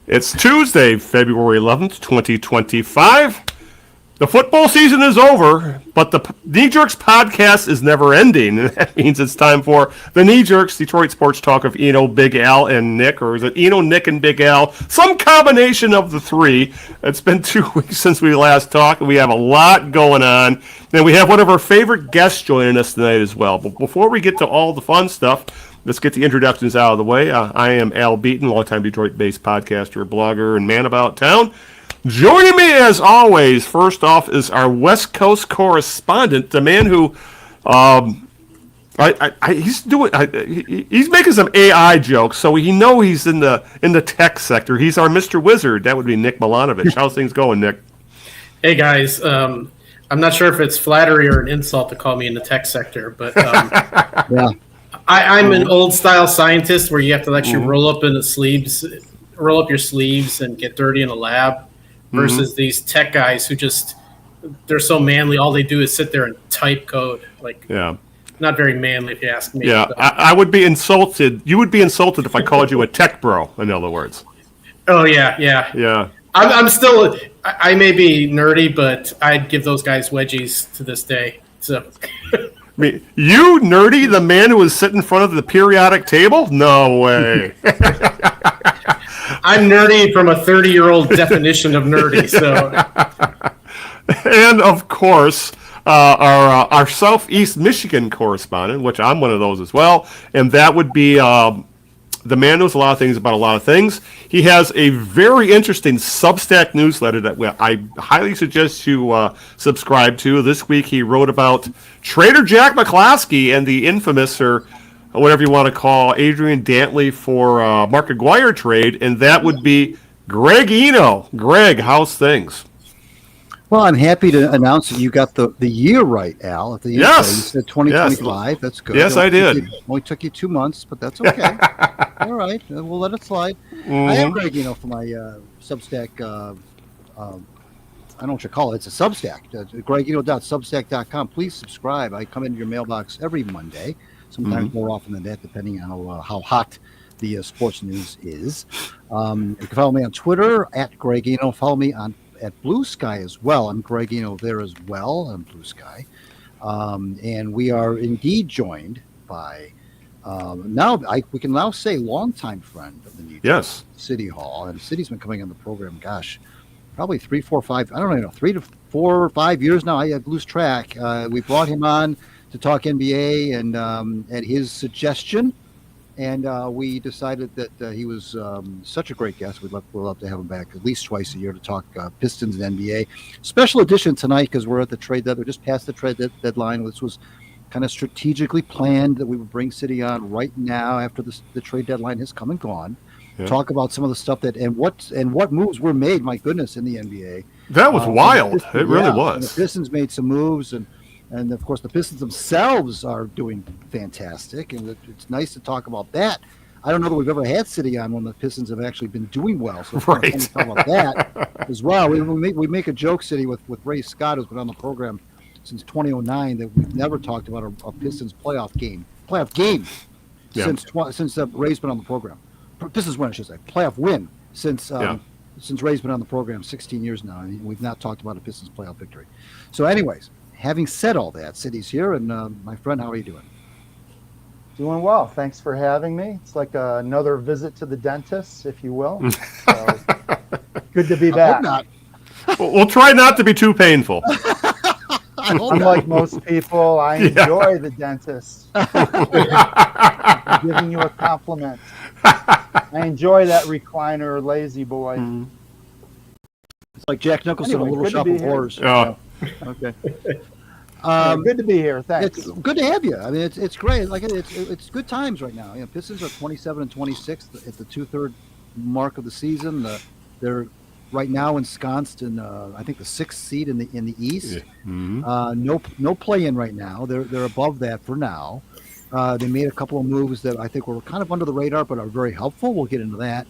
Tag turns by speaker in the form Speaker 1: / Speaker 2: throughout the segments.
Speaker 1: It's Tuesday, February 11th, 2025. The football season is over, but the Knee Jerks podcast is never ending. And that means it's time for the Knee Jerks, Detroit sports talk of Eno, Big Al, and Nick. Or is it Eno, Nick, and Big Al? Some combination of the three. It's been 2 weeks since we last talked, and we have a lot going on. And we have one of our favorite guests joining us tonight as well. But before we get to all the fun stuff, let's get the introductions out of the way. I am Al Beaton, longtime Detroit-based podcaster, blogger, and man about town. Joining me, as always, first off, is our West Coast correspondent, the man who, he's making some AI jokes, so we know he's in the tech sector. He's our Mr. Wizard. That would be Nick Milanovich. How's things going, Nick?
Speaker 2: Hey guys, I'm not sure if it's flattery or an insult to call me in the tech sector, but yeah. I'm an old-style scientist where you have to actually roll up your sleeves and get dirty in a lab versus these tech guys who they're so manly. All they do is sit there and type code. Not very manly if you ask me.
Speaker 1: Yeah, I would be insulted. You would be insulted if I called you a tech bro, in other words.
Speaker 2: Oh, yeah. I'm still, I may be nerdy, but I'd give those guys wedgies to this day. So...
Speaker 1: You, nerdy, the man who was sitting in front of the periodic table? No way.
Speaker 2: I'm nerdy from a 30-year-old definition of nerdy. So,
Speaker 1: and of course, our Southeast Michigan correspondent, which I'm one of those as well, and that would be the man knows a lot of things about a lot of things. He has a very interesting Substack newsletter that I highly suggest you subscribe to. This week he wrote about Trader Jack McCloskey and the infamous, or whatever you want to call, Adrian Dantley for Mark Aguirre trade, and that would be Greg Eno. Greg, how's things?
Speaker 3: Well, I'm happy to announce that you got the year right, Al.
Speaker 1: Yes.
Speaker 3: You said 2025. Yes. That's good.
Speaker 1: Yes, I did.
Speaker 3: Only took you 2 months, but that's okay. All right. We'll let it slide. I am Greg Eno for my Substack. I don't know what you call it. It's a Substack. GregEno.substack.com. Please subscribe. I come into your mailbox every Monday, sometimes more often than that, depending on how hot the sports news is. You can follow me on Twitter, at Greg Eno. Follow me at Blue Sky as well. I'm Greg Eno there as well on Blue Sky. And we are indeed joined by, we can now say longtime friend of the Knee Jerks,
Speaker 1: yes,
Speaker 3: Siddy Hall. And Siddy's been coming on the program, probably 3, 4, 5, I don't know, 3 to 4 or 5 years now. I lose track. We brought him on to talk NBA and at his suggestion. And we decided that he was such a great guest. We'd love to have him back at least twice a year to talk Pistons and NBA. Special edition tonight because we're at the trade deadline. We just passed the trade deadline. This was kind of strategically planned that we would bring Siddy on right now after the trade deadline has come and gone. Yeah. Talk about some of the stuff and what moves were made. My goodness, in the NBA.
Speaker 1: That was wild. It really was.
Speaker 3: The Pistons made some moves and of course, the Pistons themselves are doing fantastic, and it's nice to talk about that. I don't know that we've ever had Siddy on when the Pistons have actually been doing well. So
Speaker 1: right.
Speaker 3: We're talk about that as well. We make a joke, Siddy, with Ray Scott, who's been on the program since 2009, that we've never talked about a Pistons playoff game since Ray's been on the program. Pistons win, I should say. Playoff win since Ray's been on the program 16 years now, and we've not talked about a Pistons playoff victory. So anyways, having said all that, Siddy's here, and my friend, how are you doing?
Speaker 4: Doing well. Thanks for having me. It's like another visit to the dentist, if you will. So, good to be back.
Speaker 3: I hope not.
Speaker 1: We'll try not to be too painful.
Speaker 4: Unlike most people, I enjoy the dentist. I'm giving you a compliment. I enjoy that recliner, lazy boy.
Speaker 3: It's like Jack Nicholson,
Speaker 4: anyway,
Speaker 3: a little shop of horrors.
Speaker 1: Oh.
Speaker 3: Okay.
Speaker 4: Good to be here. Thanks.
Speaker 3: It's good to have you. I mean, it's great. Like it's good times right now. Pistons are 27 and 26 at the 2/3 mark of the season. They're right now ensconced in I think the 6th seed in the East.
Speaker 1: Yeah. Mm-hmm.
Speaker 3: No play in right now. They're above that for now. They made a couple of moves that I think were kind of under the radar, but are very helpful. We'll get into that.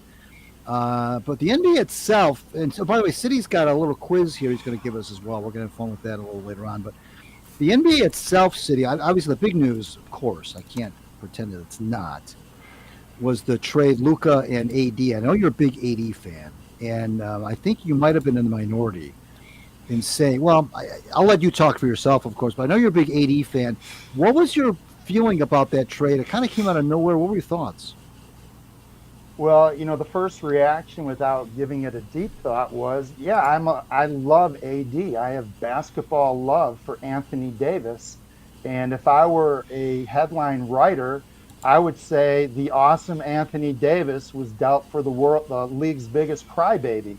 Speaker 3: But the NBA itself, and so by the way, Siddy's got a little quiz here he's going to give us as well. We're going to have fun with that a little later on. But the NBA itself, Siddy, obviously the big news, of course, I can't pretend that it's not. was the trade Luka and AD. I know you're a big AD fan, and I think you might have been in the minority in saying, well, I'll let you talk for yourself, of course, but I know you're a big AD fan. What was your feeling about that trade? It kind of came out of nowhere. What were your thoughts?
Speaker 4: Well, the first reaction without giving it a deep thought was, yeah, I love AD. I have basketball love for Anthony Davis. And if I were a headline writer, I would say the awesome Anthony Davis was dealt for the league's biggest crybaby.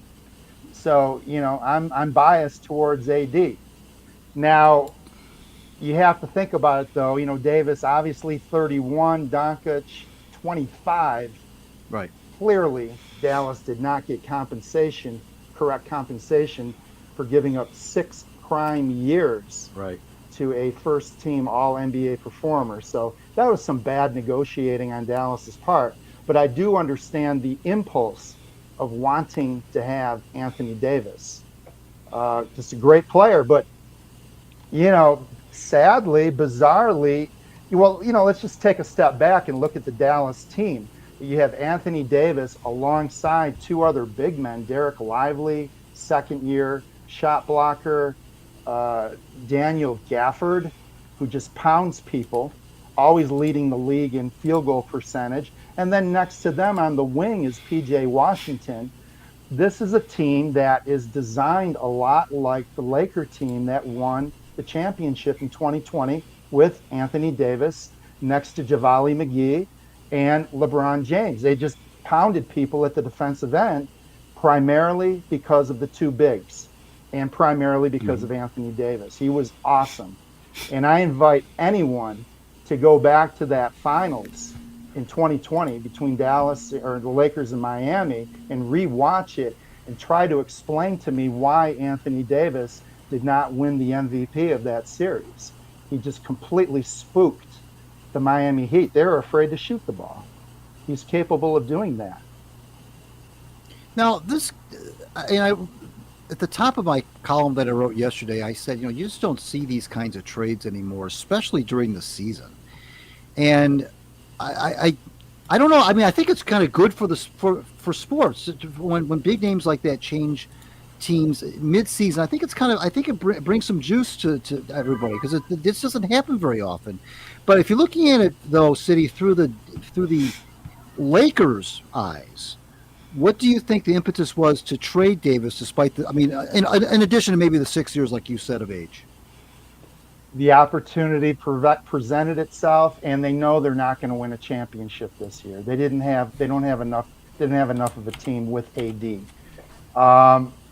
Speaker 4: So, I'm biased towards AD. Now, you have to think about it, though. Davis, obviously 31, Dončić, 25.
Speaker 3: Right.
Speaker 4: Clearly, Dallas did not get correct compensation for giving up 6 prime years to a first-team All-NBA performer. So that was some bad negotiating on Dallas's part. But I do understand the impulse of wanting to have Anthony Davis. Just a great player. But, sadly, bizarrely, let's just take a step back and look at the Dallas team. You have Anthony Davis alongside 2 other big men, Derek Lively, second-year shot blocker, Daniel Gafford, who just pounds people, always leading the league in field goal percentage. And then next to them on the wing is P.J. Washington. This is a team that is designed a lot like the Laker team that won the championship in 2020 with Anthony Davis next to Javale McGee and LeBron James. They just pounded people at the defensive end, primarily because of the 2 bigs and primarily because of Anthony Davis. He was awesome. And I invite anyone to go back to that finals in 2020 between Dallas or the Lakers and Miami and rewatch it and try to explain to me why Anthony Davis did not win the MVP of that series. He just completely spooked the Miami Heat. They were afraid to shoot the ball. He's capable of doing that.
Speaker 3: Now, at the top of my column that I wrote yesterday, I said, you just don't see these kinds of trades anymore, especially during the season. And I don't know. I mean, I think it's kind of good for sports when big names like that change teams mid-season. I think it brings some juice to everybody because this doesn't happen very often. But if you're looking at it though, Siddy, through the Lakers' eyes, what do you think the impetus was to trade Davis, despite in addition to maybe the 6 years, like you said, of age?
Speaker 4: The opportunity presented itself, and they know they're not going to win a championship this year. They didn't have enough of a team with AD.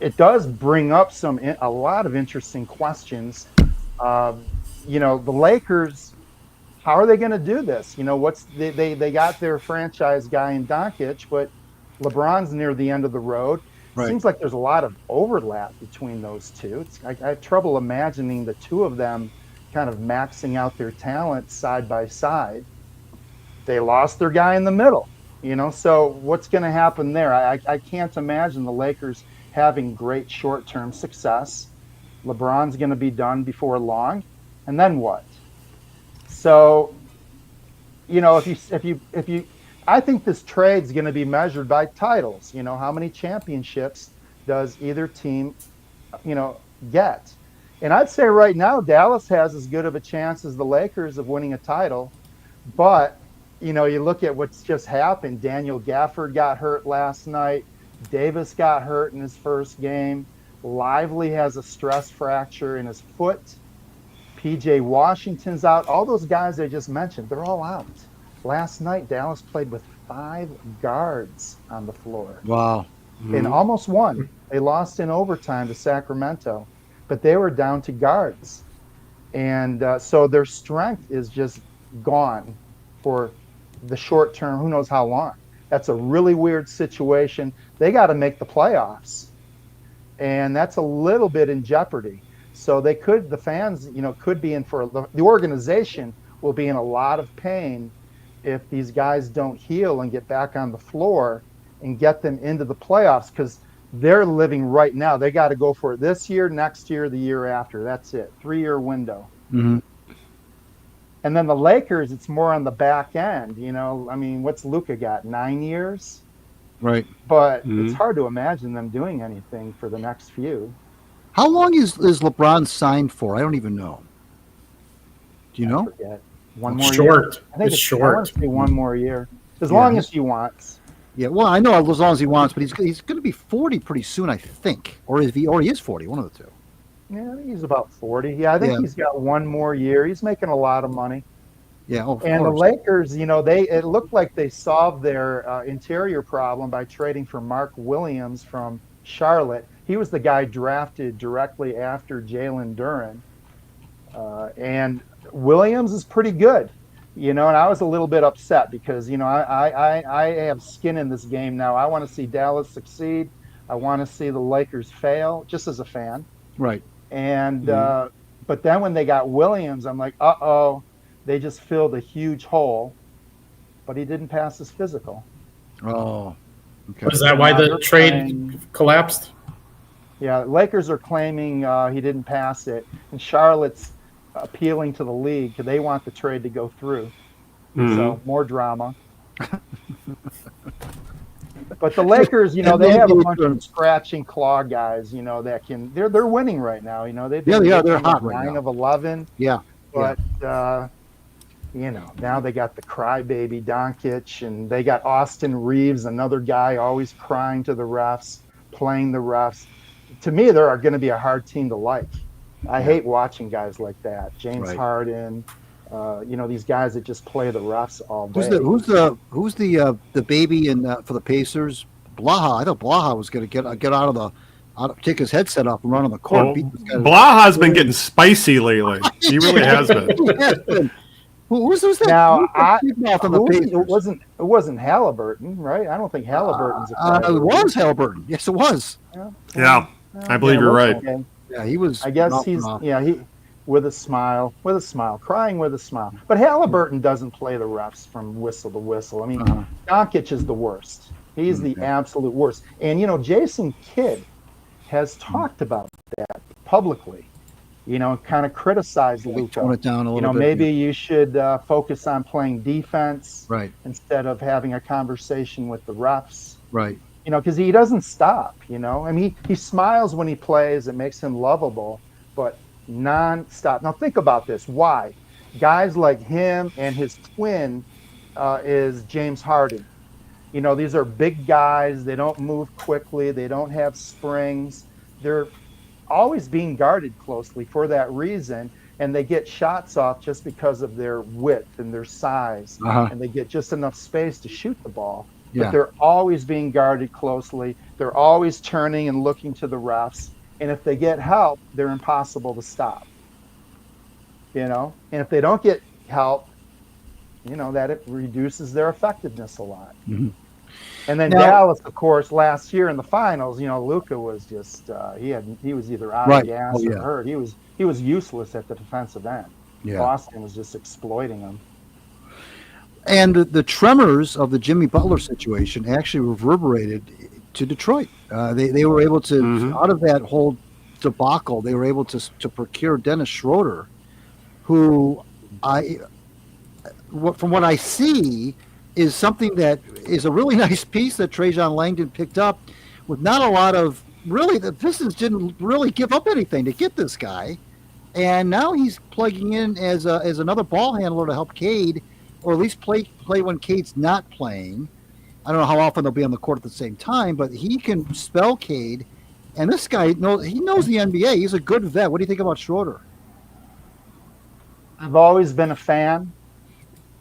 Speaker 4: It does bring up a lot of interesting questions. The Lakers, how are they going to do this? They got their franchise guy in Dončić, but LeBron's near the end of the road. Right. Seems like there's a lot of overlap between those two. I have trouble imagining the 2 of them kind of maxing out their talent side by side. They lost their guy in the middle, so what's going to happen there? I can't imagine the Lakers having great short-term success. LeBron's going to be done before long, and then what? So, if you I think this trade's going to be measured by titles. How many championships does either team, get? And I'd say right now Dallas has as good of a chance as the Lakers of winning a title. But, you look at what's just happened. Daniel Gafford got hurt last night. Davis got hurt in his first game. Lively has a stress fracture in his foot. P.J. Washington's out. All those guys I just mentioned, they're all out. Last night, Dallas played with 5 guards on the floor.
Speaker 3: Wow.
Speaker 4: And almost won. They lost in overtime to Sacramento, but they were down to guards. And so their strength is just gone for the short term, who knows how long. That's a really weird situation. They got to make the playoffs. And that's a little bit in jeopardy. So the fans, could be in the organization will be in a lot of pain if these guys don't heal and get back on the floor and get them into the playoffs, because they're living right now. They got to go for it this year, next year, the year after. That's it. 3-year window. Mm-hmm. And then the Lakers, it's more on the back end. I mean, what's Luka got? 9 years?
Speaker 3: Right.
Speaker 4: But it's hard to imagine them doing anything for the next few.
Speaker 3: How long is LeBron signed for? I don't even know. Do you know?
Speaker 4: Forget. One more
Speaker 2: Short.
Speaker 4: year. I think
Speaker 2: It's short.
Speaker 4: I want to say one more year. As long as he wants.
Speaker 3: Yeah, well, I know as long as he wants, but he's going to be 40 pretty soon, I think, or he is 40, one of the two.
Speaker 4: Yeah, I think he's about 40. Yeah, I think he's got one more year. He's making a lot of money.
Speaker 3: Yeah, of
Speaker 4: and
Speaker 3: course.
Speaker 4: The Lakers, it looked like they solved their interior problem by trading for Mark Williams from Charlotte. He was the guy drafted directly after Jalen Duren. And Williams is pretty good, and I was a little bit upset because, I have skin in this game now. I want to see Dallas succeed. I want to see the Lakers fail, just as a fan.
Speaker 3: Right.
Speaker 4: And but then when they got Williams, I'm like, uh-oh, they just filled a huge hole. But he didn't pass his physical.
Speaker 3: Oh, okay.
Speaker 2: Was that why the trade collapsed?
Speaker 4: Yeah, Lakers are claiming he didn't pass it, and Charlotte's appealing to the league because they want the trade to go through. So more drama. But the Lakers, they have a bunch of scratching claw guys, that can. They're winning right now. They've been
Speaker 3: they're hot right
Speaker 4: 9
Speaker 3: now.
Speaker 4: of 11.
Speaker 3: Yeah,
Speaker 4: but now they got the crybaby Dončić, and they got Austin Reeves, another guy always crying to the refs, playing the refs. To me, they are going to be a hard team to like. I hate watching guys like that. James Harden, these guys that just play the refs all day.
Speaker 3: Who's the baby for the Pacers? Blaha. I thought Blaha was going to get out of take his headset off and run on the court.
Speaker 1: Blaha's been getting spicy lately. He really has been.
Speaker 3: Who's that?
Speaker 4: Now, it wasn't Halliburton, right? I don't think Halliburton's
Speaker 3: it was Halliburton. Yes, it was.
Speaker 1: Yeah, I believe you're right.
Speaker 4: Okay.
Speaker 3: Yeah, he was.
Speaker 4: I guess he with a smile, crying with a smile. But Halliburton doesn't play the refs from whistle to whistle. I mean, Dončić is the worst. He's the absolute worst. And Jason Kidd has talked about that publicly. Kind of criticized Luka.
Speaker 3: Tone it down a little bit.
Speaker 4: Maybe you should focus on playing defense,
Speaker 3: right,
Speaker 4: instead of having a conversation with the refs,
Speaker 3: right.
Speaker 4: Because he doesn't stop. I mean, he smiles when he plays. It makes him lovable, but non-stop. Now think about this. Why? Guys like him and his twin is James Harden. These are big guys. They don't move quickly. They don't have springs. They're always being guarded closely for that reason, and they get shots off just because of their width and their size, and they get just enough space to shoot the ball. But they're always being guarded closely. They're always turning and looking to the refs. And if they get help, they're impossible to stop. And if they don't get help, that it reduces their effectiveness a lot. Mm-hmm. And then Dallas, of course, last year in the finals, Luka was just he was either out of gas or hurt. He was useless at the defensive end. Yeah. Boston was just exploiting him.
Speaker 3: And the tremors of the Jimmy Butler situation actually reverberated to Detroit. They were able to, out of that whole debacle, they were able to procure Dennis Schroeder, who from what I see, is something that is a really nice piece that Trajan Langdon picked up with not a lot of really, the Pistons didn't really give up anything to get this guy. And now he's plugging in as another ball handler to help Cade, or at least play when Cade's not playing. I don't know how often they'll be on the court at the same time, but he can spell Cade. And this guy knows the NBA. He's a good vet. What do you think about Schroeder?
Speaker 4: I've always been a fan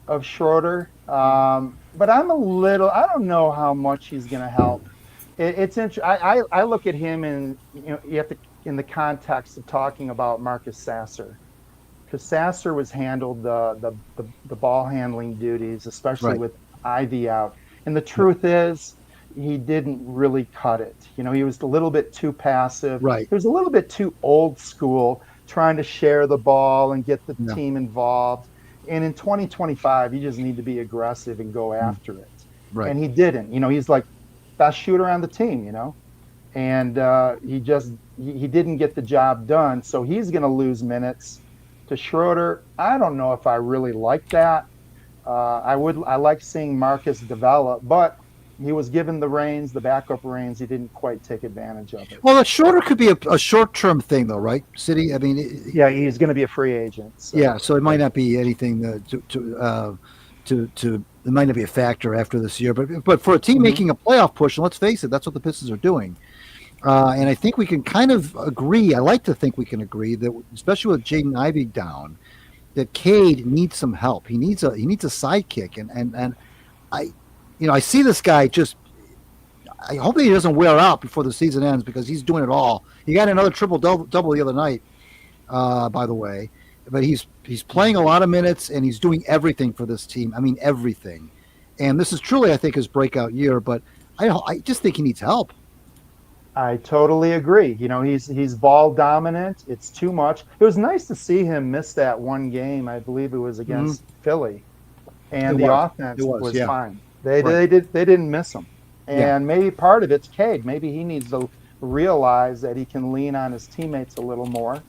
Speaker 4: of Schroeder, but I don't know how much he's going to help. It's interesting. I look at him and you have to, in the context of talking about Marcus Sasser, because Sasser was handled the ball handling duties, especially with Ivy out. And the truth is, he didn't really cut it. He was a little bit too passive. Right. He was a little bit too old school, trying to share the ball and get the team involved. And in 2025, you just need to be aggressive and go after it. Right. And he didn't. He's like best shooter on the team, and he didn't get the job done. So he's going to lose minutes. to Schroeder, I don't know if I really like that. I like seeing Marcus develop, but he was given the reins, the backup reins. He didn't quite take advantage of it.
Speaker 3: Well, a Schroeder could be a short-term thing, though, right, Siddy? I mean,
Speaker 4: yeah, he's going to be a free agent. So.
Speaker 3: Yeah, so it might not be anything it might not be a factor after this year. But for a team making a playoff push, and let's face it, that's what the Pistons are doing. And I think we can kind of agree. I like to think we can agree that, especially with Jaden Ivey down, that Cade needs some help. He needs a sidekick, and I see this guy just. I hope he doesn't wear out before the season ends because he's doing it all. He got another triple-double the other night, by the way. But he's playing a lot of minutes, and he's doing everything for this team. I mean, everything. And this is truly, I think, his breakout year. But I just think he needs help.
Speaker 4: I totally agree. He's ball dominant. It's too much. It was nice to see him miss that one game. I believe it was against Philly, and the offense was fine. They didn't miss him. And maybe part of it's Cade. Maybe he needs to realize that he can lean on his teammates a little more.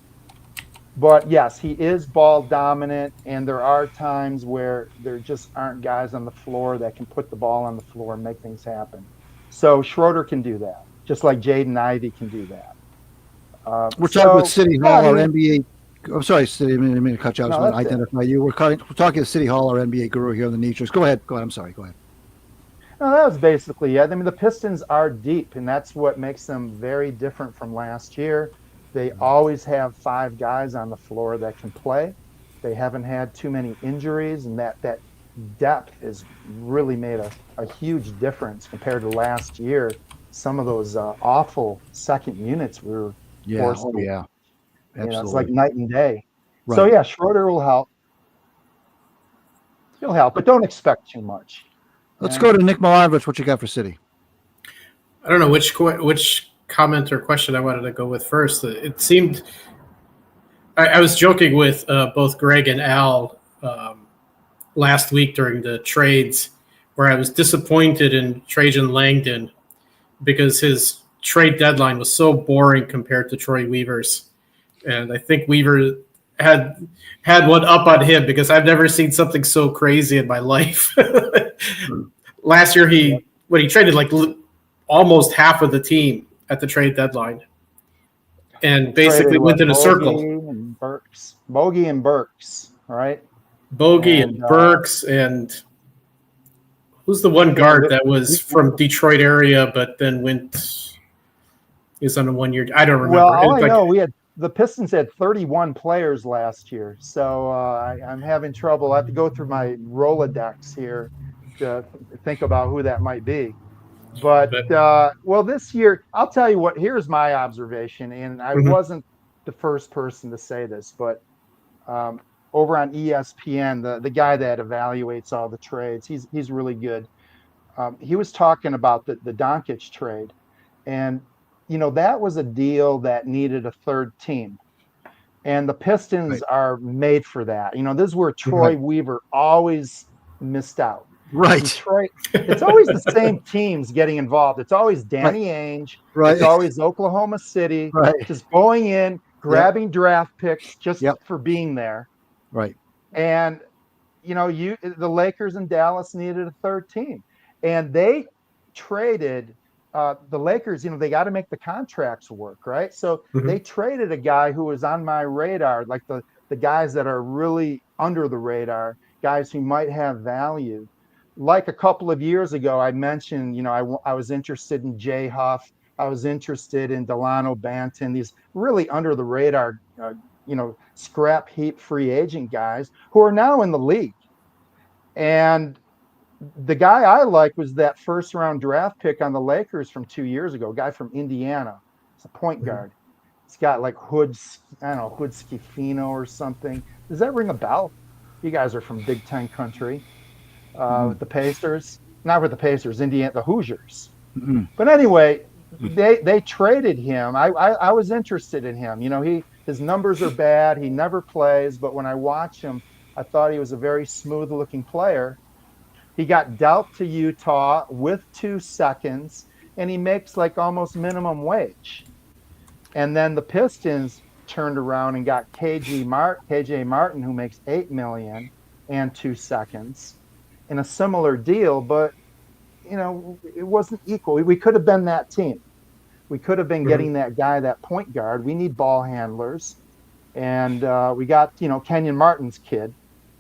Speaker 4: But yes, he is ball dominant, and there are times where there just aren't guys on the floor that can put the ball on the floor and make things happen. So Schroeder can do that, just like Jaden Ivey can do that.
Speaker 3: We're talking with Siddy Hall, our NBA. I'm sorry, Siddy, I didn't mean to cut you. I just want to identify you. We're talking to Siddy Hall, our NBA guru here in the Nichers. Go ahead. I'm sorry. Go ahead.
Speaker 4: No, that was basically it. I mean, the Pistons are deep, and that's what makes them very different from last year. They always have 5 guys on the floor that can play. They haven't had too many injuries, and that depth has really made a huge difference compared to last year. Some of those awful second units we were forced to.
Speaker 3: Yeah. Absolutely.
Speaker 4: It's like night and day.
Speaker 3: Right.
Speaker 4: So, yeah, Schroeder will help. He'll help, but don't expect too much.
Speaker 3: Let's go to Nick Milanovich. What you got for Siddy?
Speaker 2: I don't know which comment or question I wanted to go with first. It seemed I was joking with both Greg and Al last week during the trades, where I was disappointed in Trajan Langdon because his trade deadline was so boring compared to Troy Weaver's, and I think Weaver had one up on him because I've never seen something so crazy in my life. Last year, he traded like almost half of the team at the trade deadline, and basically went in a circle.
Speaker 4: Bogey and Burks, right?
Speaker 2: Bogey and Burks, and who's the one guard that was from Detroit area, but then is on a 1 year. I don't remember.
Speaker 4: Well, all I know, the Pistons had 31 players last year, so I'm having trouble. I have to go through my Rolodex here to think about who that might be. But this year, I'll tell you what, here's my observation, and I wasn't the first person to say this, but over on ESPN, the guy that evaluates all the trades, he's really good. He was talking about the Dončić trade, and that was a deal that needed a third team. And the Pistons are made for that. This is where Troy Weaver always missed out.
Speaker 3: Right.
Speaker 4: Detroit, it's always the same teams getting involved. It's always Danny Ainge. Right. It's always Oklahoma City. Right. Just going in, grabbing draft picks just for being there.
Speaker 3: Right.
Speaker 4: And, the Lakers and Dallas needed a third team. And they traded the Lakers, they got to make the contracts work, right? So they traded a guy who was on my radar, like the guys that are really under the radar, guys who might have value. Like a couple of years ago, I mentioned, I was interested in Jay Huff. I was interested in Delano Banton, these really under the radar, scrap heap free agent guys who are now in the league. And the guy I like was that first round draft pick on the Lakers from 2 years ago, a guy from Indiana. It's a point guard. It's got like Hood Schifino or something. Does that ring a bell? You guys are from Big Ten country. With the Pacers, not with the Pacers, Indiana, the Hoosiers. But anyway, they traded him. I was interested in him. His numbers are bad. He never plays, but when I watch him, I thought he was a very smooth looking player. He got dealt to Utah with 2 seconds, and he makes like almost minimum wage. And then the Pistons turned around and got KJ Martin, who makes $8 million and 2 seconds in a similar deal, but it wasn't equal. We could have been that team. We could have been getting that guy, that point guard. We need ball handlers. And we got, Kenyon Martin's kid,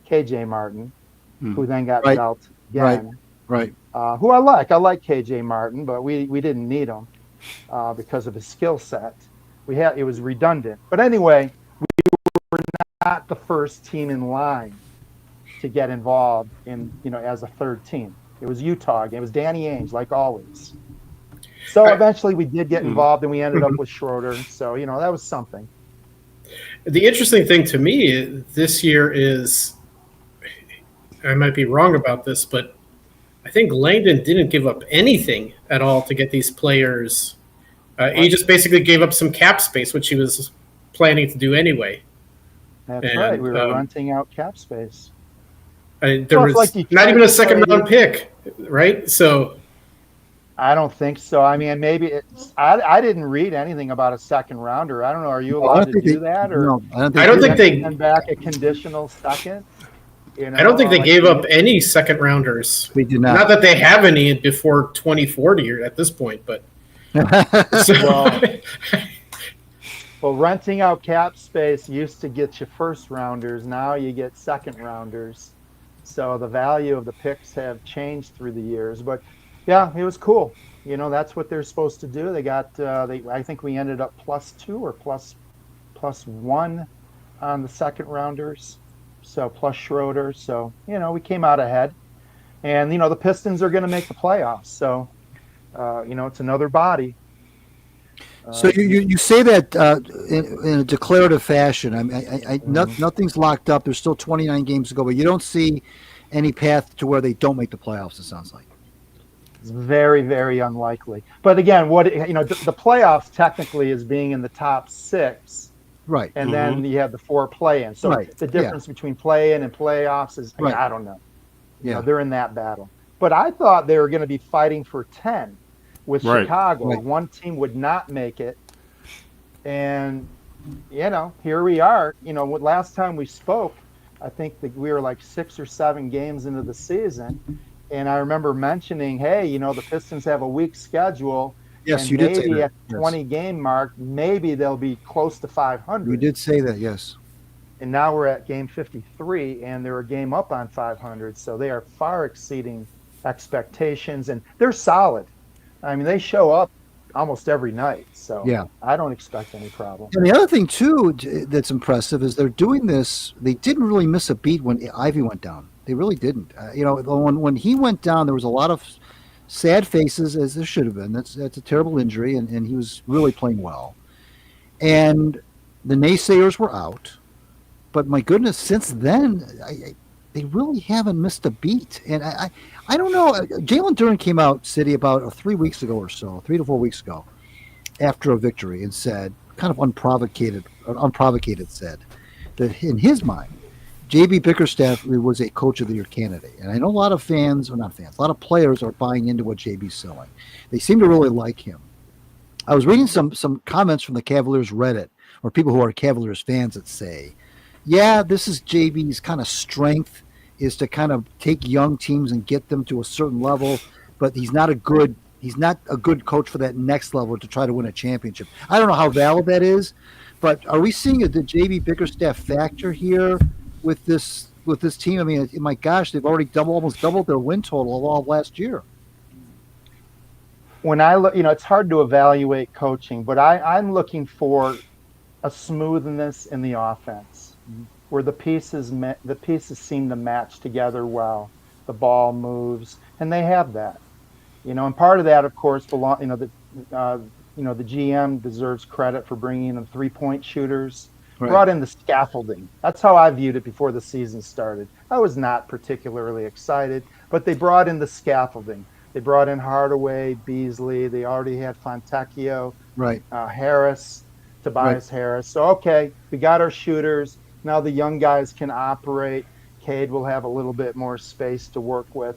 Speaker 4: KJ Martin, who then got dealt again.
Speaker 3: Right.
Speaker 4: Who I like. I like KJ Martin, but we didn't need him because of his skill set. It was redundant. But anyway, we were not the first team in line to get involved in, as a third team. It was Utah. It was Danny Ainge, like always. So eventually we did get involved, and we ended up with Schroeder. So, that was something.
Speaker 2: The interesting thing to me this year is, I might be wrong about this, but I think Langdon didn't give up anything at all to get these players. He just basically gave up some cap space, which he was planning to do anyway.
Speaker 4: That's right. We were renting out cap space.
Speaker 2: There was not even a second-round pick, right? So
Speaker 4: I don't think so. I mean, maybe I didn't read anything about a second rounder. I don't know. Are you allowed to do that? Or
Speaker 2: no, I don't think they
Speaker 4: send back a conditional second.
Speaker 2: I don't think they gave up any second rounders.
Speaker 3: We did not.
Speaker 2: Not that they have any before 2040 or at this point, but
Speaker 4: well, renting out cap space used to get you first rounders. Now you get second rounders. So the value of the picks have changed through the years, but yeah, it was cool. That's what they're supposed to do. They got, I think we ended up +2 or +1 on the second rounders. So plus Schroeder. So, we came out ahead, and, the Pistons are going to make the playoffs. So, it's another body.
Speaker 3: So you say that in a declarative fashion. I mean, nothing's locked up. There's still 29 games to go, but you don't see any path to where they don't make the playoffs, it sounds like.
Speaker 4: It's very, very unlikely. But again, the playoffs technically is being in the top 6.
Speaker 3: Right.
Speaker 4: And then you have the 4 play-in. So the difference between play-in and playoffs is, I don't know. They're in that battle. But I thought they were going to be fighting for 10 with Chicago. Right. One team would not make it. And, here we are. Last time we spoke, I think that we were like 6 or 7 games into the season. And I remember mentioning, hey, the Pistons have a weak schedule.
Speaker 3: Yes,
Speaker 4: and
Speaker 3: you did say that.
Speaker 4: Maybe at the 20-game mark, maybe they'll be close to 500.
Speaker 3: You did say that, yes.
Speaker 4: And now we're at game 53, and they're a game up on 500. So they are far exceeding expectations, and they're solid. I mean, they show up almost every night. So I don't expect any problem.
Speaker 3: And the other thing, too, that's impressive is they're doing this. They didn't really miss a beat when Ivy went down. They really didn't. When he went down, there was a lot of sad faces, as there should have been. That's a terrible injury, and he was really playing well. And the naysayers were out. But my goodness, since then, they really haven't missed a beat. And I don't know. Jalen Duren came out, Siddy, about 3 weeks ago or so, 3 to 4 weeks ago, after a victory, and said, kind of unprovocated said, that in his mind, J.B. Bickerstaff was a Coach of the Year candidate. And I know a lot of a lot of players are buying into what J.B.'s selling. They seem to really like him. I was reading some comments from the Cavaliers Reddit, or people who are Cavaliers fans that say, this is J.B.'s kind of strength, is to kind of take young teams and get them to a certain level, but he's not a good coach for that next level to try to win a championship. I don't know how valid that is, but are we seeing the J.B. Bickerstaff factor here with this team? I mean, my gosh, they've already almost doubled their win total all of last year.
Speaker 4: When I look, it's hard to evaluate coaching, but I'm looking for a smoothness in the offense, where the pieces seem to match together well. The ball moves, and they have that. And part of that, of course, the GM deserves credit for bringing in the 3-point shooters. Right. Brought in the scaffolding. That's how I viewed it before the season started. I was not particularly excited, but they brought in the scaffolding. They brought in Hardaway, Beasley. They already had Fontecchio, Harris, Tobias Harris. So, okay, we got our shooters. Now the young guys can operate. Cade will have a little bit more space to work with.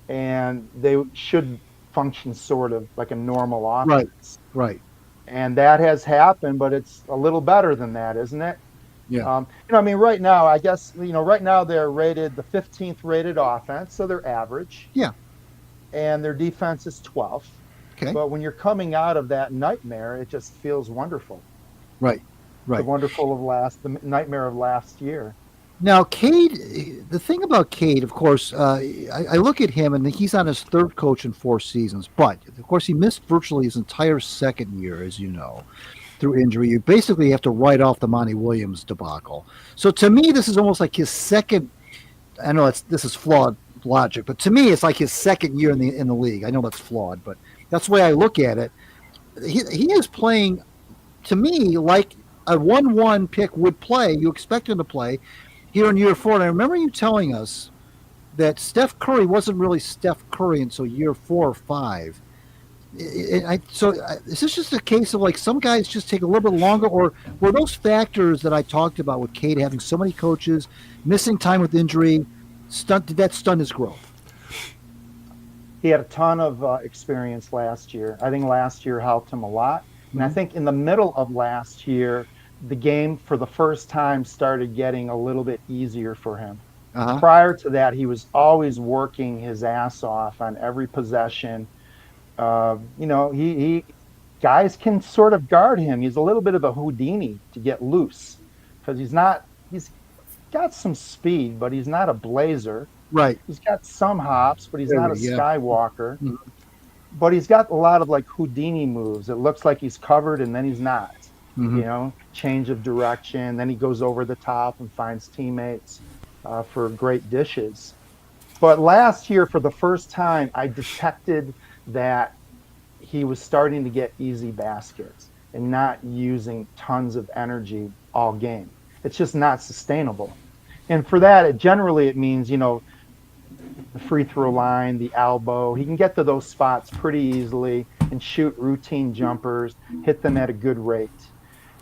Speaker 4: And they should function sort of like a normal offense.
Speaker 3: Right.
Speaker 4: And that has happened, but it's a little better than that, isn't it?
Speaker 3: Yeah.
Speaker 4: I mean, right now, I guess, right now they're rated the 15th rated offense, so they're average.
Speaker 3: Yeah.
Speaker 4: And their defense is 12th.
Speaker 3: Okay.
Speaker 4: But when you're coming out of that nightmare, it just feels wonderful.
Speaker 3: Right.
Speaker 4: The nightmare of last year.
Speaker 3: Now, Cade, the thing about Cade, of course, I look at him and he's on his third coach in 4 seasons, but of course he missed virtually his entire second year, as you know, through injury. You basically have to write off the Monty Williams debacle. So to me, this is almost like his second. I know this is flawed logic, but to me, it's like his second year in the league. I know that's flawed, but that's the way I look at it. He is playing, to me, like a 1-1 pick would play. You expect him to play here in year 4. And I remember you telling us that Steph Curry wasn't really Steph Curry until year 4 or 5. So is this just a case of like some guys just take a little bit longer, or were those factors that I talked about with Cade having so many coaches, missing time with injury, did that stun his growth?
Speaker 4: He had a ton of experience last year. I think last year helped him a lot. And I think in the middle of last year, the game for the first time started getting a little bit easier for him. Prior to that, he was always working his ass off on every possession. He guys can sort of guard him. He's a little bit of a Houdini to get loose because he's got some speed, but he's not a blazer.
Speaker 3: Right.
Speaker 4: He's got some hops, but he's not a Skywalker. Mm-hmm. But he's got a lot of like Houdini moves. It looks like he's covered and then he's not. Mm-hmm. Change of direction. Then he goes over the top and finds teammates for great dishes. But last year, for the first time, I detected that he was starting to get easy baskets and not using tons of energy all game. It's just not sustainable. And for that, it means, the free throw line, the elbow. He can get to those spots pretty easily and shoot routine jumpers, hit them at a good rate.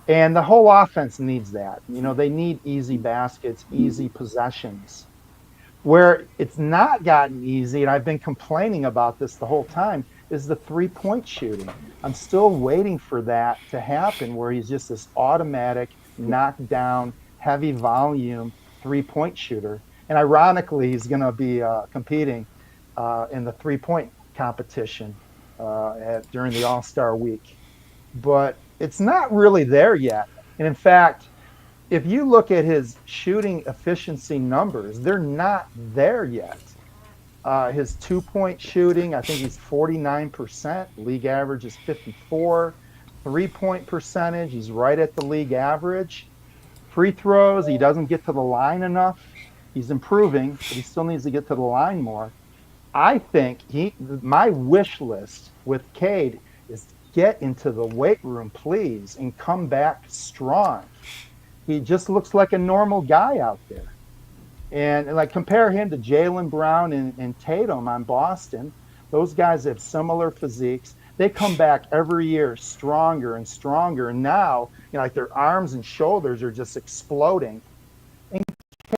Speaker 4: And the whole offense needs that. They need easy baskets, easy possessions. Where it's not gotten easy, and I've been complaining about this the whole time, is the three-point shooting. I'm still waiting for that to happen, where he's just this automatic, knockdown, heavy volume three-point shooter. And ironically, he's going to be competing in the three-point competition during the All-Star week. But it's not really there yet. And in fact, if you look at his shooting efficiency numbers, they're not there yet. His two-point shooting, I think he's 49%. League average is 54%. Three-point percentage, he's right at the league average. Free throws, he doesn't get to the line enough. He's improving, but he still needs to get to the line more. I think my wish list with Cade is get into the weight room, please, and come back strong. He just looks like a normal guy out there. And like compare him to Jaylen Brown and Tatum on Boston. Those guys have similar physiques. They come back every year stronger and stronger. And now, like their arms and shoulders are just exploding. And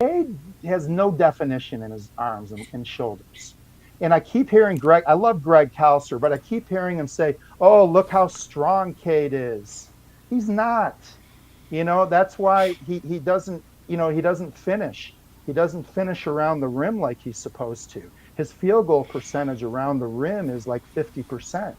Speaker 4: Cade has no definition in his arms and shoulders. And I keep hearing I love Greg Kalser, but I keep hearing him say, oh, look how strong Cade is. He's not. That's why he doesn't, he doesn't finish. He doesn't finish around the rim like he's supposed to. His field goal percentage around the rim is like 50%.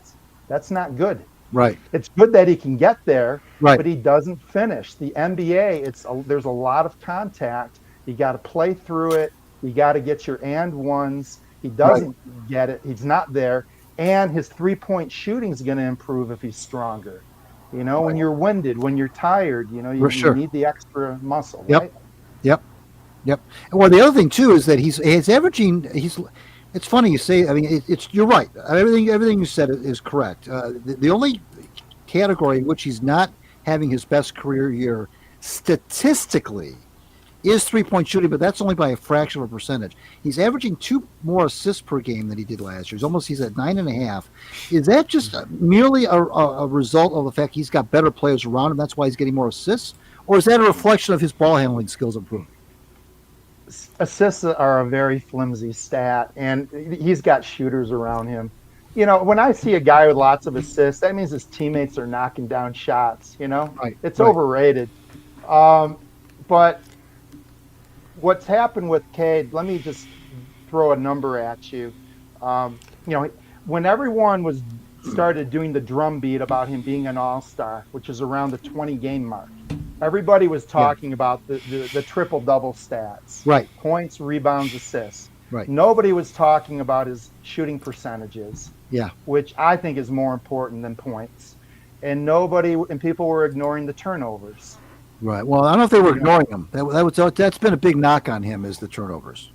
Speaker 4: That's not good.
Speaker 3: Right.
Speaker 4: It's good that he can get there,
Speaker 3: right,
Speaker 4: but he doesn't finish. The NBA, there's a lot of contact. You got to play through it. You got to get your and ones. He doesn't get it. He's not there. And his three-point shooting is going to improve if he's stronger. When you're winded, when you're tired, you need the extra muscle, right?
Speaker 3: Yep. Well, the other thing too is that he's averaging. It's funny you say. I mean, you're right. Everything you said is correct. The only category in which he's not having his best career year statistically is three-point shooting, but that's only by a fraction of a percentage. He's averaging 2 more assists per game than he did last year. He's at 9.5. Is that just merely a result of the fact he's got better players around him? That's why he's getting more assists, or is that a reflection of his ball handling skills improving?
Speaker 4: Assists are a very flimsy stat, and he's got shooters around him. when I see a guy with lots of assists, that means his teammates are knocking down shots.
Speaker 3: Right.
Speaker 4: It's overrated. But what's happened with Cade? Let me just throw a number at you. When everyone started doing the drumbeat about him being an all-star, which is around the 20-game mark, everybody was talking about the triple-double stats.
Speaker 3: Right.
Speaker 4: Points, rebounds, assists.
Speaker 3: Right.
Speaker 4: Nobody was talking about his shooting percentages.
Speaker 3: Yeah.
Speaker 4: Which I think is more important than points. And people were ignoring the turnovers.
Speaker 3: Right. Well, I don't know if they were ignoring him. That's been a big knock on him, is the turnovers.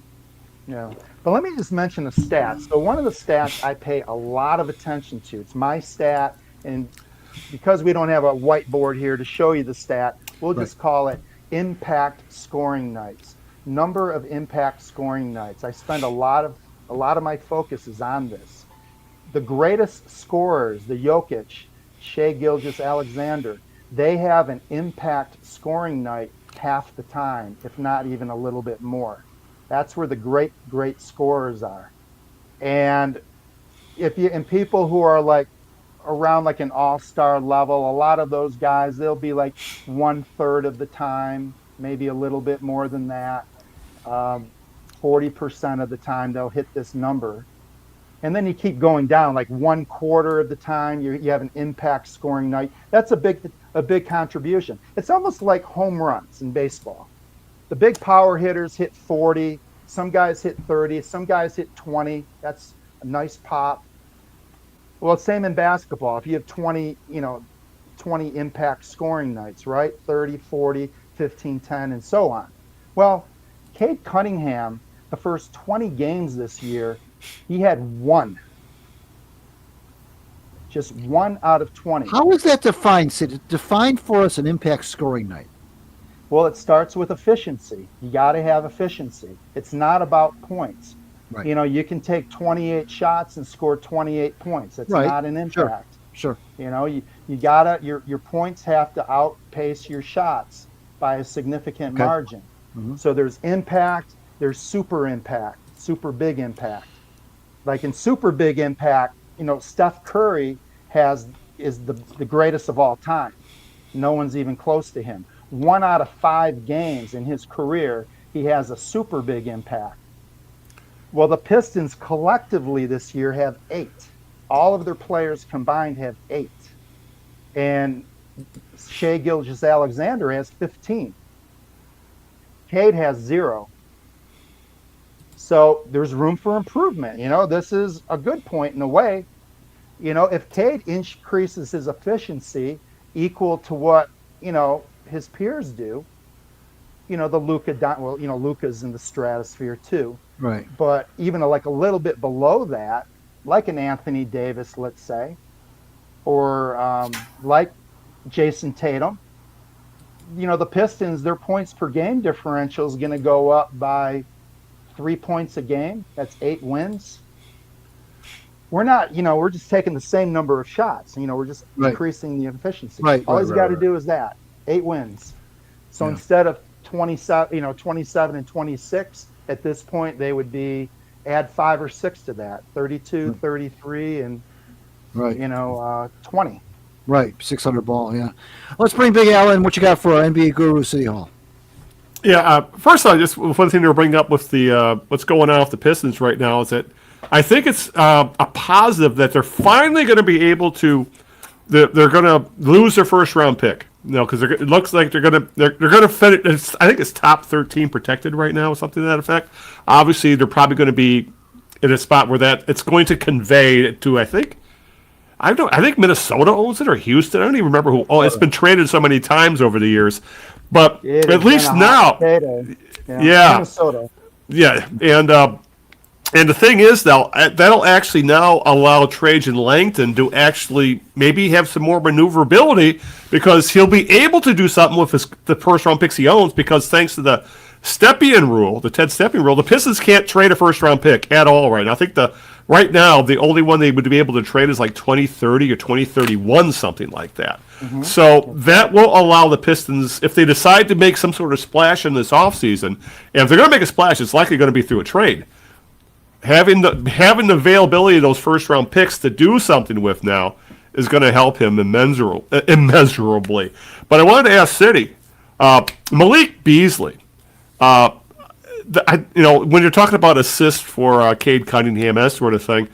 Speaker 4: Yeah. But let me just mention the stats. So one of the stats I pay a lot of attention to, it's my stat, and because we don't have a whiteboard here to show you the stat, we'll just call it impact scoring nights. Number of impact scoring nights. I spend a lot of my focus is on this. The greatest scorers, the Jokic, Shai Gilgeous-Alexander, they have an impact scoring night half the time, if not even a little bit more. That's where the great scorers are. And people who are like around like an all-star level, a lot of those guys, they'll be like 1/3 of the time, maybe a little bit more than that. 40% of the time they'll hit this number. And then you keep going down, like 1/4 of the time you have an impact scoring night. That's a big contribution. It's almost like home runs in baseball. The big power hitters hit 40. Some guys hit 30. Some guys hit 20. That's a nice pop. Well, same in basketball. If you have 20 impact scoring nights, right? 30, 40, 15, 10, and so on. Well, Cade Cunningham, the first 20 games this year, he had one. Just 1 out of 20.
Speaker 3: How is that defined, Sid? Define for us an impact scoring night.
Speaker 4: Well, it starts with efficiency. You got to have efficiency. It's not about points.
Speaker 3: Right.
Speaker 4: You can take 28 shots and score 28 points. That's not an impact.
Speaker 3: Sure.
Speaker 4: You gotta your points have to outpace your shots by a significant margin. Mm-hmm. So there's impact, there's super impact, super big impact. Like in super big impact, Steph Curry is the greatest of all time. No one's even close to him. 1 out of 5 games in his career, he has a super big impact. Well, the Pistons collectively this year have 8. All of their players combined have 8. And Shai Gilgeous-Alexander has 15. Cade has 0. So there's room for improvement. This is a good point in a way. If Cade increases his efficiency equal to what, his peers do, the Luka's in the stratosphere too.
Speaker 3: Right.
Speaker 4: But even like a little bit below that, like an Anthony Davis, let's say, or like Jason Tatum, the Pistons, their points per game differential is going to go up by 3 points a game. That's 8 wins. We're not, we're just taking the same number of shots. We're just increasing the efficiency. All he's got to do is that 8 wins. So instead of 27 and 26 at this point, they would be add 5 or 6 to that, 32, 33, and 20.
Speaker 3: Right, 600 ball. Yeah. Let's bring Big Al in. What you got for our NBA guru, Siddy Hall?
Speaker 1: Yeah. First, I just one thing to bring up with the what's going on with the Pistons right now is that I think it's a positive that they're finally going to be able to. They're going to lose their first round pick. Because it looks like they're going to finish. I think it's top 13 protected right now, something to that effect. Obviously, they're probably going to be in a spot where it's going to convey to. I think Minnesota owns it or Houston. I don't even remember who. Oh, it's been traded so many times over the years, but at least now,
Speaker 4: Minnesota.
Speaker 1: Yeah, and the thing is, that'll actually now allow Trajan Langton to actually maybe have some more maneuverability because he'll be able to do something with the first-round picks he owns because thanks to the Stepien rule, the Ted Stepien rule, the Pistons can't trade a first-round pick at all right now. I think right now the only one they would be able to trade is like 2030 or 2031, something like that. Mm-hmm. So that will allow the Pistons, if they decide to make some sort of splash in this offseason, and if they're going to make a splash, it's likely going to be through a trade. having the availability of those first round picks to do something with now is going to help him immeasurably. But I wanted to ask Siddy, Malik Beasley. When you're talking about assists for Cade Cunningham, that sort of thing,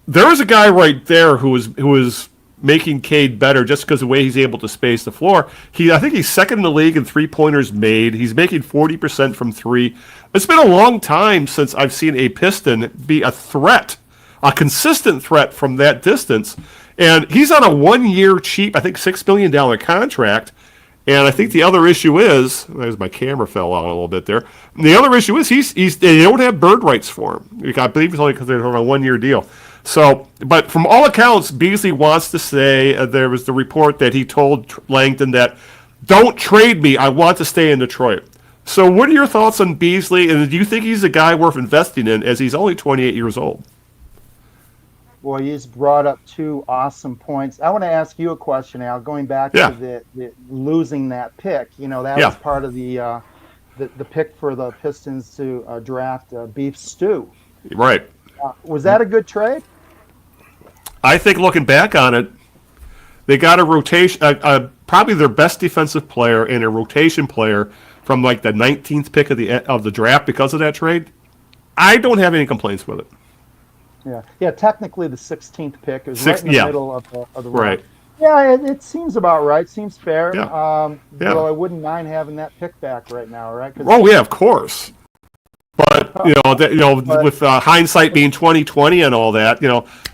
Speaker 1: there is a guy right there who is making Cade better just because of the way he's able to space the floor. I think he's second in the league in three-pointers made. He's making 40% from three. It's been a long time since I've seen a Piston be a threat, a consistent threat from that distance. And he's on a 1-year cheap, I think $6 million contract. And I think the other issue is, there's my camera fell out a little bit there. And the other issue is they don't have bird rights for him. I believe it's only because they're on a 1-year deal. So, but from all accounts, Beasley wants to say, there was the report that he told Langdon that, don't trade me, I want to stay in Detroit. So what are your thoughts on Beasley, and do you think he's a guy worth investing in, as he's only 28 years old?
Speaker 4: Well, he's brought up two awesome points. I want to ask you a question, Al, going back to the losing that pick. That was part of the pick for the Pistons to draft Beef Stew.
Speaker 1: Right.
Speaker 4: Was that a good trade?
Speaker 1: I think looking back on it, they got a rotation, probably their best defensive player and a rotation player from like the 19th pick of the draft because of that trade. I don't have any complaints with it.
Speaker 4: Yeah. Technically, the 16th pick is right in the middle of the round.
Speaker 1: Right.
Speaker 4: Yeah, it seems about right. Seems fair.
Speaker 1: Yeah.
Speaker 4: Though I wouldn't mind having that pick back right now, right?
Speaker 1: Oh yeah, of course. But with hindsight being 20/20 and all that,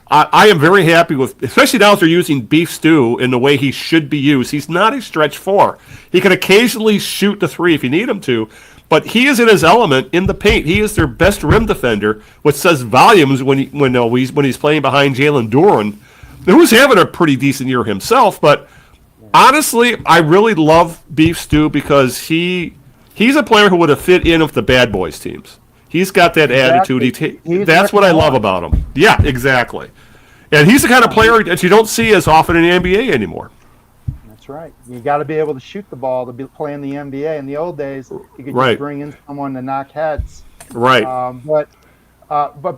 Speaker 1: I am very happy with, especially now that they're using Beef Stew in the way he should be used. He's not a stretch four. He can occasionally shoot the three if you need him to, but he is in his element in the paint. He is their best rim defender, which says volumes when he's playing behind Jalen Duren, who's having a pretty decent year himself. But honestly, I really love Beef Stew because he's a player who would have fit in with the bad boys teams. He's got that attitude. That's what I love about him. Yeah, exactly. And he's the kind of player that you don't see as often in the NBA anymore.
Speaker 4: That's right. You got to be able to shoot the ball to be playing the NBA. In the old days, you could just bring in someone to knock heads.
Speaker 1: Right.
Speaker 4: But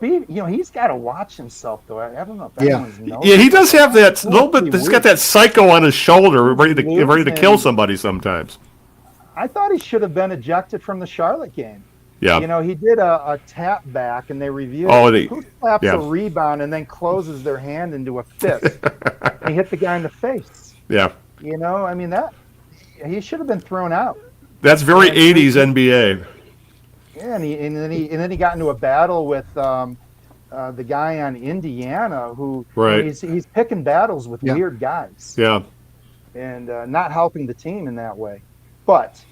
Speaker 4: he's got to watch himself though. I don't know if anyone's noticed.
Speaker 1: Yeah, he does have that little bit. He's got that psycho on his shoulder, ready to kill somebody sometimes.
Speaker 4: I thought he should have been ejected from the Charlotte game.
Speaker 1: Yeah.
Speaker 4: He did a tap back, and they reviewed who slaps a rebound and then closes their hand into a fist. He hit the guy in the face.
Speaker 1: Yeah.
Speaker 4: That he should have been thrown out.
Speaker 1: That's very 80s NBA.
Speaker 4: Yeah, and then he got into a battle with the guy on Indiana who he's picking battles with weird guys.
Speaker 1: Yeah.
Speaker 4: And not helping the team in that way. But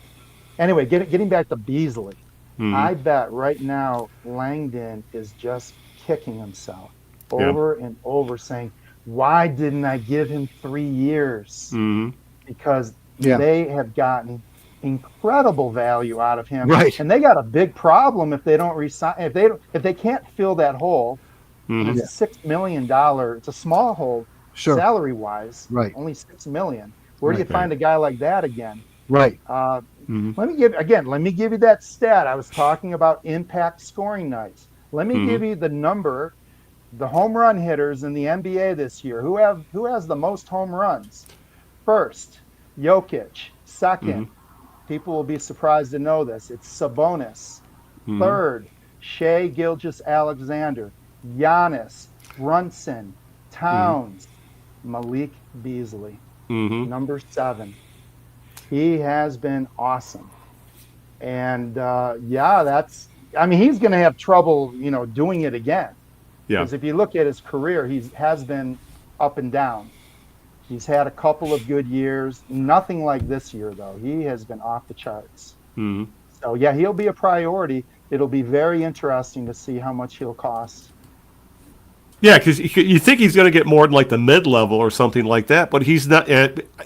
Speaker 4: anyway, getting back to Beasley. I bet right now Langdon is just kicking himself over and over, saying, why didn't I give him 3 years? Because they have gotten incredible value out of him.
Speaker 3: Right.
Speaker 4: And they got a big problem if they don't resign. If they can't fill that hole, it's a $6 million. It's a small hole salary-wise.
Speaker 3: Right.
Speaker 4: Only $6 million. Where do you find a guy like that again?
Speaker 3: Right.
Speaker 4: Let me give you that stat. I was talking about impact scoring nights. Let me give you the number, the home run hitters in the NBA this year. Who has the most home runs? First, Jokic. Second, people will be surprised to know this, it's Sabonis. Third, Shai Gilgeous-Alexander. Giannis, Brunson, Towns, Malik Beasley. Number 7. He has been awesome. And he's going to have trouble, doing it again. Yeah. Because if you look at his career, he has been up and down. He's had a couple of good years. Nothing like this year, though. He has been off the charts. So, he'll be a priority. It'll be very interesting to see how much he'll cost.
Speaker 1: Yeah, because you think he's going to get more than like the mid-level or something like that, but he's not.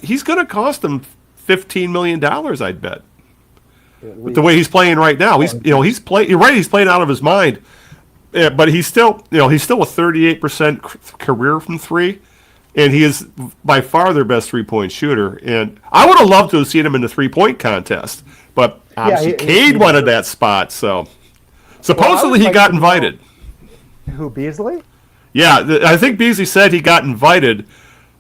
Speaker 1: He's going to cost them $15 million, I'd bet. With the way he's playing right now, you're right. He's playing out of his mind, but he's still a 38% career from three, and he is by far their best 3-point shooter. And I would have loved to have seen him in the 3-point contest, but obviously Cade wanted that spot, so supposedly he got invited.
Speaker 4: Who, Beasley?
Speaker 1: Yeah, I think Beasley said he got invited,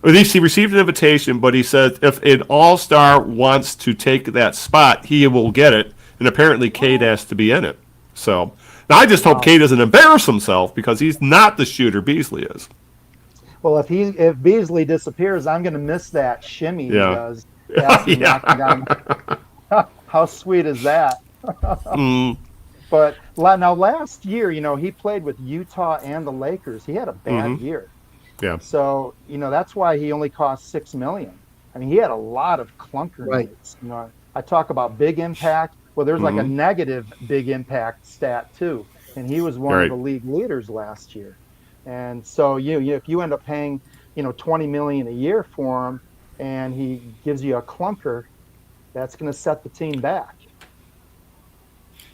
Speaker 1: or at least he received an invitation, but he said if an all-star wants to take that spot, he will get it, and apparently Cade has to be in it. So now I just hope Cade doesn't embarrass himself because he's not the shooter Beasley is.
Speaker 4: Well, if Beasley disappears, I'm going to miss that shimmy he does. How sweet is that? But now last year, he played with Utah and the Lakers. He had a bad year.
Speaker 1: Yeah.
Speaker 4: So, that's why he only cost $6 million. I mean, he had a lot of clunker nights. I talk about big impact. Well, there's like a negative big impact stat too. And he was one of the league leaders last year. And so if you end up paying, $20 million a year for him and he gives you a clunker, that's going to set the team back.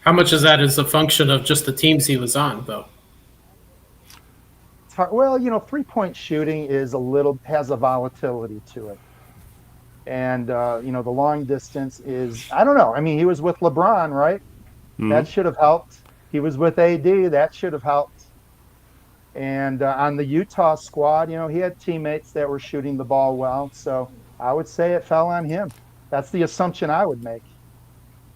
Speaker 2: How much of that is a function of just the teams he was on, though?
Speaker 4: It's hard. Well, 3-point shooting has a volatility to it. And, the long distance is, I don't know. I mean, he was with LeBron, right? That should have helped. He was with AD. That should have helped. And on the Utah squad, he had teammates that were shooting the ball well. So I would say it fell on him. That's the assumption I would make.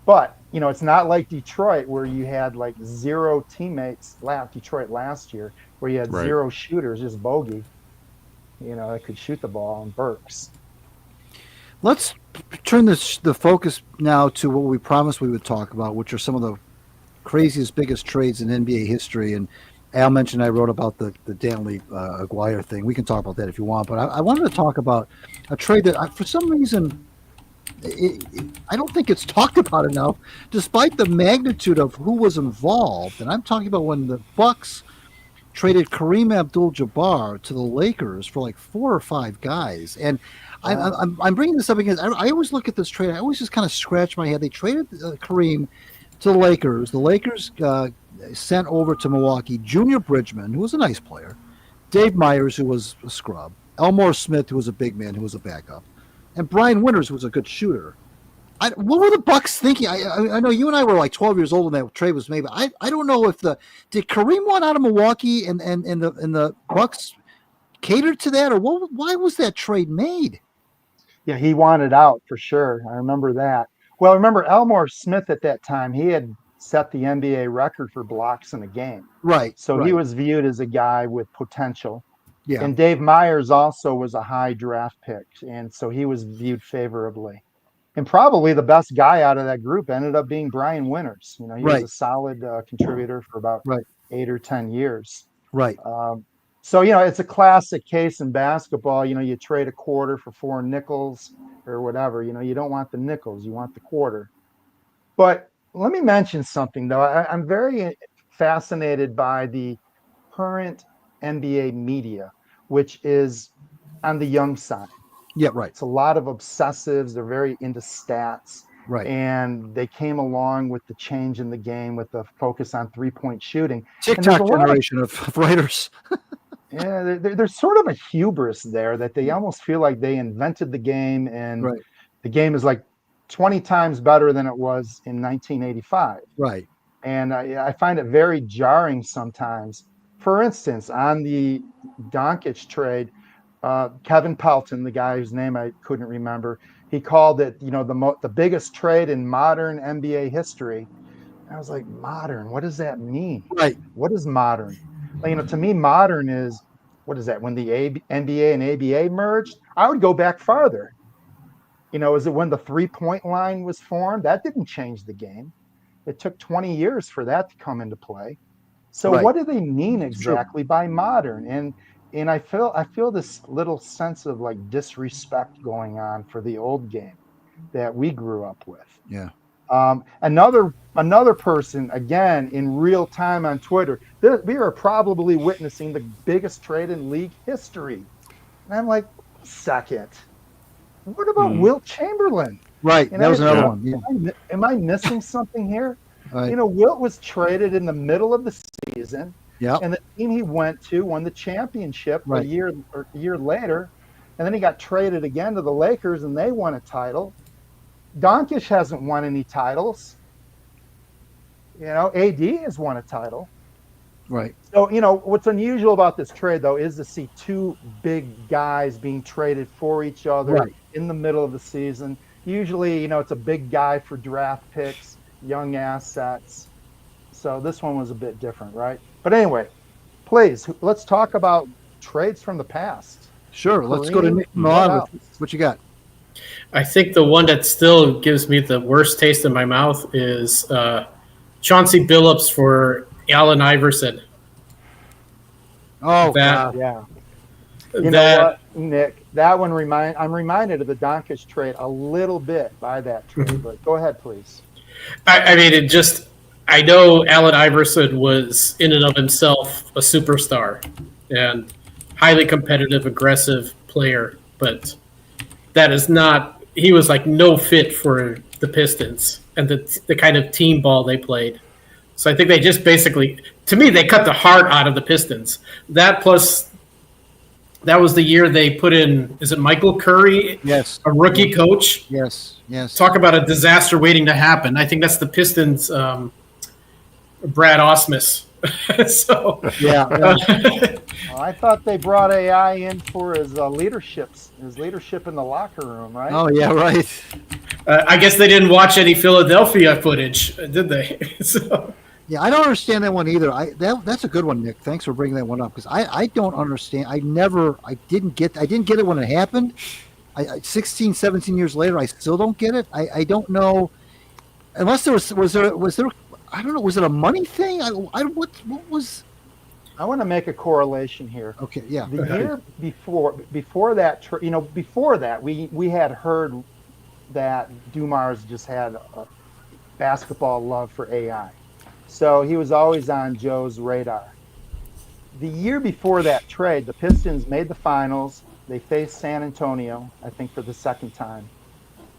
Speaker 4: But, it's not like Detroit where you had like zero teammates, Detroit last year, where you had zero shooters, just bogey, that could shoot the ball and Burks.
Speaker 3: Let's turn the focus now to what we promised we would talk about, which are some of the craziest, biggest trades in NBA history. And Al mentioned I wrote about the Danley Aguirre thing. We can talk about that if you want. But I wanted to talk about a trade that, for some reason, I don't think it's talked about enough, despite the magnitude of who was involved. And I'm talking about when the Bucks traded Kareem Abdul-Jabbar to the Lakers for like 4 or 5 guys. And I'm bringing this up because I always look at this trade. I always just kind of scratch my head. They traded Kareem to the Lakers. The Lakers sent over to Milwaukee Junior Bridgman, who was a nice player, Dave Myers, who was a scrub, Elmore Smith, who was a big man, who was a backup, and Brian Winters, who was a good shooter. What were the Bucks thinking? I know you and I were like 12 years old when that trade was made, but I don't know if did Kareem want out of Milwaukee and the Bucks catered to that, or why was that trade made?
Speaker 4: Yeah, he wanted out for sure. I remember that. Well, remember Elmore Smith at that time, he had set the NBA record for blocks in a game.
Speaker 3: Right.
Speaker 4: So he was viewed as a guy with potential.
Speaker 3: Yeah.
Speaker 4: And Dave Myers also was a high draft pick. And so he was viewed favorably. And probably the best guy out of that group ended up being Brian Winters. He was a solid contributor for about 8 or 10 years.
Speaker 3: Right.
Speaker 4: So, it's a classic case in basketball. You trade a quarter for 4 nickels or whatever. You don't want the nickels. You want the quarter. But let me mention something, though. I'm very fascinated by the current NBA media, which is on the young side.
Speaker 3: Yeah, right.
Speaker 4: It's a lot of obsessives. They're very into stats.
Speaker 3: Right.
Speaker 4: And they came along with the change in the game with the focus on 3-point shooting.
Speaker 3: TikTok generation of writers.
Speaker 4: Yeah, there's sort of a hubris there that they almost feel like they invented the game and the game is like 20 times better than it was in 1985.
Speaker 3: Right.
Speaker 4: And I find it very jarring sometimes. For instance, on the Dončić trade, Kevin Pelton, the guy whose name I couldn't remember, he called it, the biggest trade in modern NBA history. And I was like, modern? What does that mean?
Speaker 3: Right.
Speaker 4: What is modern? To me, modern is, what is that? When the NBA and ABA merged, I would go back farther. Is it when the 3-point line was formed? That didn't change the game. It took 20 years for that to come into play. So what do they mean exactly by modern? And I feel this little sense of like disrespect going on for the old game that we grew up with.
Speaker 3: Yeah.
Speaker 4: Another person, again, in real time on Twitter, we are probably witnessing the biggest trade in league history. And I'm like, second. What about Wilt Chamberlain?
Speaker 3: Right. That was another one. Yeah.
Speaker 4: Am I missing something here?
Speaker 3: Right.
Speaker 4: Wilt was traded in the middle of the season.
Speaker 3: Yeah.
Speaker 4: And the team he went to won the championship a year later. And then he got traded again to the Lakers and they won a title. Dončić hasn't won any titles. AD has won a title.
Speaker 3: Right.
Speaker 4: So, what's unusual about this trade, though, is to see two big guys being traded for each other in the middle of the season. Usually, it's a big guy for draft picks, young assets. So this one was a bit different, right? But anyway, please, let's talk about trades from the past.
Speaker 3: Sure. Let's go to Nick Milanovich. What you got?
Speaker 2: I think the one that still gives me the worst taste in my mouth is Chauncey Billups for Allen Iverson.
Speaker 3: Oh,
Speaker 2: that,
Speaker 4: yeah. You know what, Nick? That one I'm reminded of the Dončić trade a little bit by that trade, but go ahead, please.
Speaker 2: I mean, I know Allen Iverson was in and of himself a superstar and highly competitive, aggressive player, but that is not. He was like no fit for the Pistons and the kind of team ball they played. So I think they just basically, to me, they cut the heart out of the Pistons. That plus, that was the year they put in, is it Michael Curry?
Speaker 3: Yes.
Speaker 2: A rookie coach?
Speaker 3: Yes.
Speaker 2: Talk about a disaster waiting to happen. I think that's the Pistons' Brad Osmus. So
Speaker 3: yeah.
Speaker 4: Well, I thought they brought AI in for his leadership in the locker room, right?
Speaker 3: Oh yeah, right.
Speaker 2: I guess they didn't watch any Philadelphia footage, did they? So.
Speaker 3: Yeah, I don't understand that one either. That's a good one, Nick. Thanks for bringing that one up because I don't understand. I didn't get it when it happened. 16, 17 years later, I still don't get it. I don't know unless there was there. I don't know. Was it a money thing? What was?
Speaker 4: I want to make a correlation here.
Speaker 3: Okay, yeah.
Speaker 4: The year before that, before that, we had heard that Dumars just had a basketball love for AI, so he was always on Joe's radar. The year before that trade, the Pistons made the finals. They faced San Antonio, I think, for the second time,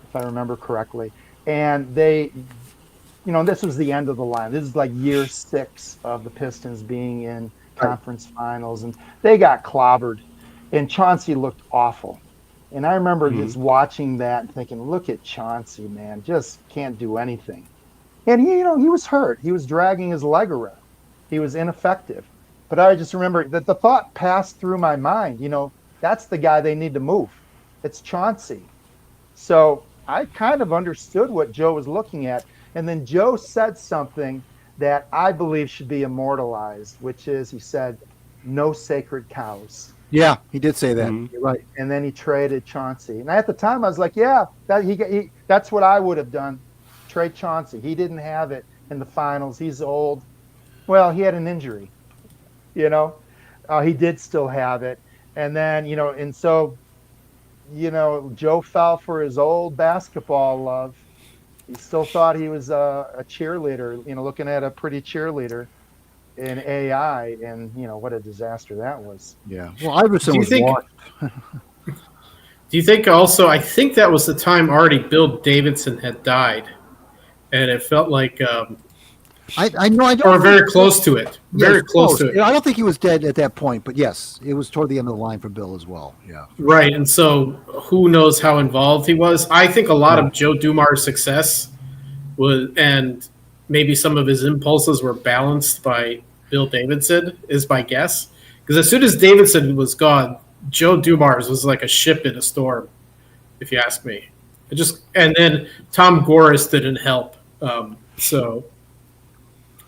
Speaker 4: if I remember correctly, and they. This was the end of the line. This is like year 6 of the Pistons being in conference finals, and they got clobbered, and Chauncey looked awful. And I remember just watching that and thinking, look at Chauncey, man, just can't do anything. And he was hurt. He was dragging his leg around. He was ineffective. But I just remember that the thought passed through my mind, that's the guy they need to move. It's Chauncey. So I kind of understood what Joe was looking at. And then Joe said something that I believe should be immortalized, which is he said, no sacred cows.
Speaker 3: Yeah, he did say that. You're right.
Speaker 4: And then he traded Chauncey. And at the time, I was like, yeah, that's what I would have done. Trade Chauncey. He didn't have it in the finals. He's old. Well, he had an injury, He did still have it. And then, and so, Joe fell for his old basketball love. He still thought he was a cheerleader, looking at a pretty cheerleader in AI, and what a disaster that was.
Speaker 3: Yeah. Well, Iverson was washed.
Speaker 2: Do you think also? I think that was the time already Bill Davidson had died, and it felt like
Speaker 3: I know I don't.
Speaker 2: Or very close to it. Very close to it.
Speaker 3: I don't think he was dead at that point, but yes, it was toward the end of the line for Bill as well. Yeah.
Speaker 2: Right, and so who knows how involved he was? I think a lot of Joe Dumars' success was, and maybe some of his impulses were balanced by Bill Davidson, is my guess. Because as soon as Davidson was gone, Joe Dumars was like a ship in a storm, if you ask me. And then Tom Gores didn't help, so.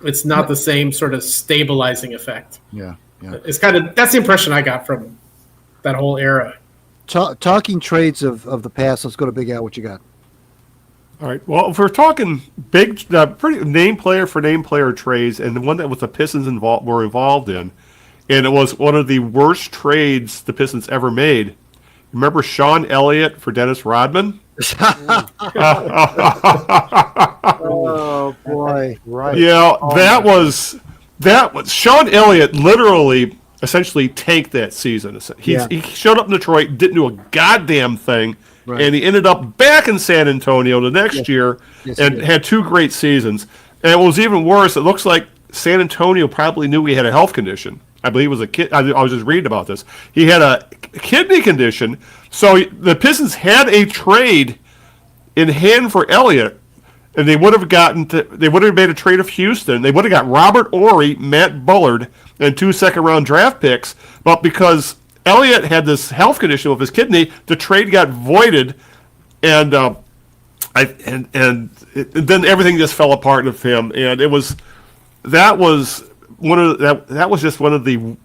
Speaker 2: It's not the same sort of stabilizing effect.
Speaker 3: Yeah.
Speaker 2: It's that's the impression I got from that whole era.
Speaker 3: Talking trades of the past, let's go to Big Al. What you got?
Speaker 1: All right. Well, if we're talking big, pretty name player for name player trades, and the one that was the Pistons were involved in, and it was one of the worst trades the Pistons ever made. Remember Sean Elliott for Dennis Rodman?
Speaker 3: Oh boy! Right.
Speaker 1: Yeah, that was Sean Elliott literally essentially tanked that season. He showed up in Detroit, didn't do a goddamn thing, and he ended up back in San Antonio the next year and had 2 great seasons. And it was even worse. It looks like San Antonio probably knew he had a health condition. I believe it was a kid. I was just reading about this. He had a kidney condition, so the Pistons had a trade in hand for Elliott, and they would have made a trade of Houston. They would have got Robert Ory, Matt Bullard, and 2 second-round draft picks. But because Elliott had this health condition with his kidney, the trade got voided, and then everything just fell apart with him. And that was just one of the.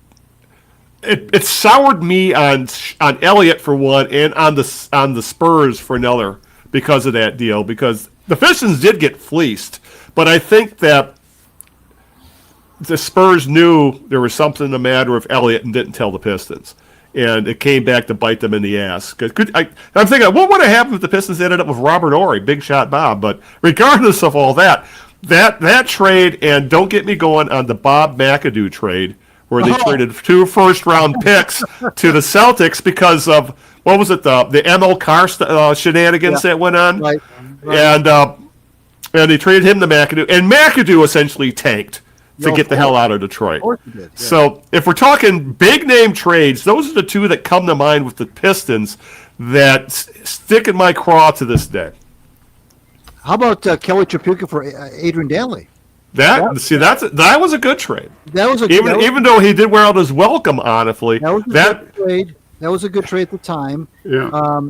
Speaker 1: It soured me on Elliott for one, and on the Spurs for another because of that deal. Because the Pistons did get fleeced, but I think that the Spurs knew there was something the matter with Elliott and didn't tell the Pistons, and it came back to bite them in the ass. I'm thinking, what would have happened if the Pistons ended up with Robert Ory, Big Shot Bob? But regardless of all that trade, and don't get me going on the Bob McAdoo trade, where they traded 2 first-round picks to the Celtics because of, what was it, the ML Carr shenanigans that went on?
Speaker 3: Right.
Speaker 1: And they traded him to McAdoo. And McAdoo essentially tanked to get the hell out of Detroit.
Speaker 3: Of course he did, yeah.
Speaker 1: So if we're talking big-name trades, those are the 2 that come to mind with the Pistons that stick in my craw to this day.
Speaker 3: How about Kelly Tripucka for Adrian Dantley?
Speaker 1: That was a good trade.
Speaker 3: That was
Speaker 1: even though he did wear out his welcome, honestly.
Speaker 3: Good trade. That was a good trade at the time.
Speaker 1: Yeah.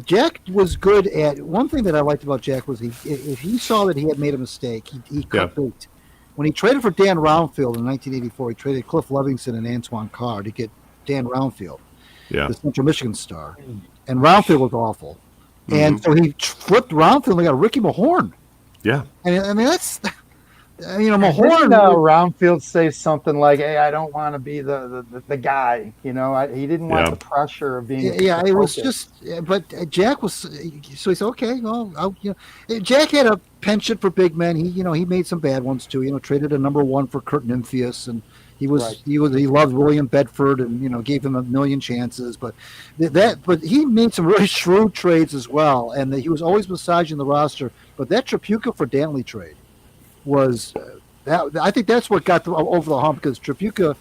Speaker 3: Jack was good at one thing that I liked about Jack was if he saw that he had made a mistake, he cut bait. When he traded for Dan Roundfield in 1984, he traded Cliff Levingston and Antoine Carr to get Dan Roundfield, the Central Michigan star, and Roundfield was awful, and so he flipped Roundfield and got Ricky Mahorn.
Speaker 1: Yeah.
Speaker 3: And I mean that's.
Speaker 4: Mahorn. Roundfield say something like, "Hey, I don't want to be the guy." He didn't want the pressure of being.
Speaker 3: Yeah, it was just. But Jack was. So he said, "Okay, well, Jack had a penchant for big men. He made some bad ones too. Traded a number 1 for Kurt Nymphius, and he loved William Bedford, and gave him a million chances. But he made some really shrewd trades as well, and he was always massaging the roster. But that Tripucka for Dantley trade was I think that's what got them over the hump, because Tripucka,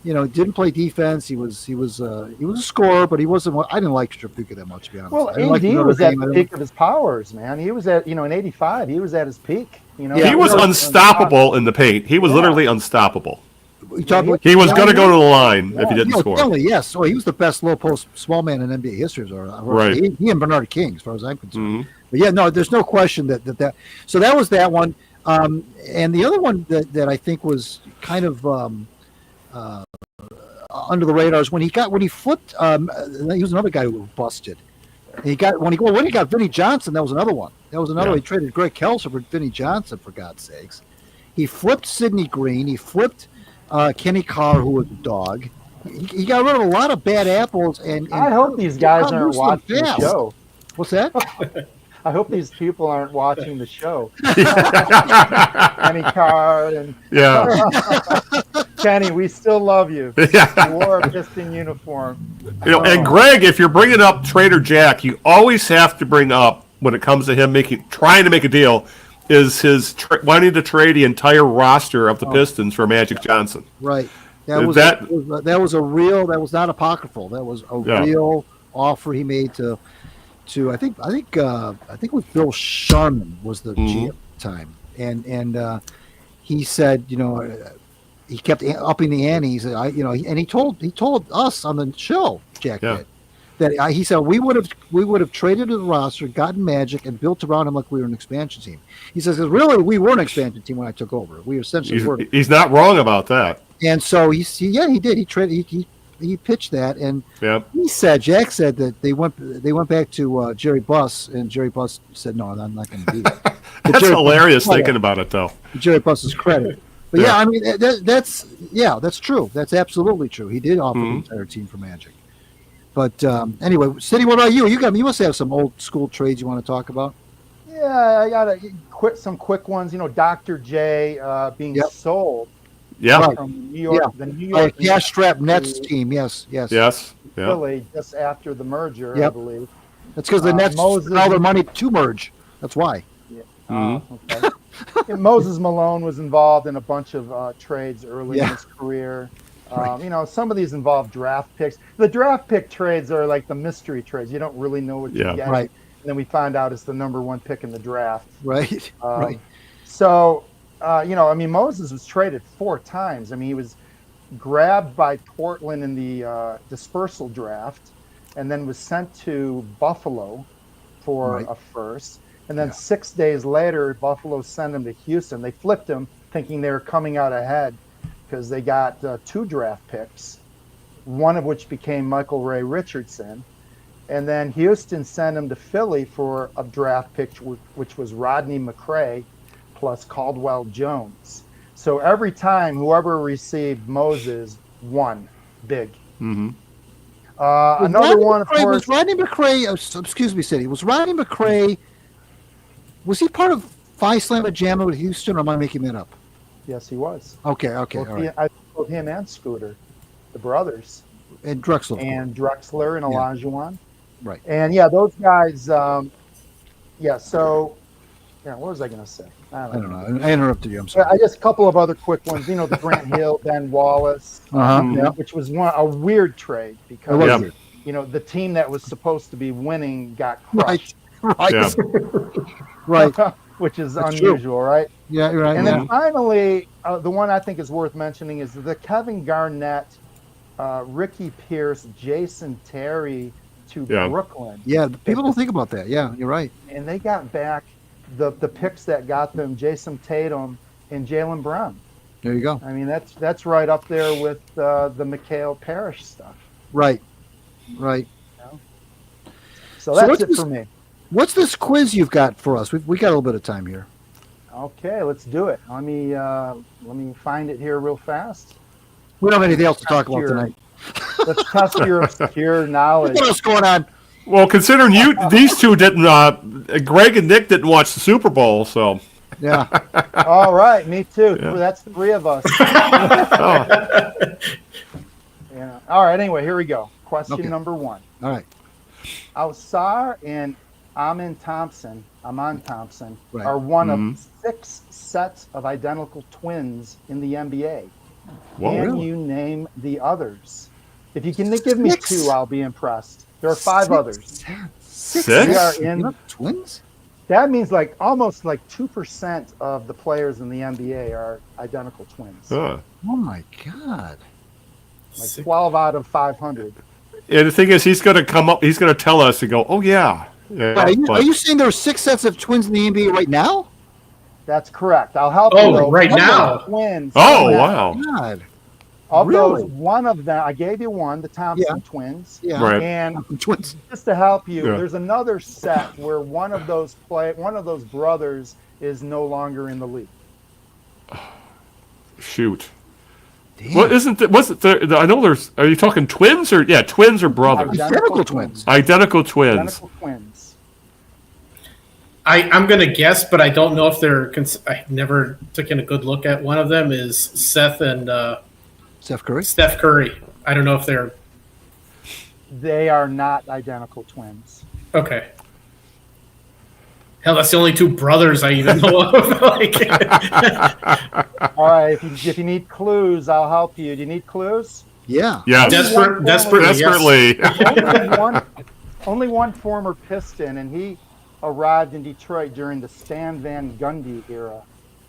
Speaker 3: didn't play defense. He was a scorer, but he wasn't. I didn't like Tripucka that much, to be honest.
Speaker 4: Well, AD was at the peak of his powers, man. He was at in '85. He was at his peak.
Speaker 1: He was unstoppable in the paint. He was literally unstoppable. He was going to go to the line if he didn't score.
Speaker 3: Dantley, yes. So he was the best low post small man in NBA history.
Speaker 1: Right.
Speaker 3: He and Bernard King, as far as I'm concerned. But yeah, no, there's no question that. So that was that one. And the other one that I think was kind of under the radar is when he flipped. He was another guy who was busted. And he got Vinnie Johnson. That was another one. He traded Greg Kelser for Vinnie Johnson, for God's sakes. He flipped Sidney Green. He flipped Kenny Carr, who was a dog. He got rid of a lot of bad apples. And
Speaker 4: I hope these guys aren't watching the show.
Speaker 3: What's that?
Speaker 4: I hope these people aren't watching the show. Kenny Carr and Kenny, we still love you. You wore a Piston uniform.
Speaker 1: And Greg, if you're bringing up Trader Jack, you always have to bring up, when it comes to him trying to make a deal, is his wanting to trade the entire roster of the Pistons for Magic Johnson.
Speaker 3: Right. That was not apocryphal. That was a real offer he made to I think it was Bill Sharman was the GM at the time, and he said, he kept upping the ante. He said, and he told us on the show, Jack did, that he said we would have traded the roster, gotten Magic, and built around him like we were an expansion team. He says, really, we were an expansion team when I took over. We essentially were.
Speaker 1: He's not wrong about that.
Speaker 3: And so he did. He traded. He pitched that, and Jack said that they went back to Jerry Buss, and Jerry Buss said, "No, I'm not going to do that."
Speaker 1: That's hilarious thinking about it, though.
Speaker 3: Jerry Buss's credit, but I mean that's true. That's absolutely true. He did offer the entire team for Magic. But anyway, Siddy, what about you? You must have some old school trades you want to talk about.
Speaker 4: Yeah, I got some quick ones. Dr. J being sold.
Speaker 1: Yeah.
Speaker 4: From New York, the New York
Speaker 3: cash-strapped Nets team. Yes.
Speaker 4: Philly, just after the merger, I believe.
Speaker 3: That's because the Nets spent all their money to merge. That's why.
Speaker 4: Yeah. Okay. Moses Malone was involved in a bunch of trades early in his career. Some of these involve draft picks. The draft pick trades are like the mystery trades. You don't really know what you get.
Speaker 3: Right.
Speaker 4: And then we find out it's the number 1 pick in the draft.
Speaker 3: Right. Right.
Speaker 4: So, Moses was traded 4 times. I mean, he was grabbed by Portland in the dispersal draft and then was sent to Buffalo for a first. And then 6 days later, Buffalo sent him to Houston. They flipped him thinking they were coming out ahead because they got 2 draft picks, one of which became Michael Ray Richardson. And then Houston sent him to Philly for a draft pick, which was Rodney McCray plus Caldwell Jones. So every time whoever received Moses won big.
Speaker 1: Mm-hmm.
Speaker 4: Another one, of course.
Speaker 3: Was Rodney McCray, excuse me, Siddy, was Rodney McCray, was he part of Phi Slamma Jamma with Houston, or am I making that up?
Speaker 4: Yes, he was.
Speaker 3: Okay, all right.
Speaker 4: Both him and Scooter, the brothers.
Speaker 3: And Drexler.
Speaker 4: And Drexler and Olajuwon.
Speaker 3: Right.
Speaker 4: And those guys. So what was I going to say? I don't know.
Speaker 3: I interrupted you. I'm sorry.
Speaker 4: I guess a couple of other quick ones. The Grant Hill, Ben Wallace, which was a weird trade because the team that was supposed to be winning got crushed.
Speaker 3: Right.
Speaker 1: Yeah.
Speaker 3: Right.
Speaker 4: Which is unusual, right?
Speaker 3: Yeah, you're right.
Speaker 4: And then finally, the one I think is worth mentioning is the Kevin Garnett, Ricky Pierce, Jason Terry to Brooklyn.
Speaker 3: Yeah, people don't think about that. Yeah, you're right.
Speaker 4: And they got back the picks that got them Jason Tatum and Jaylen Brown.
Speaker 3: There you go.
Speaker 4: I mean, that's right up there with the Mikhail Parrish stuff.
Speaker 3: Right.
Speaker 4: So that's it for me.
Speaker 3: What's this quiz you've got for us? We got a little bit of time here.
Speaker 4: Okay, let's do it. Let me find it here real fast.
Speaker 3: We don't have anything else to talk about tonight.
Speaker 4: Let's test your knowledge.
Speaker 3: What's going on?
Speaker 1: Well, considering these two didn't, Greg and Nick didn't watch the Super Bowl, so.
Speaker 3: Yeah.
Speaker 4: All right, me too. Yeah. That's 3 of us. All right, anyway, here we go. Question number 1.
Speaker 3: All right.
Speaker 4: Ausar and Aman Thompson are one of 6 sets of identical twins in the NBA. Can you name the others? If you can give me 2, I'll be impressed. There are 5 others.
Speaker 3: 6?
Speaker 4: We are in
Speaker 3: twins?
Speaker 4: That means almost 2% of the players in the NBA are identical twins.
Speaker 3: Oh my God.
Speaker 4: 12 out of 500.
Speaker 1: And the thing is, he's going to come up, he's going to tell us and go, oh, yeah.
Speaker 3: Are you saying there are 6 sets of twins in the NBA right now?
Speaker 4: That's correct. I'll help you.
Speaker 2: Oh, right now.
Speaker 4: Twins.
Speaker 1: Oh, wow.
Speaker 3: God.
Speaker 4: Of those, one of them, I gave you one, the Thompson twins.
Speaker 3: Yeah.
Speaker 1: Right.
Speaker 4: And
Speaker 3: twins.
Speaker 4: Just to help you, there's another set where one of those brothers is no longer in the league.
Speaker 1: Shoot. Damn. What isn't it? Was it there? I know there's. Are you talking twins or twins or brothers?
Speaker 3: Identical twins.
Speaker 1: Identical twins.
Speaker 4: Identical twins.
Speaker 2: I'm gonna guess, but I don't know if they're. I never took in a good look at one of them. Is Seth and
Speaker 3: Steph Curry?
Speaker 2: Steph Curry. I don't know if they're.
Speaker 4: They are not identical twins.
Speaker 2: Okay. Hell, that's the only 2 brothers I even know of.
Speaker 4: All right, if you need clues, I'll help you. Do you need clues?
Speaker 3: Yeah.
Speaker 1: Yeah.
Speaker 2: Desperately.
Speaker 1: Yes.
Speaker 4: Only one former Piston, and he arrived in Detroit during the Stan Van Gundy era.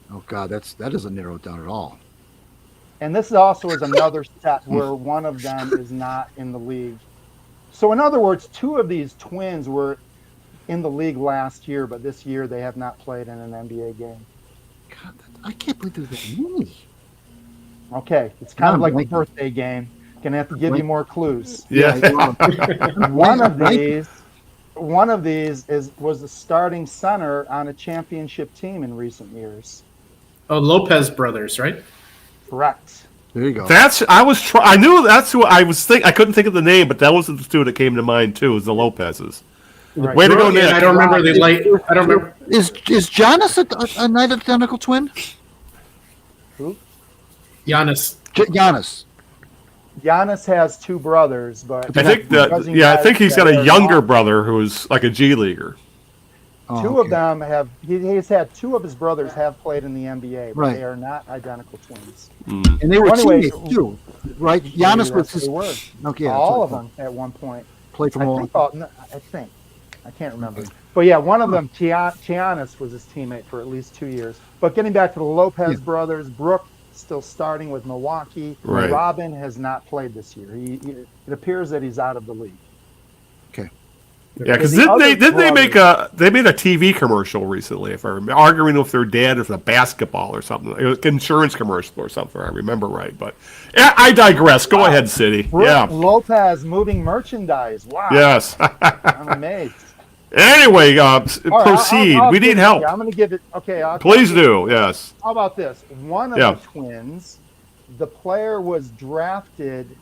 Speaker 3: Oh God, that doesn't narrow it down at all.
Speaker 4: And this also is another set where one of them is not in the league. So in other words, 2 of these twins were in the league last year, but this year they have not played in an NBA game.
Speaker 3: God, I can't believe there's that many.
Speaker 4: Okay, it's kind of like a birthday game. Gonna have to give you more clues.
Speaker 1: Yeah.
Speaker 4: One of these was the starting center on a championship team in recent years.
Speaker 2: Oh, Lopez brothers, right?
Speaker 4: Correct.
Speaker 3: There you go.
Speaker 1: I knew that's who I was I couldn't think of the name, but that was the 2 that came to mind too. Is the Lopez's.
Speaker 4: Right.
Speaker 1: Way to go, Nick.
Speaker 2: I don't remember the light. I don't remember.
Speaker 3: Is Giannis an identical twin?
Speaker 4: Who?
Speaker 2: Giannis.
Speaker 4: Giannis has 2 brothers, but
Speaker 1: I think he's got a younger brother who's like a G leaguer.
Speaker 3: Oh,
Speaker 4: 2 of them have. He's had 2 of his brothers have played in the NBA, but they are not identical twins.
Speaker 3: And they were teammates too, right? Giannis was his.
Speaker 4: They were.
Speaker 3: Okay,
Speaker 4: all of them at one point.
Speaker 3: Played for
Speaker 4: I think. I can't remember. But yeah, one of them, Giannis, was his teammate for at least 2 years. But getting back to the Lopez brothers, Brooke still starting with Milwaukee.
Speaker 1: Right.
Speaker 4: Robin has not played this year. It appears that he's out of the league.
Speaker 3: Okay.
Speaker 1: Yeah, because they made a TV commercial recently, if I remember, arguing with their dad with a basketball or something, it was an insurance commercial or something, if I remember right. But I digress. Go ahead, Siddy.
Speaker 4: Brooke Lopez moving merchandise. Wow.
Speaker 1: Yes.
Speaker 4: I'm amazed.
Speaker 1: Anyway, proceed.
Speaker 4: I'll
Speaker 1: we need help.
Speaker 4: I'm going to give it. Okay.
Speaker 1: Please do. Yes.
Speaker 4: How about this? One of the twins, the player was drafted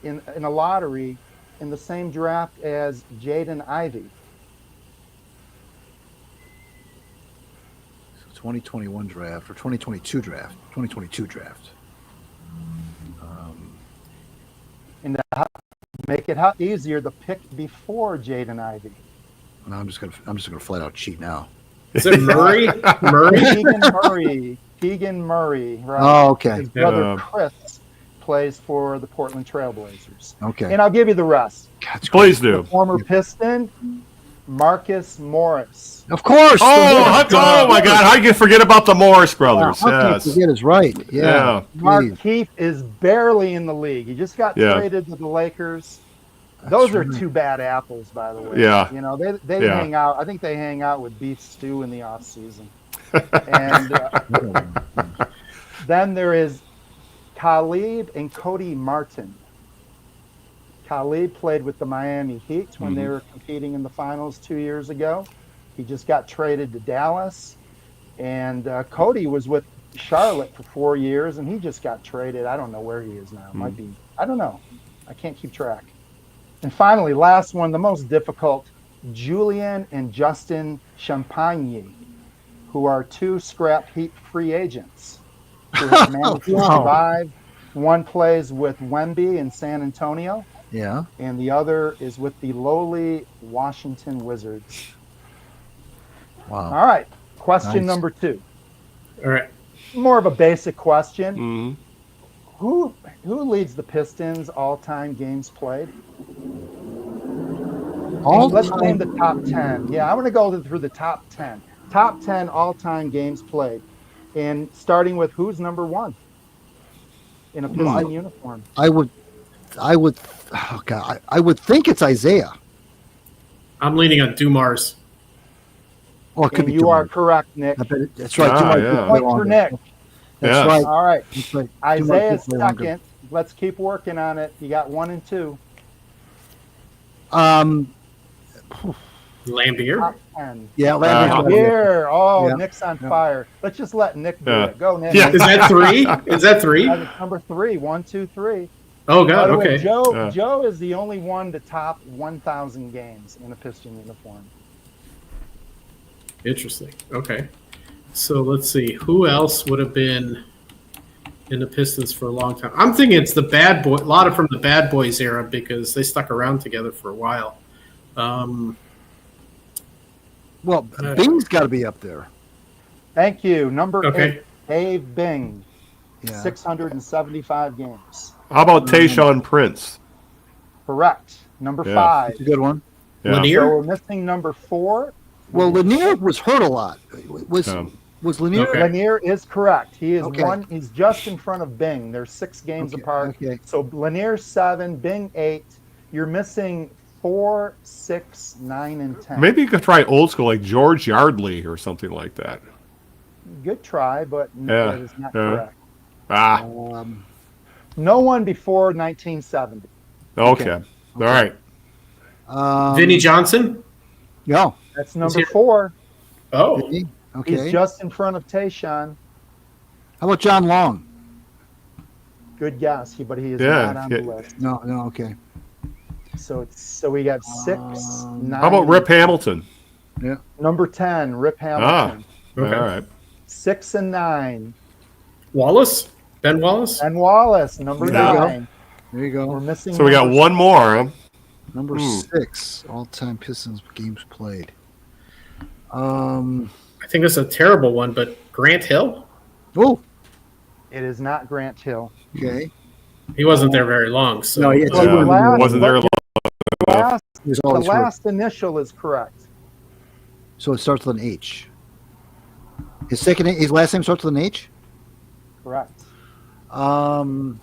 Speaker 4: in a lottery in the same draft as Jaden Ivey.
Speaker 3: 2021 draft or 2022 draft. 2022 draft.
Speaker 4: And to make it easier, the pick before Jaden Ivey.
Speaker 3: No, I'm just gonna flat out cheat now.
Speaker 2: Is it Murray?
Speaker 4: Keegan Murray. Right?
Speaker 3: Oh, okay.
Speaker 4: His brother Chris plays for the Portland Trailblazers.
Speaker 3: Okay.
Speaker 4: And I'll give you the rest.
Speaker 1: Please do.
Speaker 4: The former Piston, Marcus Morris.
Speaker 3: Of course.
Speaker 1: Oh my God! How can you forget about the Morris brothers?
Speaker 3: How can you forget is right. Yeah.
Speaker 4: Markieff is barely in the league. He just got traded to the Lakers. Those are two bad apples, by the way.
Speaker 1: Yeah.
Speaker 4: You know, they hang out. I think they hang out with beef stew in the off season. And then there is Khalid and Cody Martin. Khalid played with the Miami Heat when they were competing in the finals 2 years ago. He just got traded to Dallas. And Cody was with Charlotte for 4 years, and he just got traded. I don't know where he is now. Might be. I don't know. I can't keep track. And finally, last one, the most difficult, Julian and Justin Champagne, who are two scrap Heat free agents who have managed to survive. One plays with Wemby in San Antonio.
Speaker 3: Yeah.
Speaker 4: And the other is with the lowly Washington Wizards.
Speaker 3: Wow.
Speaker 4: All right. Question number 2.
Speaker 2: All right.
Speaker 4: More of a basic question.
Speaker 1: Mm-hmm.
Speaker 4: Who leads the Pistons all-time games played? Let's name the top 10. Yeah, I'm going to go through the top 10. Top 10 all-time games played. And starting with who's number 1 in a Piston uniform?
Speaker 3: I would think it's Isaiah.
Speaker 2: I'm leaning on Dumars.
Speaker 3: Oh, it could
Speaker 4: and
Speaker 3: be
Speaker 4: you are correct, Nick.
Speaker 3: That's right.
Speaker 4: Point for Nick.
Speaker 3: That's right.
Speaker 4: All right.
Speaker 3: That's right.
Speaker 4: Isaiah's second. Let's keep working on it. You got 1 and 2.
Speaker 2: Lambier.
Speaker 4: Top 10.
Speaker 3: Yeah,
Speaker 4: Lambier. Oh, yeah. Nick's on fire. Let's just let Nick do it. Go, Nick.
Speaker 2: Yeah. Is that 3? Is that 3?
Speaker 4: Number 3. 1, 2, 3.
Speaker 2: Oh, God. Okay.
Speaker 4: Joe is the only one to top 1,000 games in a Piston uniform.
Speaker 2: Interesting. Okay. So let's see. Who else would have been in the Pistons for a long time? I'm thinking it's the Bad Boy. A lot of from the Bad Boys era because they stuck around together for a while.
Speaker 3: Well, Bing's got to be up there.
Speaker 4: Thank you. Number 8, Dave Bing.
Speaker 3: Yeah.
Speaker 4: 675 games.
Speaker 1: How about Tayshaun Prince?
Speaker 4: Correct. Number 5.
Speaker 3: That's a good one.
Speaker 1: Yeah.
Speaker 2: Lanier?
Speaker 4: So we're missing number 4.
Speaker 3: Well, Lanier was hurt a lot. Was Lanier?
Speaker 2: Okay.
Speaker 4: Lanier is correct. He is one. He's just in front of Bing. They're 6 games apart.
Speaker 3: Okay.
Speaker 4: So Lanier 7, Bing 8. You're missing 4, 6, 9, and 10.
Speaker 1: Maybe you could try old school like George Yardley or something like that.
Speaker 4: Good try, but that is not correct. No one before 1970.
Speaker 1: Okay. All right.
Speaker 2: Vinnie Johnson?
Speaker 3: Yeah.
Speaker 4: That's number 4.
Speaker 2: Oh.
Speaker 3: Okay.
Speaker 4: He's just in front of Tayshaun.
Speaker 3: How about John Long?
Speaker 4: Good guess, but he is not on the list.
Speaker 3: No, okay.
Speaker 4: So we got 6, 9.
Speaker 1: How about Rip Hamilton?
Speaker 3: Yeah.
Speaker 4: Number 10, Rip Hamilton.
Speaker 1: Okay. All right.
Speaker 4: 6 and 9.
Speaker 2: Wallace? Ben Wallace?
Speaker 4: Ben Wallace, number 9.
Speaker 3: There you go.
Speaker 4: We're missing.
Speaker 1: So we got 1 more, huh?
Speaker 3: Number 6, all-time Pistons games played.
Speaker 2: I think it's a terrible one, but Grant Hill?
Speaker 3: Oh.
Speaker 4: It is not Grant Hill.
Speaker 3: Okay.
Speaker 2: He wasn't there very long. So.
Speaker 3: No, he
Speaker 1: wasn't there long.
Speaker 4: last initial is correct.
Speaker 3: So it starts with an H. His last name starts with an H?
Speaker 4: Correct.
Speaker 1: Well,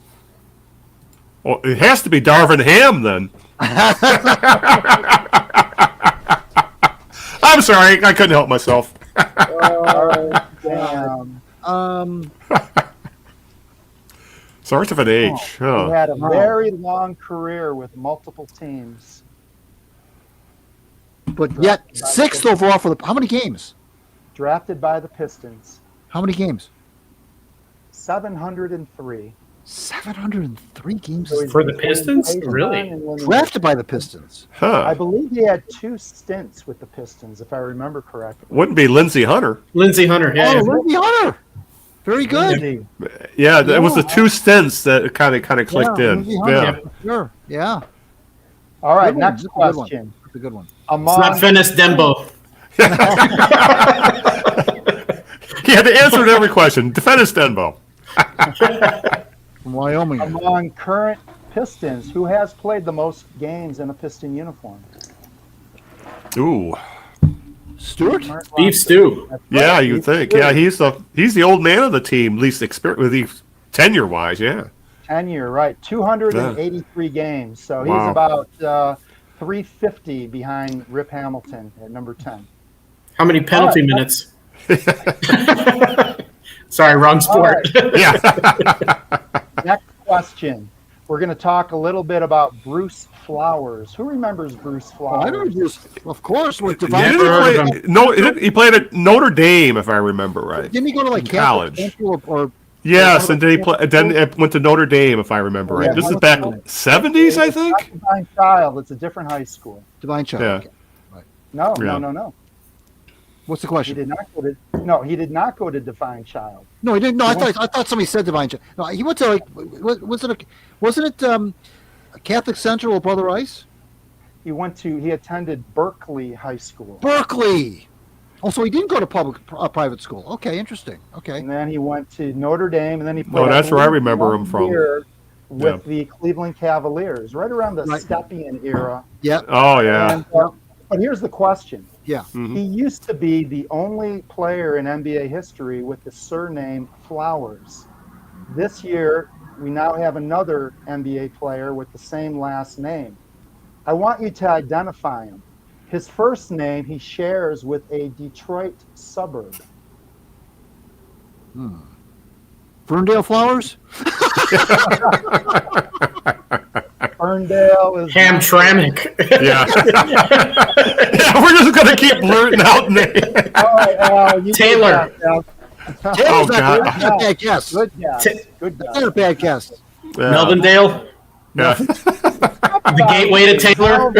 Speaker 1: it has to be Darvin Ham then. I'm sorry, I couldn't help myself.
Speaker 4: Damn.
Speaker 1: Starts with an H.
Speaker 4: He
Speaker 1: Huh.
Speaker 4: had a very long career with multiple teams.
Speaker 3: But yet, 6th overall for how many games?
Speaker 4: Drafted by the Pistons.
Speaker 3: How many games?
Speaker 4: 703.
Speaker 3: 703 games.
Speaker 2: For the Pistons? Really?
Speaker 3: Drafted by the Pistons.
Speaker 1: Huh.
Speaker 4: I believe he had 2 stints with the Pistons, if I remember correctly.
Speaker 1: Wouldn't be Lindsey Hunter.
Speaker 2: Lindsey Hunter, yeah.
Speaker 3: Oh, Lindsey Hunter. Very good.
Speaker 1: Yeah, it was the 2 stints that kind of clicked in.
Speaker 3: Lindsey Hunter,
Speaker 1: Yeah.
Speaker 3: for sure. Yeah.
Speaker 4: All right,
Speaker 3: Good one.
Speaker 4: next
Speaker 3: That's a good one.
Speaker 4: question.
Speaker 3: That's a good one.
Speaker 2: It's not Finis Dembo.
Speaker 1: He had to answer to every question. Defend us, Denbo.
Speaker 3: From Wyoming.
Speaker 4: Among current Pistons, who has played the most games in a Piston uniform?
Speaker 1: Ooh.
Speaker 3: Stewart?
Speaker 2: Beef stew.
Speaker 4: That's
Speaker 1: Yeah,
Speaker 4: right,
Speaker 1: you'd
Speaker 4: Steve
Speaker 1: think.
Speaker 4: Stewart.
Speaker 1: Yeah, he's the old man of the team, least experience, tenure wise. Yeah.
Speaker 4: Tenure, right. 283 games. So he's
Speaker 1: Wow.
Speaker 4: about 350 behind Rip Hamilton at number 10.
Speaker 2: How many penalty minutes? Sorry, wrong sport.
Speaker 1: Yeah.
Speaker 4: Next question. We're going to talk a little bit about Bruce Flowers. Who remembers Bruce Flowers?
Speaker 3: I don't just, of course, with
Speaker 1: Didn't
Speaker 3: Divine.
Speaker 1: he played at Notre Dame, if I remember right.
Speaker 3: Didn't he go to like
Speaker 1: college?
Speaker 3: Catholic or
Speaker 1: Yes, and then it went to Notre Dame, if I remember right.
Speaker 4: Yeah,
Speaker 1: This is back 70s, I
Speaker 4: It's
Speaker 1: think.
Speaker 4: not Divine Child. It's a different high school.
Speaker 3: Divine Child?
Speaker 1: Yeah.
Speaker 3: Okay.
Speaker 4: No,
Speaker 1: Yeah.
Speaker 4: no.
Speaker 3: What's the
Speaker 4: He
Speaker 3: question?
Speaker 4: did not go to Divine Child.
Speaker 3: No, he didn't. No, I thought somebody said Divine Child. No, he went to like, wasn't it a Catholic Central or Brother Rice?
Speaker 4: He attended Berkeley High School.
Speaker 3: Berkeley. Oh, so he didn't go to private school. Okay, interesting. Okay.
Speaker 4: And then he went to Notre Dame, and then he played.
Speaker 1: No, that's where I remember him
Speaker 4: one
Speaker 1: from.
Speaker 4: year with
Speaker 1: Yeah.
Speaker 4: the Cleveland Cavaliers, right around the
Speaker 3: Right.
Speaker 4: Stepien era.
Speaker 3: Yeah.
Speaker 1: Oh yeah.
Speaker 4: And, but here's the question.
Speaker 3: Yeah.
Speaker 1: Mhm.
Speaker 4: He used to be the only player in NBA history with the surname Flowers. This year, we now have another NBA player with the same last name. I want you to identify him. His first name he shares with a Detroit suburb.
Speaker 3: Ferndale Flowers?
Speaker 4: Ferndale is
Speaker 2: Hamtramck.
Speaker 1: Yeah. Yeah, we're just gonna keep blurting out names.
Speaker 4: All right, you
Speaker 2: Taylor.
Speaker 4: did that, Al.
Speaker 1: Oh, God.
Speaker 3: That's not a bad guess.
Speaker 4: Good guess. Good
Speaker 3: That's
Speaker 4: guess.
Speaker 3: not a bad guess.
Speaker 1: Yeah.
Speaker 2: Melvindale.
Speaker 1: Yeah.
Speaker 2: The gateway to Taylor.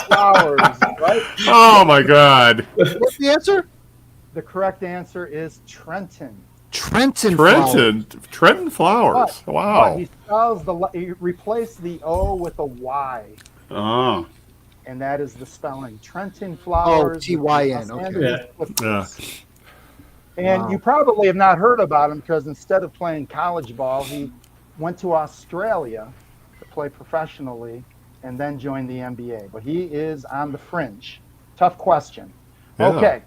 Speaker 4: Flowers, right?
Speaker 1: Oh my God.
Speaker 3: What's the answer?
Speaker 4: The correct answer is Trenton.
Speaker 3: Trenton Flowers.
Speaker 1: Trenton Flowers.
Speaker 4: But
Speaker 1: Wow.
Speaker 4: he replaced the O with a Y,
Speaker 1: Oh.
Speaker 4: and that is the spelling. Trenton Flowers.
Speaker 3: Oh, T-Y-N,
Speaker 4: Los
Speaker 3: okay.
Speaker 4: Angeles
Speaker 1: Yeah.
Speaker 4: Clippers. And
Speaker 3: Wow.
Speaker 4: you probably have not heard about him because instead of playing college ball, he went to Australia to play professionally and then joined the NBA. But he is on the fringe. Tough question.
Speaker 1: Yeah.
Speaker 4: Okay,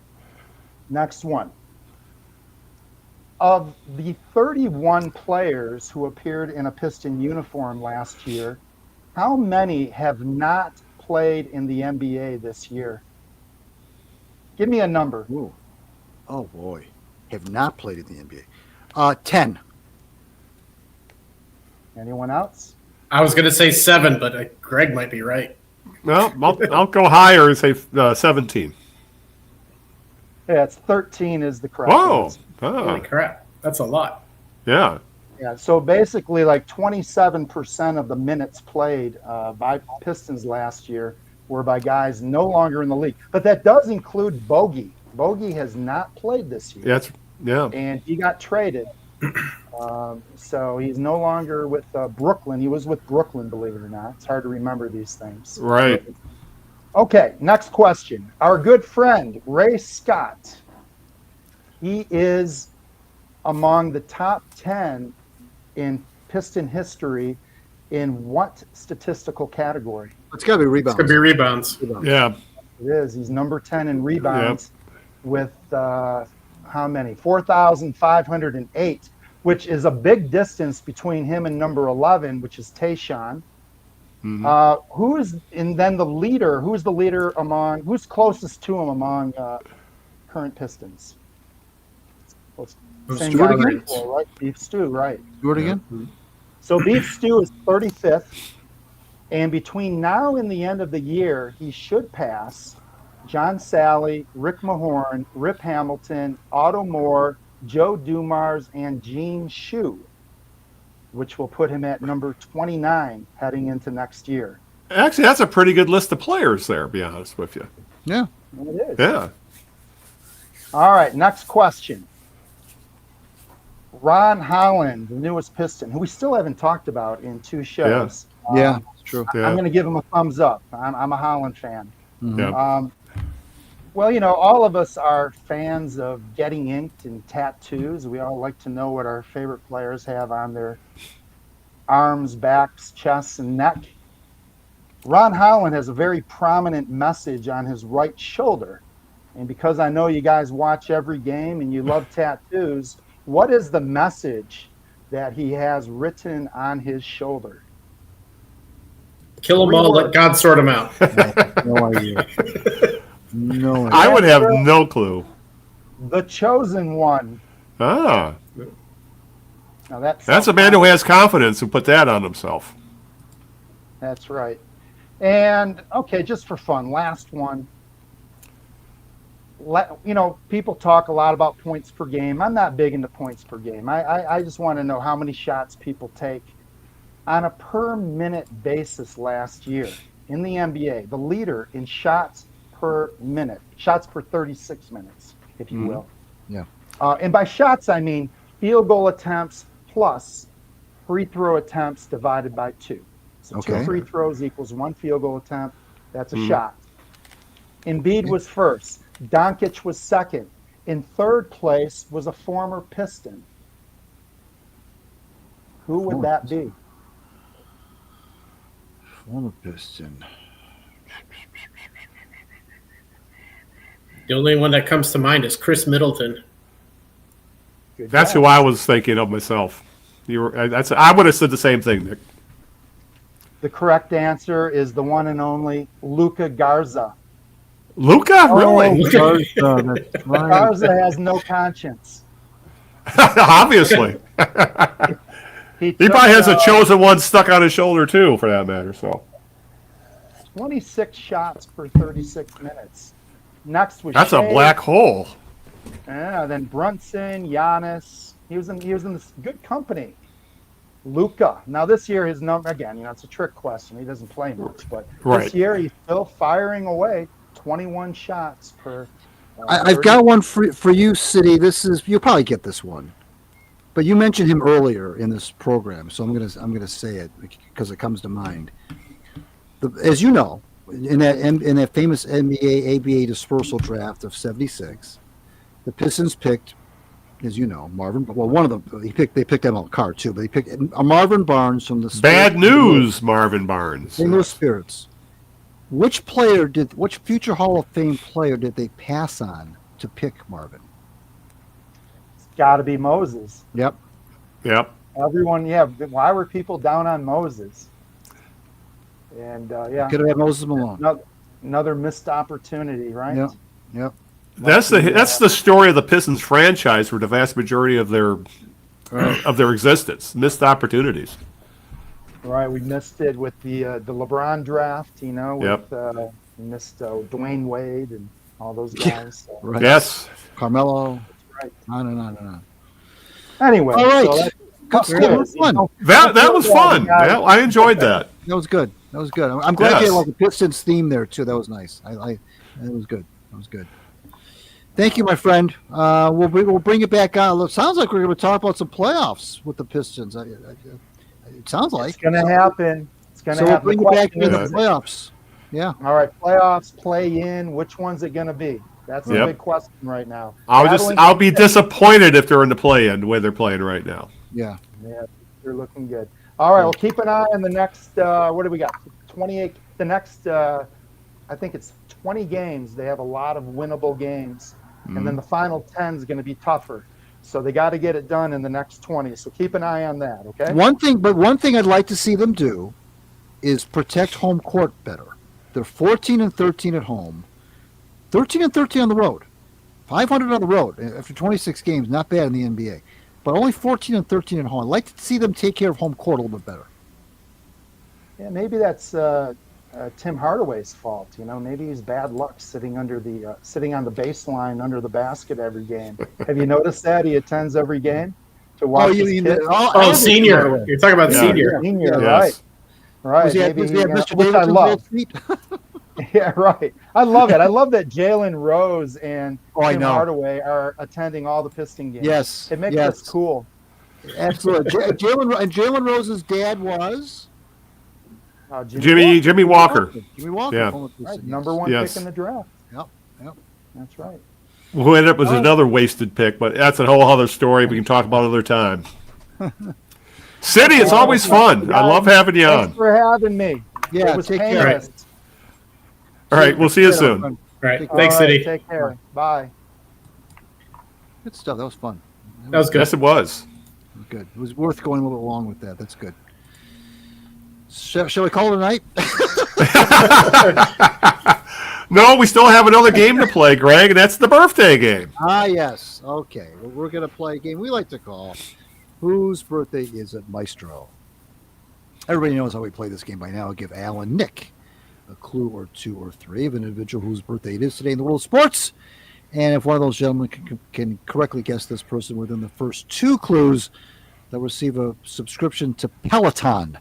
Speaker 4: next one. Of the 31 players who appeared in a Piston uniform last year, how many have not played in the NBA this year? Give me a number.
Speaker 3: Ooh. Oh, boy. Have not played in the NBA. 10.
Speaker 4: Anyone else?
Speaker 2: I was going to say 7, but Greg might be right.
Speaker 1: Well, I'll go higher and say 17.
Speaker 4: Yeah, it's 13 is the correct
Speaker 1: Whoa.
Speaker 4: answer.
Speaker 2: Holy
Speaker 1: Oh.
Speaker 2: crap. That's a lot.
Speaker 1: Yeah.
Speaker 4: Yeah, so basically like 27% of the minutes played by Pistons last year were by guys no longer in the league. But that does include Bogey. Bogey has not played this year.
Speaker 1: Yeah.
Speaker 4: And he got traded. So he's no longer with Brooklyn. He was with Brooklyn, believe it or not. It's hard to remember these things.
Speaker 1: Right.
Speaker 4: Okay, next question. Our good friend, Ray Scott. He is among the top 10 in Piston history in what statistical category?
Speaker 3: It's got to be rebounds.
Speaker 2: Could be rebounds.
Speaker 1: Yeah.
Speaker 4: It is. He's number 10 in rebounds with how many? 4,508, which is a big distance between him and number 11, which is Tayshaun. And then the leader? Who's the leader who's closest to him among current Pistons? Same
Speaker 3: Stewart
Speaker 4: guy
Speaker 3: again?
Speaker 4: before, right? Beef Stew, right.
Speaker 3: Do it again?
Speaker 4: So Beef Stew is 35th. And between now and the end of the year, he should pass John Sally, Rick Mahorn, Rip Hamilton, Otto Moore, Joe Dumars, and Gene Shue, which will put him at number 29 heading into next year.
Speaker 1: Actually, that's a pretty good list of players there, to be honest with you.
Speaker 3: Yeah.
Speaker 4: It is.
Speaker 1: Yeah.
Speaker 4: All right, next question. Ron Holland, the newest Piston, who we still haven't talked about in 2 shows.
Speaker 3: Yeah, it's true.
Speaker 1: Yeah.
Speaker 4: I'm going to give him a thumbs up. I'm a Holland fan.
Speaker 1: Yeah.
Speaker 4: Well, all of us are fans of getting inked and tattoos. We all like to know what our favorite players have on their arms, backs, chests, and neck. Ron Holland has a very prominent message on his right shoulder. And because I know you guys watch every game and you love tattoos, what is the message that he has written on his shoulder?
Speaker 2: Kill them all, let God sort them out.
Speaker 3: No idea. No idea.
Speaker 1: I would have no clue.
Speaker 4: The chosen one.
Speaker 1: Ah.
Speaker 4: Now
Speaker 1: That's a man who has confidence who put that on himself.
Speaker 4: That's right. And, okay, just for fun, last one. People talk a lot about points per game. I'm not big into points per game. I just want to know how many shots people take. On a per-minute basis last year in the NBA, the leader in shots per minute, shots per 36 minutes, if you will.
Speaker 3: Yeah.
Speaker 4: And by shots, I mean field goal attempts plus free throw attempts divided by 2. So 2 free throws equals 1 field goal attempt. That's a shot. Embiid was first. Dončić was second. In third place was a former Piston. Who would that be?
Speaker 3: Former Piston.
Speaker 2: The only one that comes to mind is Chris Middleton.
Speaker 1: That's who I was thinking of myself. I would have said the same thing, Nick.
Speaker 4: The correct answer is the one and only Luka Garza.
Speaker 1: Luka? Really?
Speaker 3: Garza, that's right.
Speaker 4: Garza has no conscience.
Speaker 1: Obviously. He probably has a chosen one stuck on his shoulder, too, for that matter. So
Speaker 4: 26 shots per 36 minutes. Next was
Speaker 1: that's
Speaker 4: Shea.
Speaker 1: a black hole.
Speaker 4: Yeah, then Brunson, Giannis. He was in this good company. Luka. Now this year his number again, it's a trick question. He doesn't play much, but this year he's still firing away 21 shots per.
Speaker 3: I've got one for you, Siddy. You'll probably get this one, but you mentioned him earlier in this program, so I'm gonna say it because it comes to mind. As you know, in that famous NBA ABA dispersal draft of '76, the Pistons picked, as you know, Marvin. Well, one of them they picked Emil Carr too, but they picked Marvin Barnes from the
Speaker 1: Bad News, Marvin Barnes.
Speaker 3: St. Louis Spirits. Which future Hall of Fame player did they pass on to pick Marvin?
Speaker 4: It's got to be Moses.
Speaker 3: Yep.
Speaker 4: Everyone, why were people down on Moses? And
Speaker 3: could have had Moses Malone.
Speaker 4: Another missed opportunity, right?
Speaker 3: Yep.
Speaker 1: That's the story of the Pistons franchise for the vast majority of their existence. Missed opportunities.
Speaker 4: Right, we missed it with the LeBron draft. We missed Dwayne Wade and all those guys. So.
Speaker 3: Right.
Speaker 1: Yes.
Speaker 3: Carmelo.
Speaker 4: Right.
Speaker 3: On and on and on.
Speaker 4: Anyway,
Speaker 3: all right.
Speaker 4: So
Speaker 3: that was fun.
Speaker 1: That was fun. Yeah, I enjoyed that.
Speaker 3: That was good. I'm glad you had a Pistons theme there too. That was nice. It was good. Thank you, my friend. We'll bring it back on. It sounds like we're going to talk about some playoffs with the Pistons. It sounds like
Speaker 4: it's going to happen.
Speaker 3: We'll bring it back into the playoffs. Yeah.
Speaker 4: All right, playoffs, play in. Which one's it going to be? That's the big question right now.
Speaker 1: I'll be disappointed if they're in the play-in the way they're playing right now.
Speaker 3: Yeah.
Speaker 4: Yeah, they're looking good. All right, well, keep an eye on the next, what do we got? 28, the next, I think it's 20 games. They have a lot of winnable games. And then the final 10 is going to be tougher. So they got to get it done in the next 20. So keep an eye on that, okay?
Speaker 3: One thing I'd like to see them do is protect home court better. They're 14-13 at home, 13-13 on the road, 500 on the road after 26 games. Not bad in the NBA, but only 14-13 at home. I'd like to see them take care of home court a little bit better.
Speaker 4: Yeah, maybe that's Tim Hardaway's fault. You know, maybe he's bad luck sitting on the baseline under the basket every game. Have you noticed that he attends every game to watch?
Speaker 2: Senior. You're talking about senior.
Speaker 4: Senior,
Speaker 1: yes.
Speaker 4: Right.
Speaker 3: Maybe
Speaker 4: Mr. Which I love. Yeah, right. I love it. I love that Jalen Rose and Tim Hardaway are attending all the Piston games.
Speaker 3: Yes,
Speaker 4: it makes us cool.
Speaker 3: Absolutely. Jalen Rose's dad was
Speaker 1: Jimmy Walker.
Speaker 3: Jimmy Walker.
Speaker 1: Yeah.
Speaker 4: Right. Number one pick in the draft.
Speaker 3: Yep.
Speaker 4: That's right.
Speaker 1: Who ended up was another wasted pick, but that's a whole other story we can talk about another time. Siddy, it's always fun. I love having you on.
Speaker 4: Thanks for having me.
Speaker 3: Yeah,
Speaker 4: it was
Speaker 3: take care.
Speaker 1: All right, we'll see you soon.
Speaker 2: All right, thanks, Siddy.
Speaker 4: Take care. Bye.
Speaker 3: Good stuff. That was fun.
Speaker 2: That was good.
Speaker 1: Yes, it was.
Speaker 3: Good. It was worth going a little along with that. That's good. Shall we call it a night?
Speaker 1: No, we still have another game to play, Greg, and that's the birthday game.
Speaker 3: Ah, yes. Okay. Well, we're going to play a game we like to call Whose Birthday Is It, Maestro? Everybody knows how we play this game by now. I'll give Al and Nick a clue or two or three of an individual whose birthday it is today in the world of sports. And if one of those gentlemen can correctly guess this person within the first two clues, they'll receive a subscription to Peloton.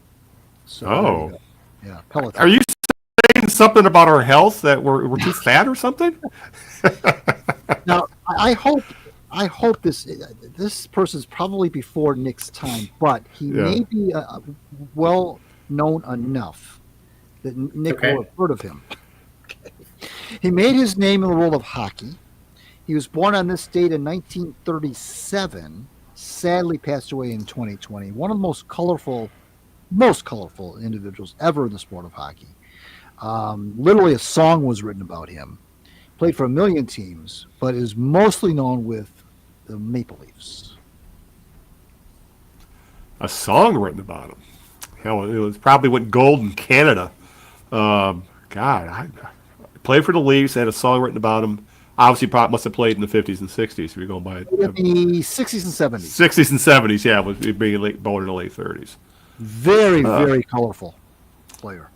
Speaker 3: So, yeah, Peloton.
Speaker 1: Are you saying something about our health, that we're too fat or something?
Speaker 3: Now, I hope this person's probably before Nick's time, but he may be well known enough that Nick will have heard of him. He made his name in the world of hockey. He was born on this date in 1937. Sadly, passed away in 2020. One of the most colorful individuals ever in the sport of hockey. Literally, a song was written about him. Played for 1 million teams, but is mostly known with the Maple Leafs.
Speaker 1: A song written about him. Hell, it was probably went gold in Canada. I played for the Leafs. Had a song written about him. Obviously, probably must have played in the 50s and 60s. If you're going by it.
Speaker 3: In the 60s and 70s.
Speaker 1: 60s and 70s, yeah. Was being born in the late 30s.
Speaker 3: Very, very colorful player.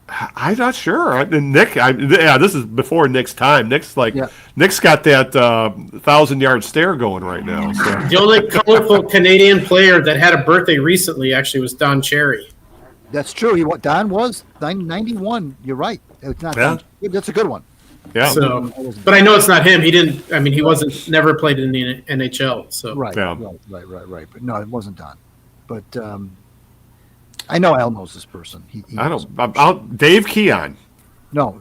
Speaker 1: I'm not sure. Nick, this is before Nick's time. Nick's got that 1,000-yard stare going right now. So.
Speaker 2: The only colorful Canadian player that had a birthday recently actually was Don Cherry.
Speaker 3: That's true. Don was 91. You're right. It's not. Don. That's a good one.
Speaker 1: Yeah.
Speaker 2: So, but I know it's not him. He didn't. I mean, he wasn't. Never played in the NHL. So
Speaker 3: right. But no, it wasn't Don. But I know Al knows this person.
Speaker 1: I don't. Dave Keon.
Speaker 3: No,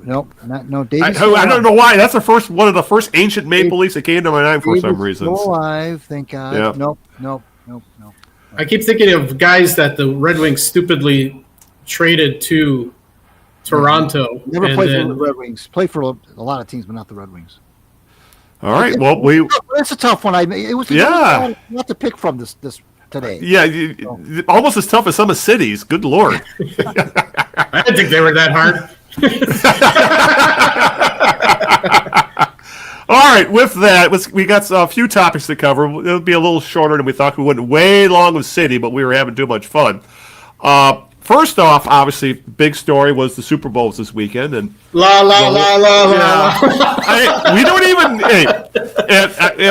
Speaker 3: Dave.
Speaker 1: I don't know why. That's one of the first ancient Maple Leafs that came to my mind for some reason.
Speaker 3: Still alive, thank God.
Speaker 1: Yeah.
Speaker 3: Nope.
Speaker 2: I keep thinking of guys that the Red Wings stupidly traded to Toronto.
Speaker 3: Never played for the Red Wings. Played for a lot of teams, but not the Red Wings.
Speaker 1: All right.
Speaker 3: It's a tough one. It was not to pick from this today.
Speaker 1: Yeah, almost as tough as some of Siddy's. Good Lord.
Speaker 2: I didn't think they were that hard.
Speaker 1: All right, with that, we got a few topics to cover. It'll be a little shorter than we thought. We went way long with Siddy, but we were having too much fun. First off, obviously, big story was the Super Bowls this weekend, and
Speaker 2: la.
Speaker 1: We don't even.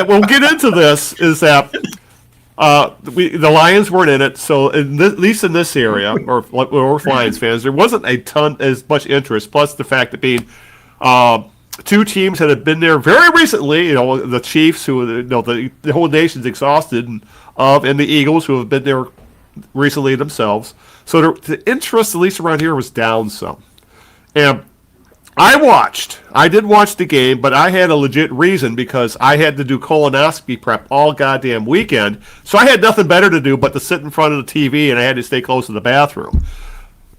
Speaker 1: We'll get into this. Is that the Lions weren't in it, so at least in this area, or we're Lions fans, there wasn't as much interest. Plus the fact that being two teams that have been there very recently, the Chiefs, who the whole nation's exhausted and the Eagles, who have been there recently themselves. So the interest, at least around here, was down some. And I did watch the game, but I had a legit reason because I had to do colonoscopy prep all goddamn weekend. So I had nothing better to do but to sit in front of the TV, and I had to stay close to the bathroom.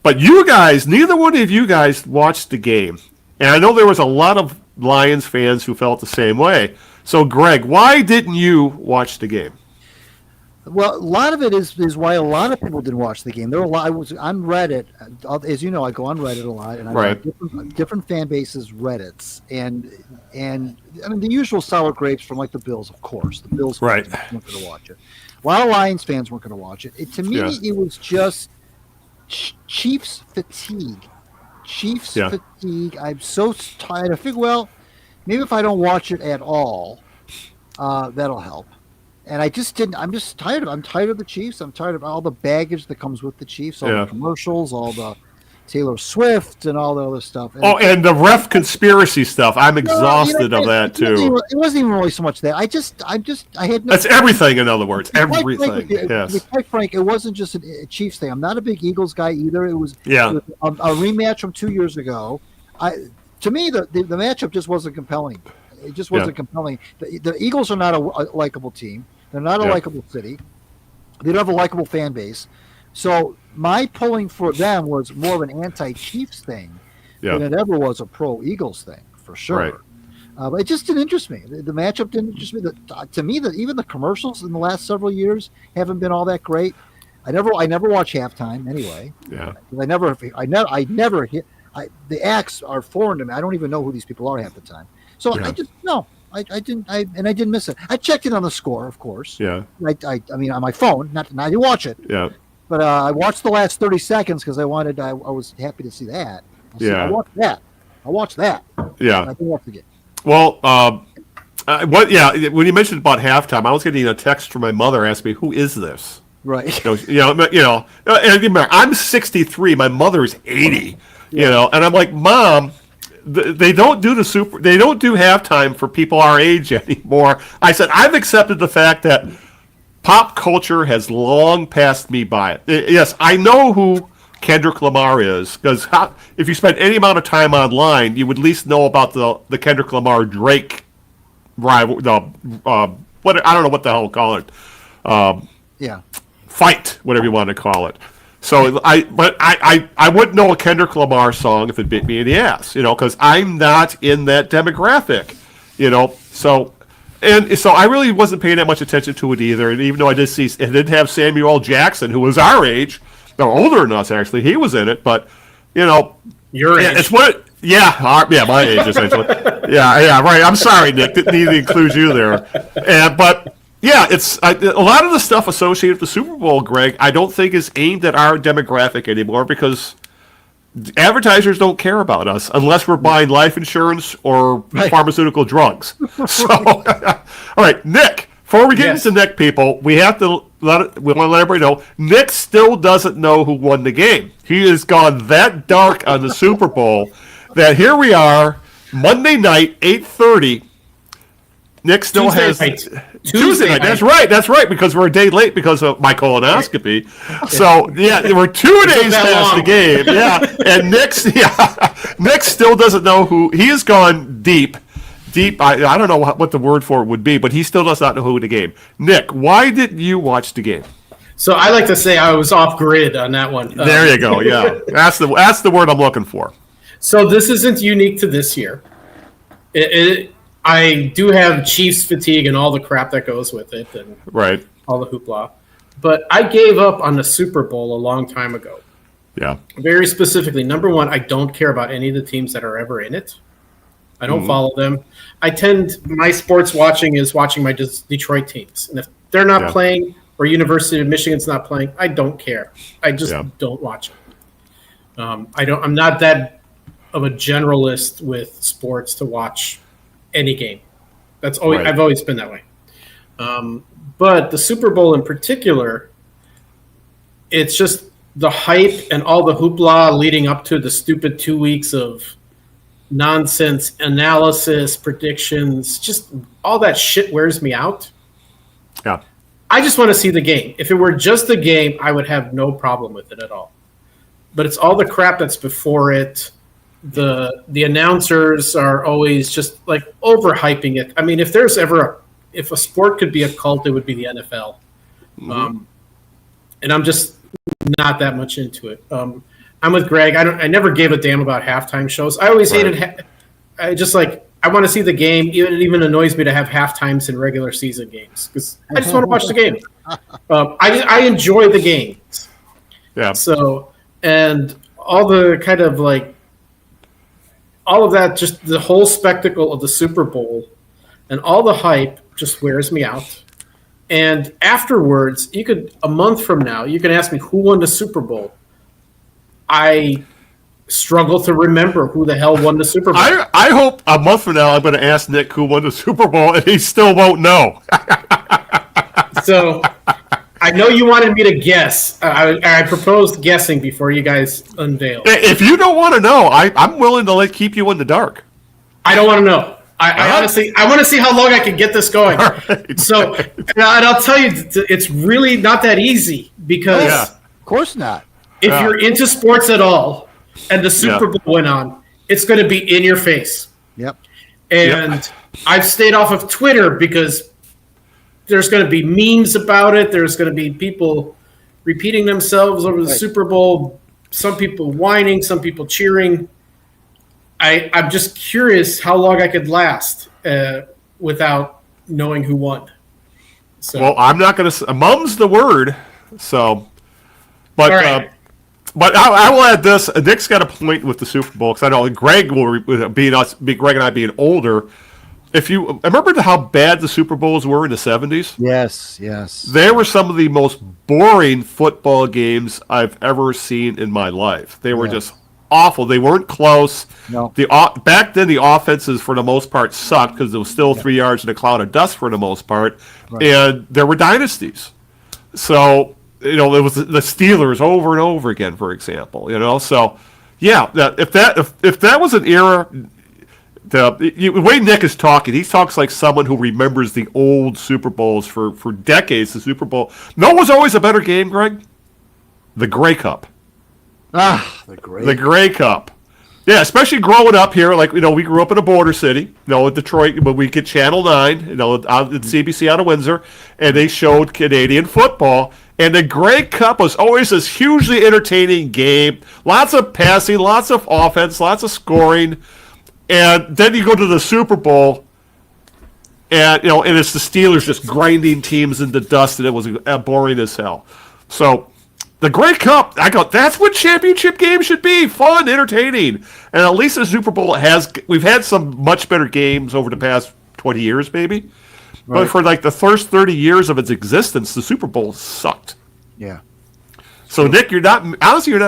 Speaker 1: But you guys, neither one of you guys watched the game. And I know there was a lot of Lions fans who felt the same way. So, Greg, why didn't you watch the game?
Speaker 3: Well, a lot of it is why a lot of people didn't watch the game. There were a lot. I was on Reddit, as you know, I go on Reddit a lot, and I different fan bases Reddits, and I mean the usual sour grapes from like the Bills, of course. The Bills fans weren't going to watch it. A lot of Lions fans weren't going to watch it. To me, it was just Chiefs fatigue. Fatigue. I'm so tired. I figure, well, maybe if I don't watch it at all, that'll help. And I just didn't. I'm just tired of. I'm tired of the Chiefs. I'm tired of all the baggage that comes with the Chiefs, all the commercials, all the Taylor Swift, and all the other stuff.
Speaker 1: And the ref conspiracy stuff. I'm exhausted of that too.
Speaker 3: It wasn't even really so much that. I had.
Speaker 1: That's everything. In other words, everything.
Speaker 3: To be quite frank, it wasn't just a Chiefs thing. I'm not a big Eagles guy either. It was a rematch from 2 years ago. To me, the matchup just wasn't compelling. It just wasn't compelling. The Eagles are not a likable team. They're not a likable city. They don't have a likable fan base. So my pulling for them was more of an anti-Chiefs thing than it ever was a pro-Eagles thing, for sure.
Speaker 1: Right.
Speaker 3: But it just didn't interest me. The matchup didn't interest me. To me, even the commercials in the last several years haven't been all that great. I never watch halftime anyway.
Speaker 1: Yeah.
Speaker 3: I never hit. The acts are foreign to me. I don't even know who these people are half the time. So I didn't miss it. I checked in on the score, of course.
Speaker 1: Yeah.
Speaker 3: I mean, on my phone. Not I didn't watch it.
Speaker 1: Yeah.
Speaker 3: But I watched the last 30 seconds because I was happy to see that. I watched that.
Speaker 1: Yeah.
Speaker 3: I didn't watch the game.
Speaker 1: Well, when you mentioned about halftime, I was getting a text from my mother asking me, "Who is this?"
Speaker 3: Right.
Speaker 1: And remember, I'm 63. My mother is 80. And I'm like, Mom. They don't do halftime for people our age anymore. I said, I've accepted the fact that pop culture has long passed me by. Yes, I know who Kendrick Lamar is, because if you spend any amount of time online, you would at least know about the Kendrick Lamar Drake rival. I don't know what the hell to call it. Fight, whatever you want to call it. So I wouldn't know a Kendrick Lamar song if it bit me in the ass, because I'm not in that demographic, So I really wasn't paying that much attention to it either. And even though I did see, it did have Samuel L. Jackson, who was our age, no, older than us actually. He was in it, but
Speaker 2: your age.
Speaker 1: It's what. My age essentially. Yeah, right. I'm sorry, Nick. Didn't need to include you there, but. Yeah, it's a lot of the stuff associated with the Super Bowl, Greg, I don't think is aimed at our demographic anymore because advertisers don't care about us unless we're buying life insurance or pharmaceutical drugs. So, all right, Nick, before we get into Nick, people, we want to let everybody know, Nick still doesn't know who won the game. He has gone that dark on the Super Bowl that here we are, Monday night, 8:30. Nick still has Tuesday night. That's right, because we're a day late because of my colonoscopy. So we're 2 days past the game. Yeah, and Nick still doesn't know who he has gone deep. I don't know what the word for it would be, but he still does not know who the game. Nick, why didn't you watch the game?
Speaker 2: So I like to say I was off grid on that one.
Speaker 1: There you go. Yeah, that's the word I'm looking for.
Speaker 2: So this isn't unique to this year. I do have Chiefs fatigue and all the crap that goes with it and all the hoopla. But I gave up on the Super Bowl a long time ago.
Speaker 1: Yeah.
Speaker 2: Very specifically, number one, I don't care about any of the teams that are ever in it. I don't follow them. My sports watching is watching my Detroit teams. And if they're not playing or University of Michigan's not playing, I don't care. I just don't watch it. I'm not that of a generalist with sports to watch any game. That's always I've always been that way. But the Super Bowl in particular, it's just the hype and all the hoopla leading up to the stupid 2 weeks of nonsense analysis, predictions, just all that shit wears me out.
Speaker 1: Yeah.
Speaker 2: I just want to see the game. If it were just the game, I would have no problem with it at all. But it's all the crap that's before it, the announcers are always just like overhyping it. I mean, if a sport could be a cult, it would be the NFL. And I'm just not that much into it. I'm with Greg. I never gave a damn about halftime shows. I always hated. I want to see the game. It even annoys me to have halftimes in regular season games because I just want to watch the game. I enjoy the games.
Speaker 1: Yeah.
Speaker 2: So, and all the kind of like all of that, just the whole spectacle of the Super Bowl and all the hype just wears me out. And afterwards, a month from now, you can ask me who won the Super Bowl. I struggle to remember who the hell won the Super Bowl.
Speaker 1: I hope a month from now I'm going to ask Nick who won the Super Bowl, and he still won't know.
Speaker 2: So I know you wanted me to guess. I proposed guessing before you guys unveiled.
Speaker 1: If you don't want to know, I'm willing to keep you in the dark.
Speaker 2: I don't want to know. I honestly, I want to see how long I can get this going. Right. So, and I'll tell you, it's really not that easy because,
Speaker 3: of course not.
Speaker 2: If you're into sports at all, and the Super Bowl went on, it's going to be in your face.
Speaker 3: Yep.
Speaker 2: And I've stayed off of Twitter because there's going to be memes about it. There's going to be people repeating themselves over the Super Bowl. Some people whining, some people cheering. I'm just curious how long I could last without knowing who won. So.
Speaker 1: Well, I'm not going to. Mum's the word. So, but
Speaker 2: right.
Speaker 1: But I will add this. Nick's got a point with the Super Bowl because I know Greg will Greg and I being older. If you remember how bad the Super Bowls were in the 70s?
Speaker 3: Yes.
Speaker 1: They were some of the most boring football games I've ever seen in my life. They were just awful. They weren't close.
Speaker 3: No.
Speaker 1: Back then, the offenses, for the most part, sucked because it was still 3 yards in a cloud of dust for the most part. Right. And there were dynasties. So, it was the Steelers over and over again, for example. So, if that was an era... The way Nick is talking, he talks like someone who remembers the old Super Bowls for decades. The Super Bowl. No, was always a better game, Greg? The Grey Cup.
Speaker 3: The
Speaker 1: Grey Cup. Yeah, especially growing up here. We grew up in a border city, in Detroit, but we get Channel 9, on CBC out of Windsor, and they showed Canadian football. And the Grey Cup was always this hugely entertaining game. Lots of passing, lots of offense, lots of scoring. And then you go to the Super Bowl, and and it's the Steelers just grinding teams into dust, and it was boring as hell. So the Grey Cup, that's what championship games should be: fun, entertaining. And at least the Super Bowl we've had some much better games over the past 20 years, maybe. Right. But for the first 30 years of its existence, the Super Bowl sucked.
Speaker 3: Yeah.
Speaker 1: So Nick, you're not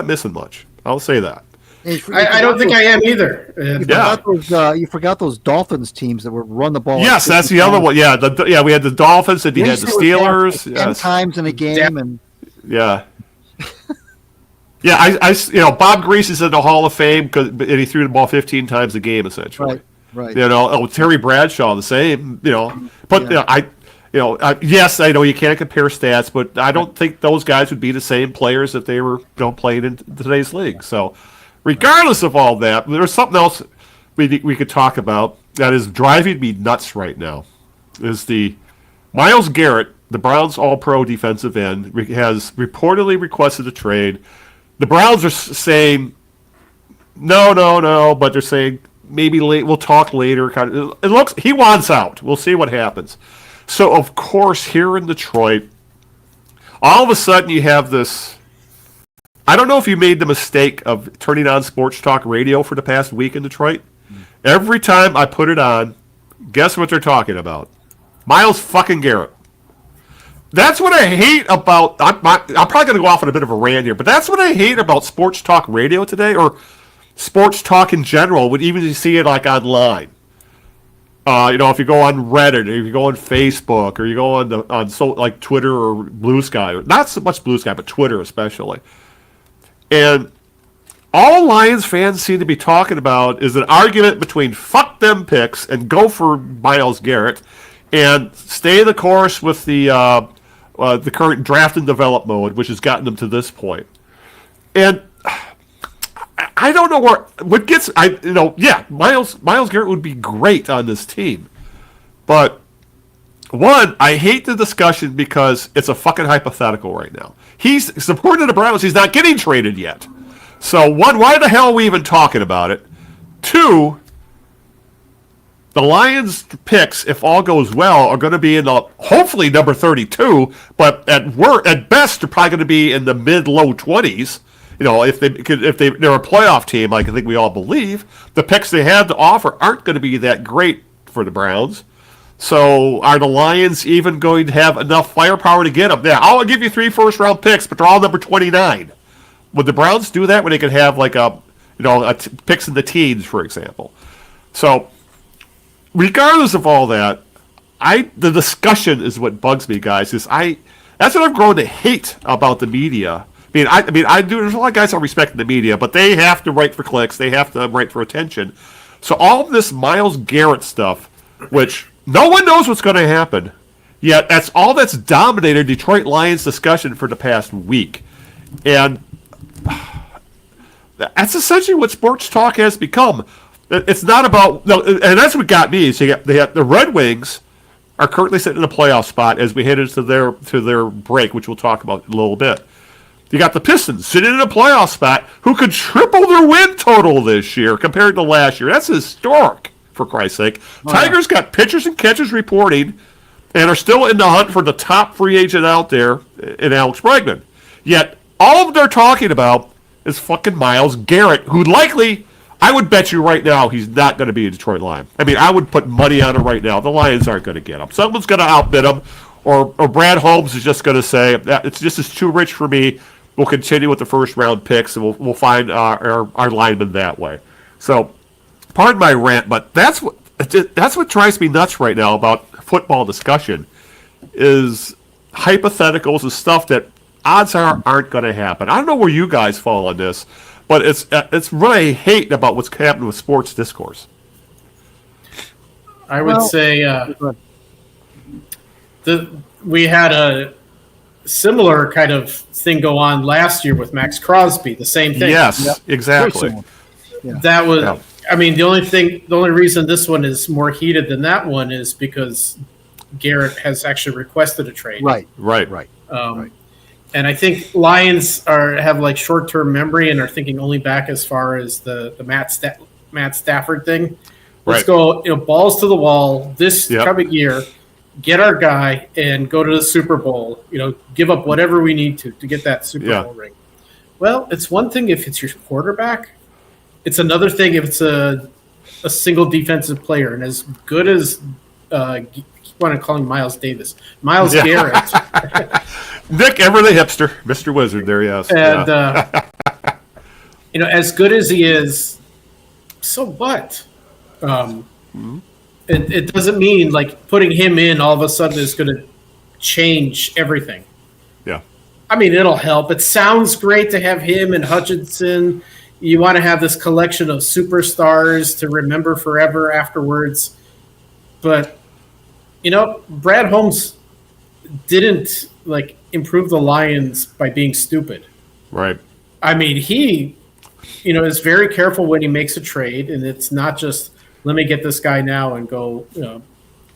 Speaker 1: missing much. I'll say that.
Speaker 2: I don't think I am either.
Speaker 3: You forgot those Dolphins teams that would run the ball.
Speaker 1: Yes, that's the other one. Yeah, we had the Dolphins, and you had the Steelers.
Speaker 3: 10 times in a game, and
Speaker 1: Bob Grease is in the Hall of Fame and he threw the ball 15 times a game essentially.
Speaker 3: Right.
Speaker 1: Terry Bradshaw the same. But yes, I know you can't compare stats, but I don't think those guys would be the same players if they were playing in today's league. So. Regardless of all that, there's something else we could talk about that is driving me nuts right now. Is the Myles Garrett, the Browns All-Pro defensive end, has reportedly requested a trade. The Browns are saying no, but they're saying maybe we'll talk later. It looks he wants out. We'll see what happens. So of course here in Detroit, all of a sudden you have this. I don't know if you made the mistake of turning on sports talk radio for the past week in Detroit. Every time I put it on, guess what they're talking about? Myles fucking Garrett. That's what I hate about... I'm probably going to go off on a bit of a rant here, but that's what I hate about sports talk radio today, or sports talk in general, even you see it online. If you go on Reddit, or if you go on Facebook, or you go on Twitter or Blue Sky. Not so much Blue Sky, but Twitter especially. And all Lions fans seem to be talking about is an argument between fuck them picks and go for Myles Garrett and stay the course with the current draft and develop mode, which has gotten them to this point. And I I don't know what gets. Myles Garrett would be great on this team, but one, I hate the discussion because it's a fucking hypothetical right now. He's supporting the Browns. He's not getting traded yet. So one, why the hell are we even talking about it? Two, the Lions picks, if all goes well, are going to be in the hopefully number 32, but at best they're probably going to be in the mid-low 20s. If they're a playoff team, like I think we all believe, the picks they have to offer aren't going to be that great for the Browns. So are the Lions even going to have enough firepower to get them? Yeah, I'll give you 3 first-round picks, but they're all number 29. Would the Browns do that when they could have picks in the teens, for example? So regardless of all that, the discussion is what bugs me, guys. That's what I've grown to hate about the media. I do. There's a lot of guys I respect in the media, but they have to write for clicks. They have to write for attention. So all of this Myles Garrett stuff, which no one knows what's going to happen, yet that's all that's dominated Detroit Lions discussion for the past week, and that's essentially what sports talk has become. It's not about, and that's what got me. Is the Red Wings are currently sitting in a playoff spot as we head into their break, which we'll talk about in a little bit. You got the Pistons sitting in a playoff spot who could triple their win total this year compared to last year. That's historic, for Christ's sake. Tigers got pitchers and catchers reporting and are still in the hunt for the top free agent out there in Alex Bregman. Yet all of they're talking about is fucking Myles Garrett, who likely, I would bet you right now, he's not going to be a Detroit Lion. I would put money on it right now. The Lions aren't going to get him. Someone's going to outbid him, or Brad Holmes is just going to say, it's too rich for me. We'll continue with the first-round picks, and we'll find our linemen that way. So, pardon my rant, but that's what drives me nuts right now about football discussion is hypotheticals and stuff that odds aren't going to happen. I don't know where you guys fall on this, but it's what I hate about what's happening with sports discourse.
Speaker 2: I would say we had a similar kind of thing go on last year with Max Crosby. The same thing.
Speaker 1: Yes, exactly.
Speaker 3: Yeah.
Speaker 2: That was. Yeah. The only reason this one is more heated than that one is because Garrett has actually requested a trade.
Speaker 1: Right.
Speaker 2: And I think Lions have like short-term memory and are thinking only back as far as the Matt Stafford thing. Let's go, balls to the wall this coming year, get our guy and go to the Super Bowl. Give up whatever we need to get that Super Bowl ring. Well, it's one thing if it's your quarterback. It's another thing if it's a single defensive player. And as good as I want to call him Miles Davis, Myles Garrett.
Speaker 1: Nick Ever the hipster, Mr. Wizard there, yes.
Speaker 2: And, as good as he is, so what? It doesn't mean like putting him in all of a sudden is going to change everything.
Speaker 1: Yeah.
Speaker 2: It'll help. It sounds great to have him and Hutchinson. You want to have this collection of superstars to remember forever afterwards. But, Brad Holmes didn't improve the Lions by being stupid.
Speaker 1: Right.
Speaker 2: He, is very careful when he makes a trade, and it's not just let me get this guy now and go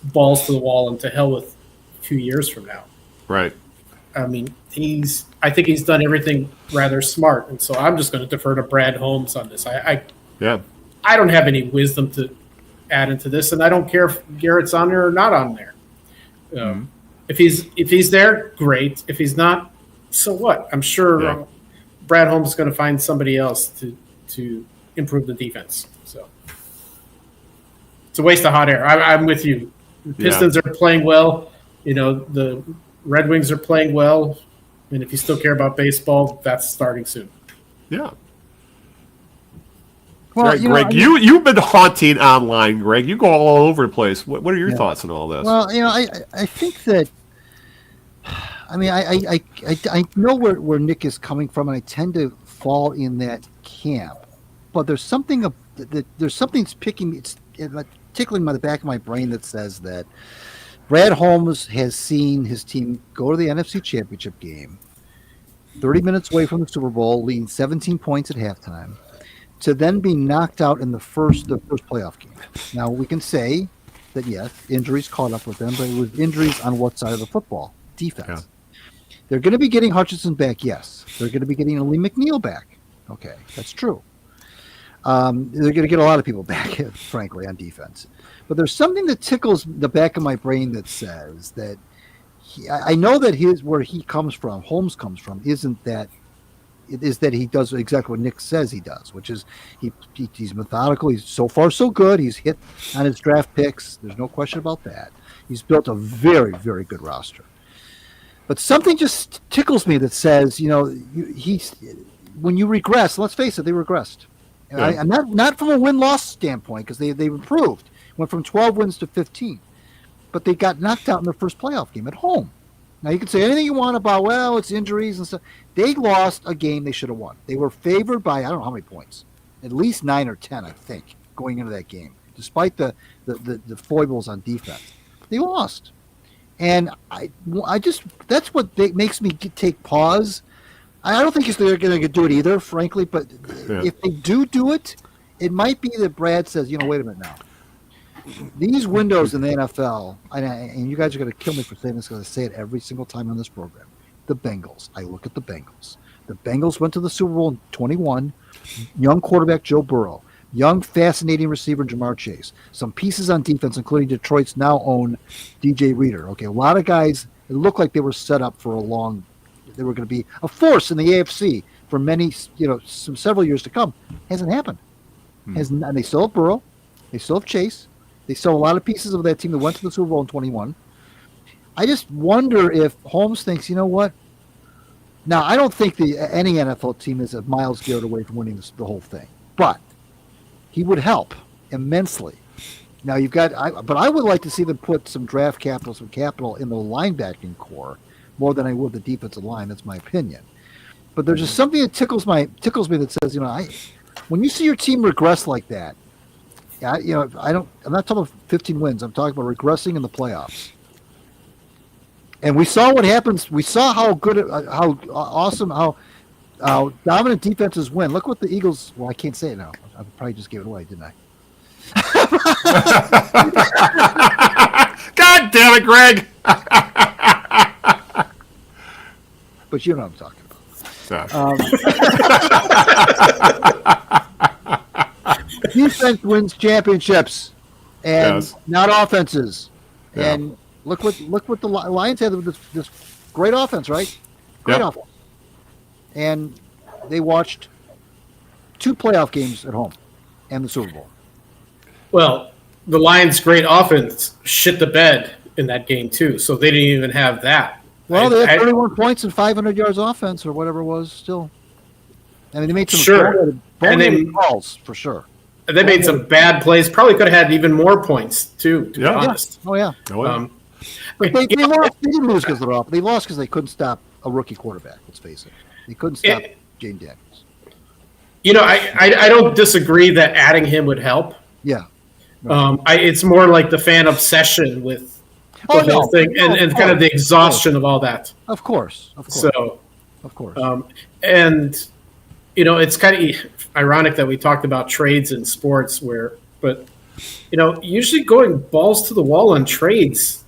Speaker 2: balls to the wall and to hell with 2 years from now.
Speaker 1: Right.
Speaker 2: I think he's done everything rather smart, and so I'm just going to defer to Brad Holmes on this. I don't have any wisdom to add into this, and I don't care if Garrett's on there or not on there. If he's there, great. If he's not, so what? I'm sure Brad Holmes is going to find somebody else to improve the defense. So it's a waste of hot air. I'm with you. The Pistons are playing well. The Red Wings are playing well. And if you still care about baseball, that's starting soon.
Speaker 1: Yeah.
Speaker 3: Well,
Speaker 1: right, Greg, you've been haunting online, Greg. You go all over the place. What are your thoughts on all this?
Speaker 3: Well, I think that I know where Nick is coming from, and I tend to fall in that camp. But there's something picking me. It's tickling the back of my brain that says that Brad Holmes has seen his team go to the NFC Championship game, 30 minutes away from the Super Bowl, leading 17 points at halftime, to then be knocked out in the first playoff game. Now, we can say that, yes, injuries caught up with them, but it was injuries on what side of the football? Defense. Yeah. They're going to be getting Hutchinson back, yes. They're going to be getting Lee McNeil back. Okay, that's true. They're going to get a lot of people back, frankly, on defense. But there's something that tickles the back of my brain that says that I know that where he comes from, Holmes comes from, isn't that it is that he does exactly what Nick says he does, which is he's methodical. He's so far so good. He's hit on his draft picks. There's no question about that. He's built a very, very good roster. But something just tickles me that says, when you regress, let's face it, they regressed. Yeah. I'm not from a win-loss standpoint because they improved. Went from 12 wins to 15. But they got knocked out in their first playoff game at home. Now, you can say anything you want about, well, it's injuries and stuff. They lost a game they should have won. They were favored by, I don't know how many points, at least 9 or 10, I think, going into that game, despite the foibles on defense. They lost. And I just, that's what makes me take pause. I don't think they're going to do it either, frankly, but if they do it, it might be that Brad says, wait a minute now. These windows in the NFL, and you guys are going to kill me for saying this because I say it every single time on this program. The Bengals. I look at the Bengals. The Bengals went to the Super Bowl in 21. Young quarterback Joe Burrow. Young, fascinating receiver Jamar Chase. Some pieces on defense, including Detroit's now own DJ Reader. Okay, a lot of guys, it looked like they were set up for they were going to be a force in the AFC for many, several years to come. Hasn't happened. And they still have Burrow. They still have Chase. They still have a lot of pieces of that team that went to the Super Bowl in 21. I just wonder if Holmes thinks, you know what? Now, I don't think any NFL team is a Myles Garrett away from winning the whole thing. But he would help immensely. Now, but I would like to see them put some draft capital, in the linebacking core more than I would the defensive line. That's my opinion. But there's just something that tickles me that says, when you see your team regress like that, I'm not talking about 15 wins. I'm talking about regressing in the playoffs. And we saw what happens. We saw how good, how awesome, how dominant defenses win. Look what the Eagles. Well, I can't say it now. I probably just gave it away, didn't I?
Speaker 1: God damn it, Greg!
Speaker 3: But you know what I'm talking about. Defense wins championships, and not offenses. Yeah. And look what the Lions had with this great offense, right? Great offense. And they watched 2 playoff games at home and the Super Bowl.
Speaker 2: Well, the Lions' great offense shit the bed in that game too, so they didn't even have that.
Speaker 3: Well, they had 31 points and 500 yards offense or whatever it was still. I mean, they made some calls for sure.
Speaker 2: They made some bad plays. Probably could have had even more points too, to be honest.
Speaker 3: Oh, yeah. But they lost. They didn't lose because they're off. They lost because they couldn't stop a rookie quarterback, let's face it. They couldn't stop Jane Daniels.
Speaker 2: I don't disagree that adding him would help.
Speaker 3: Yeah.
Speaker 2: It's more like the fan obsession with the whole thing and kind of the exhaustion of all that.
Speaker 3: Of course.
Speaker 2: So,
Speaker 3: of course.
Speaker 2: And it's kind of ironic that we talked about trades in sports but usually going balls to the wall on trades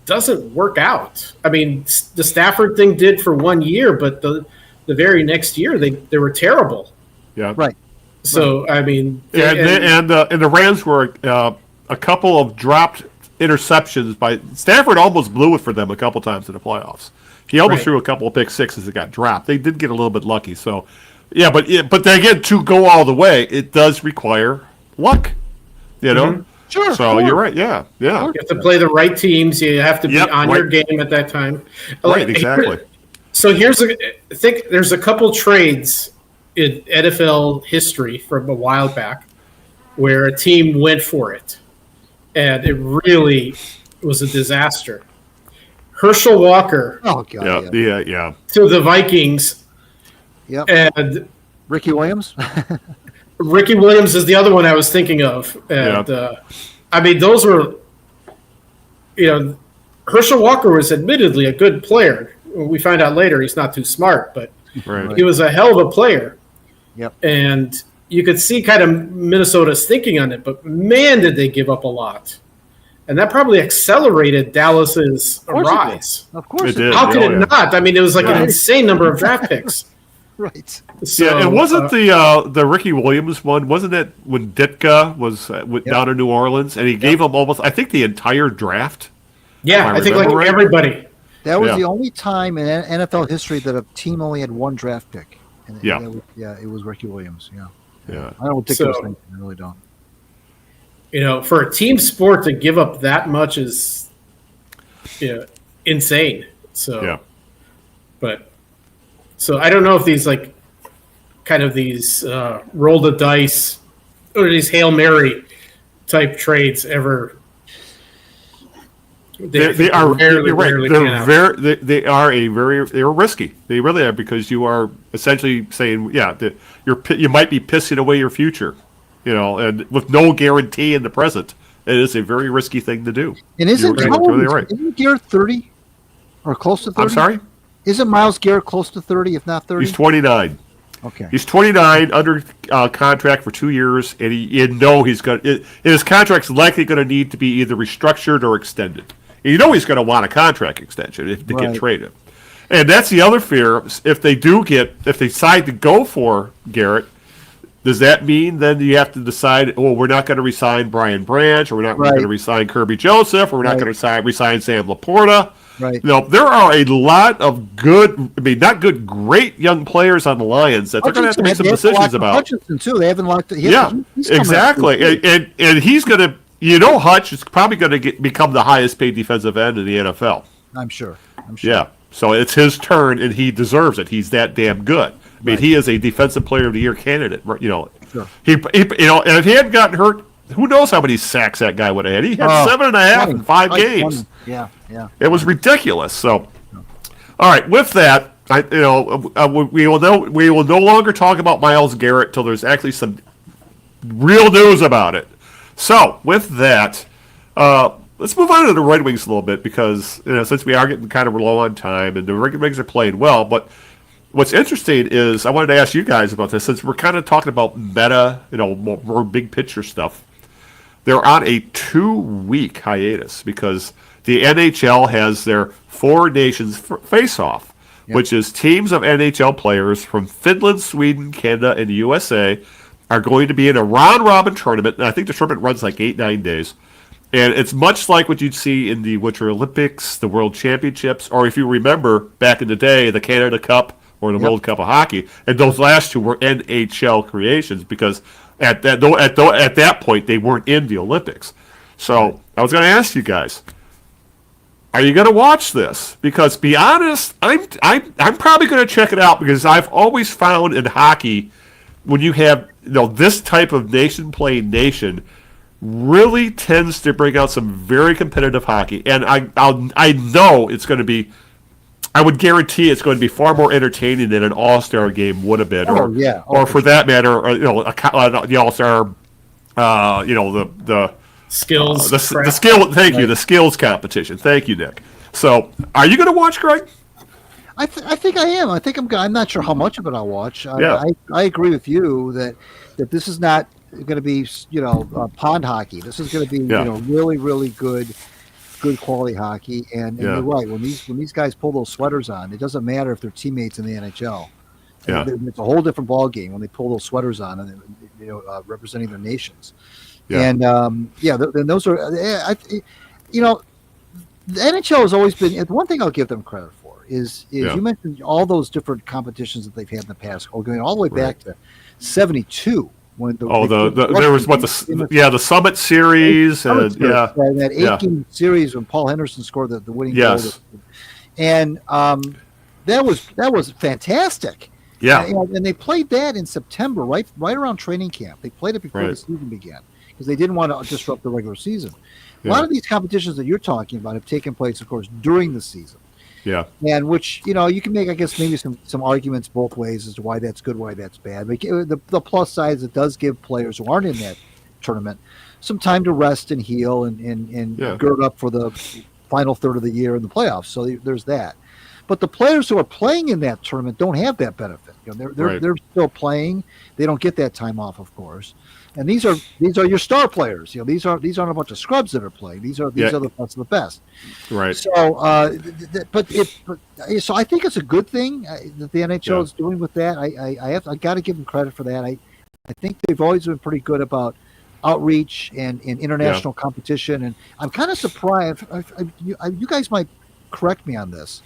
Speaker 2: doesn't work out. I mean, the Stafford thing did for 1 year, but the very next year they were terrible.
Speaker 1: Yeah.
Speaker 3: Right.
Speaker 2: So, I mean...
Speaker 1: And the Rams were a couple of dropped interceptions by... Stafford almost blew it for them a couple times in the playoffs. He almost threw a couple of pick sixes that got dropped. They did get a little bit lucky. So, yeah, but again, to go all the way, it does require luck.
Speaker 3: Sure.
Speaker 1: So you're right. Yeah.
Speaker 2: You have to play the right teams. You have to be on your game at that time.
Speaker 1: Right, exactly.
Speaker 2: So I think there's a couple trades in NFL history from a while back where a team went for it, and it really was a disaster. Herschel Walker
Speaker 1: to
Speaker 2: the Vikings.
Speaker 3: Yep.
Speaker 2: And
Speaker 3: Ricky Williams?
Speaker 2: Ricky Williams is the other one I was thinking of. And I mean, those were, Herschel Walker was admittedly a good player. We find out later he's not too smart, but he was a hell of a player.
Speaker 3: Yep.
Speaker 2: And you could see kind of Minnesota's thinking on it, but man, did they give up a lot. And that probably accelerated Dallas's rise.
Speaker 3: Of course
Speaker 1: it did.
Speaker 2: How could it not? I mean, it was like an insane number of draft picks.
Speaker 3: Right.
Speaker 2: So,
Speaker 1: it wasn't the Ricky Williams one. Wasn't it when Ditka was down in New Orleans and he gave him almost, I think, the entire draft?
Speaker 2: Yeah, I think like right? Everybody.
Speaker 3: That was the only time in NFL history that a team only had one draft pick. And it was Ricky Williams. Yeah. I don't think those things. I really don't.
Speaker 2: For a team sport to give up that much is insane. So, So I don't know if these these roll the dice or these Hail Mary type trades ever.
Speaker 1: They are rarely. They're risky. They really are, because you are essentially saying, you might be pissing away your future, and with no guarantee in the present. It is a very risky thing to do.
Speaker 3: And isn't Garrett 30 or close to 30?
Speaker 1: I'm sorry?
Speaker 3: Isn't Myles Garrett close to 30, if not 30?
Speaker 1: He's 29.
Speaker 3: Okay.
Speaker 1: He's 29, under contract for 2 years, and he's going. His contract's likely going to need to be either restructured or extended. And he's going to want a contract extension to get traded. And that's the other fear. If they decide to go for Garrett, does that mean then you have to decide, we're not going to re-sign Brian Branch, or we're not going to re-sign Kirby Joseph, or we're not going to re-sign Sam Laporta?
Speaker 3: Right.
Speaker 1: There are a lot of great young players on the Lions that they're going to have to make some decisions about.
Speaker 3: Hutchinson too. They haven't locked it.
Speaker 1: Exactly. And he's going to, Hutch is probably going to become the highest paid defensive end in the NFL.
Speaker 3: I'm sure.
Speaker 1: Yeah. So it's his turn, and he deserves it. He's that damn good. I mean, he is a defensive player of the year candidate. Sure. He and if he hadn't gotten hurt, who knows how many sacks that guy would have had? He had 7.5 in 5 games.
Speaker 3: Yeah.
Speaker 1: It was ridiculous. So, all right. With that, we will no longer talk about Myles Garrett till there's actually some real news about it. So, with that, let's move on to the Red Wings a little bit, because since we are getting kind of low on time and the Red Wings are playing well, but what's interesting is I wanted to ask you guys about this, since we're kind of talking about meta, more big picture stuff. They're on a 2-week hiatus because the NHL has their Four Nations face-off, which is teams of NHL players from Finland, Sweden, Canada, and the USA are going to be in a round-robin tournament, and I think the tournament runs like 8-9 days. And it's much like what you'd see in the Winter Olympics, the World Championships, or if you remember back in the day, the Canada Cup or the World Cup of Hockey. And those last two were NHL creations, because at that point they weren't in the Olympics. So I was going to ask you guys, are you going to watch this? Because, be honest, I'm probably going to check it out, because I've always found in hockey, when you have this type of nation playing nation, really tends to bring out some very competitive hockey. And I know it's going to be, I would guarantee it's going to be far more entertaining than an All-Star game would have been, or for that matter, the All-Star, the
Speaker 2: skills,
Speaker 1: the skill. Thank you, the skills competition. Thank you, Nick. So, are you going to watch, Greg?
Speaker 3: I think I am. I think I'm not sure how much of it I'll watch. I agree with you that this is not going to be pond hockey. This is going to be really, really good quality hockey. And you're right, when these guys pull those sweaters on, it doesn't matter if they're teammates in the NHL. Yeah. It's a whole different ball game when they pull those sweaters on and representing their nations. Yeah. And then those are the NHL has always been, one thing I'll give them credit for is you mentioned all those different competitions that they've had in the past, going all the way back to 72. When there was the Summit Series, and that 8-game series when Paul Henderson scored the winning goal, and that was fantastic. Yeah, and they played that in September, right around training camp. They played it before the season began because they didn't want to disrupt the regular season. A lot of these competitions that you're talking about have taken place, of course, during the season. Yeah, and which you can make, I guess, maybe some arguments both ways as to why that's good, why that's bad. But the plus side is it does give players who aren't in that tournament some time to rest and heal and gird up for the final third of the year in the playoffs. So there's that. But the players who are playing in that tournament don't have that benefit. They're still playing. They don't get that time off, of course. And these are your star players. These aren't a bunch of scrubs that are playing. These are the best of the best.
Speaker 1: Right.
Speaker 3: So, so I think it's a good thing that the NHL is doing with that. I got to give them credit for that. I think they've always been pretty good about outreach and international competition. And I'm kind of surprised. You guys might correct me on this.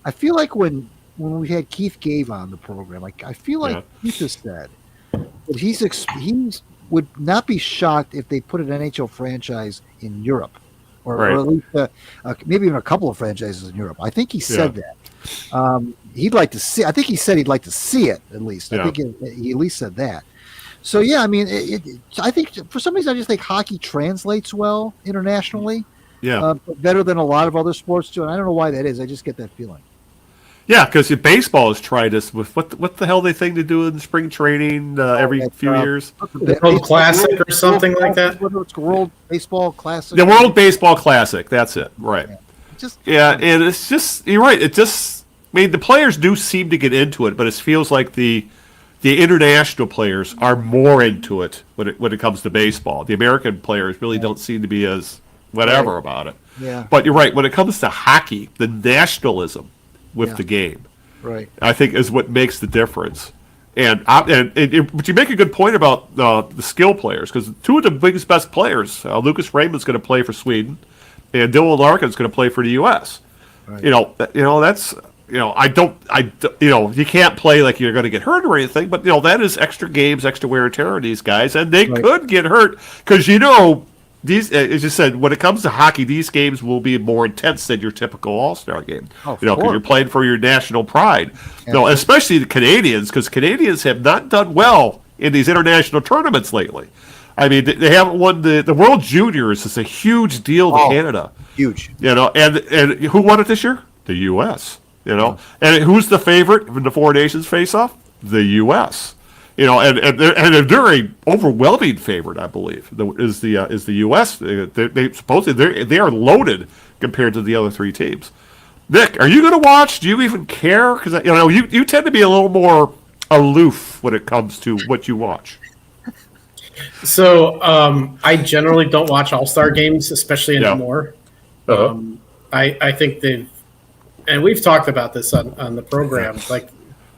Speaker 3: I feel like when we had Keith Gave on the program, I feel like Keith has said that he's would not be shocked if they put an NHL franchise in Europe, or at least maybe even a couple of franchises in Europe. I think he said that. He'd like to see. I think he said he'd like to see it at least. I think he at least said that. So I mean, I think for some reason I just think hockey translates well internationally. Better than a lot of other sports do, and I don't know why that is. I just get that feeling. Yeah,
Speaker 1: because baseball has tried this with what the hell they think to do in spring training every few years.
Speaker 2: The World Classic or something like that.
Speaker 3: It's World Baseball Classic.
Speaker 1: The World Baseball Classic. That's it. Right. And it's just you're right. The players do seem to get into it, but it feels like the international players are more into it when it comes to baseball. The American players really don't seem to be as whatever about it.
Speaker 3: Yeah.
Speaker 1: But you're right. When it comes to hockey, the nationalism with the game,
Speaker 3: right,
Speaker 1: I think is what makes the difference. But you make a good point about the skill players, because two of the biggest best players, Lucas Raymond's going to play for Sweden, and Dylan Larkin's going to play for the U.S. Right. That's you can't play like you're going to get hurt or anything, but that is extra games, extra wear and tear on these guys, and they could get hurt because these, as you said, when it comes to hockey, these games will be more intense than your typical All-Star game. Because you're playing for your national pride. Yeah. Especially the Canadians, because Canadians have not done well in these international tournaments lately. I mean, they haven't won the World Juniors. Is a huge deal to Canada.
Speaker 3: Huge.
Speaker 1: And who won it this year? The U.S. And who's the favorite in the Four Nations face-off? The U.S. And they're a overwhelming favorite, I believe, is the U.S. They supposedly they are loaded compared to the other three teams. Nick, are you going to watch? Do you even care? Because you tend to be a little more aloof when it comes to what you watch.
Speaker 2: So I generally don't watch All-Star games, especially anymore. I think and we've talked about this on the program,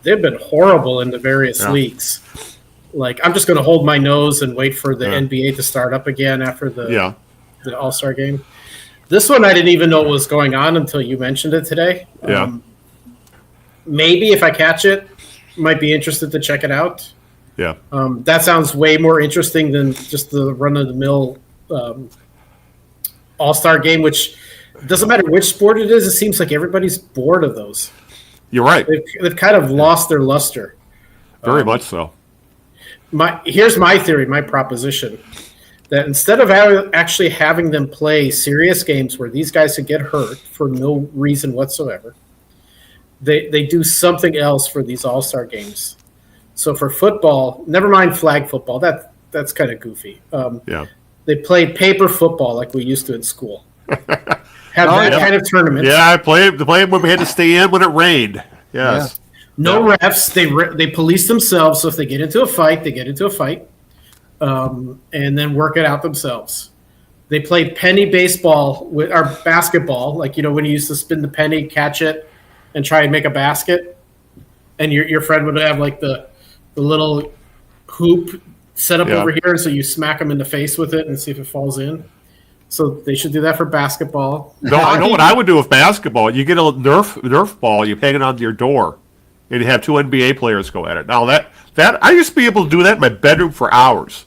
Speaker 2: they've been horrible in the various leagues. I'm just going to hold my nose and wait for the NBA to start up again after the All-Star game. This one I didn't even know what was going on until you mentioned it today. Maybe if I catch it, might be interested to check it out.
Speaker 1: Yeah.
Speaker 2: That sounds way more interesting than just the run-of-the-mill All-Star game, which doesn't matter which sport it is. It seems like everybody's bored of those.
Speaker 1: You're right.
Speaker 2: They've kind of lost their luster.
Speaker 1: Very much so.
Speaker 2: Here's my theory, my proposition, that instead of actually having them play serious games where these guys could get hurt for no reason whatsoever, they do something else for these All-Star games. So for football, never mind flag football, that's kind of goofy. They played paper football like we used to in school. Have that kind of tournament.
Speaker 1: Yeah, I played when we had to stay in when it rained. Yes.
Speaker 2: No refs. They police themselves. So if they get into a fight, they get into a fight, and then work it out themselves. They played penny baseball or basketball, when you used to spin the penny, catch it, and try and make a basket, and your friend would have the little hoop set up over here, so you smack them in the face with it and see if it falls in. So they should do that for basketball.
Speaker 1: No, I know what I would do with basketball. You get a Nerf ball, you hang it on your door, and you have two NBA players go at it. Now that I used to be able to do that in my bedroom for hours.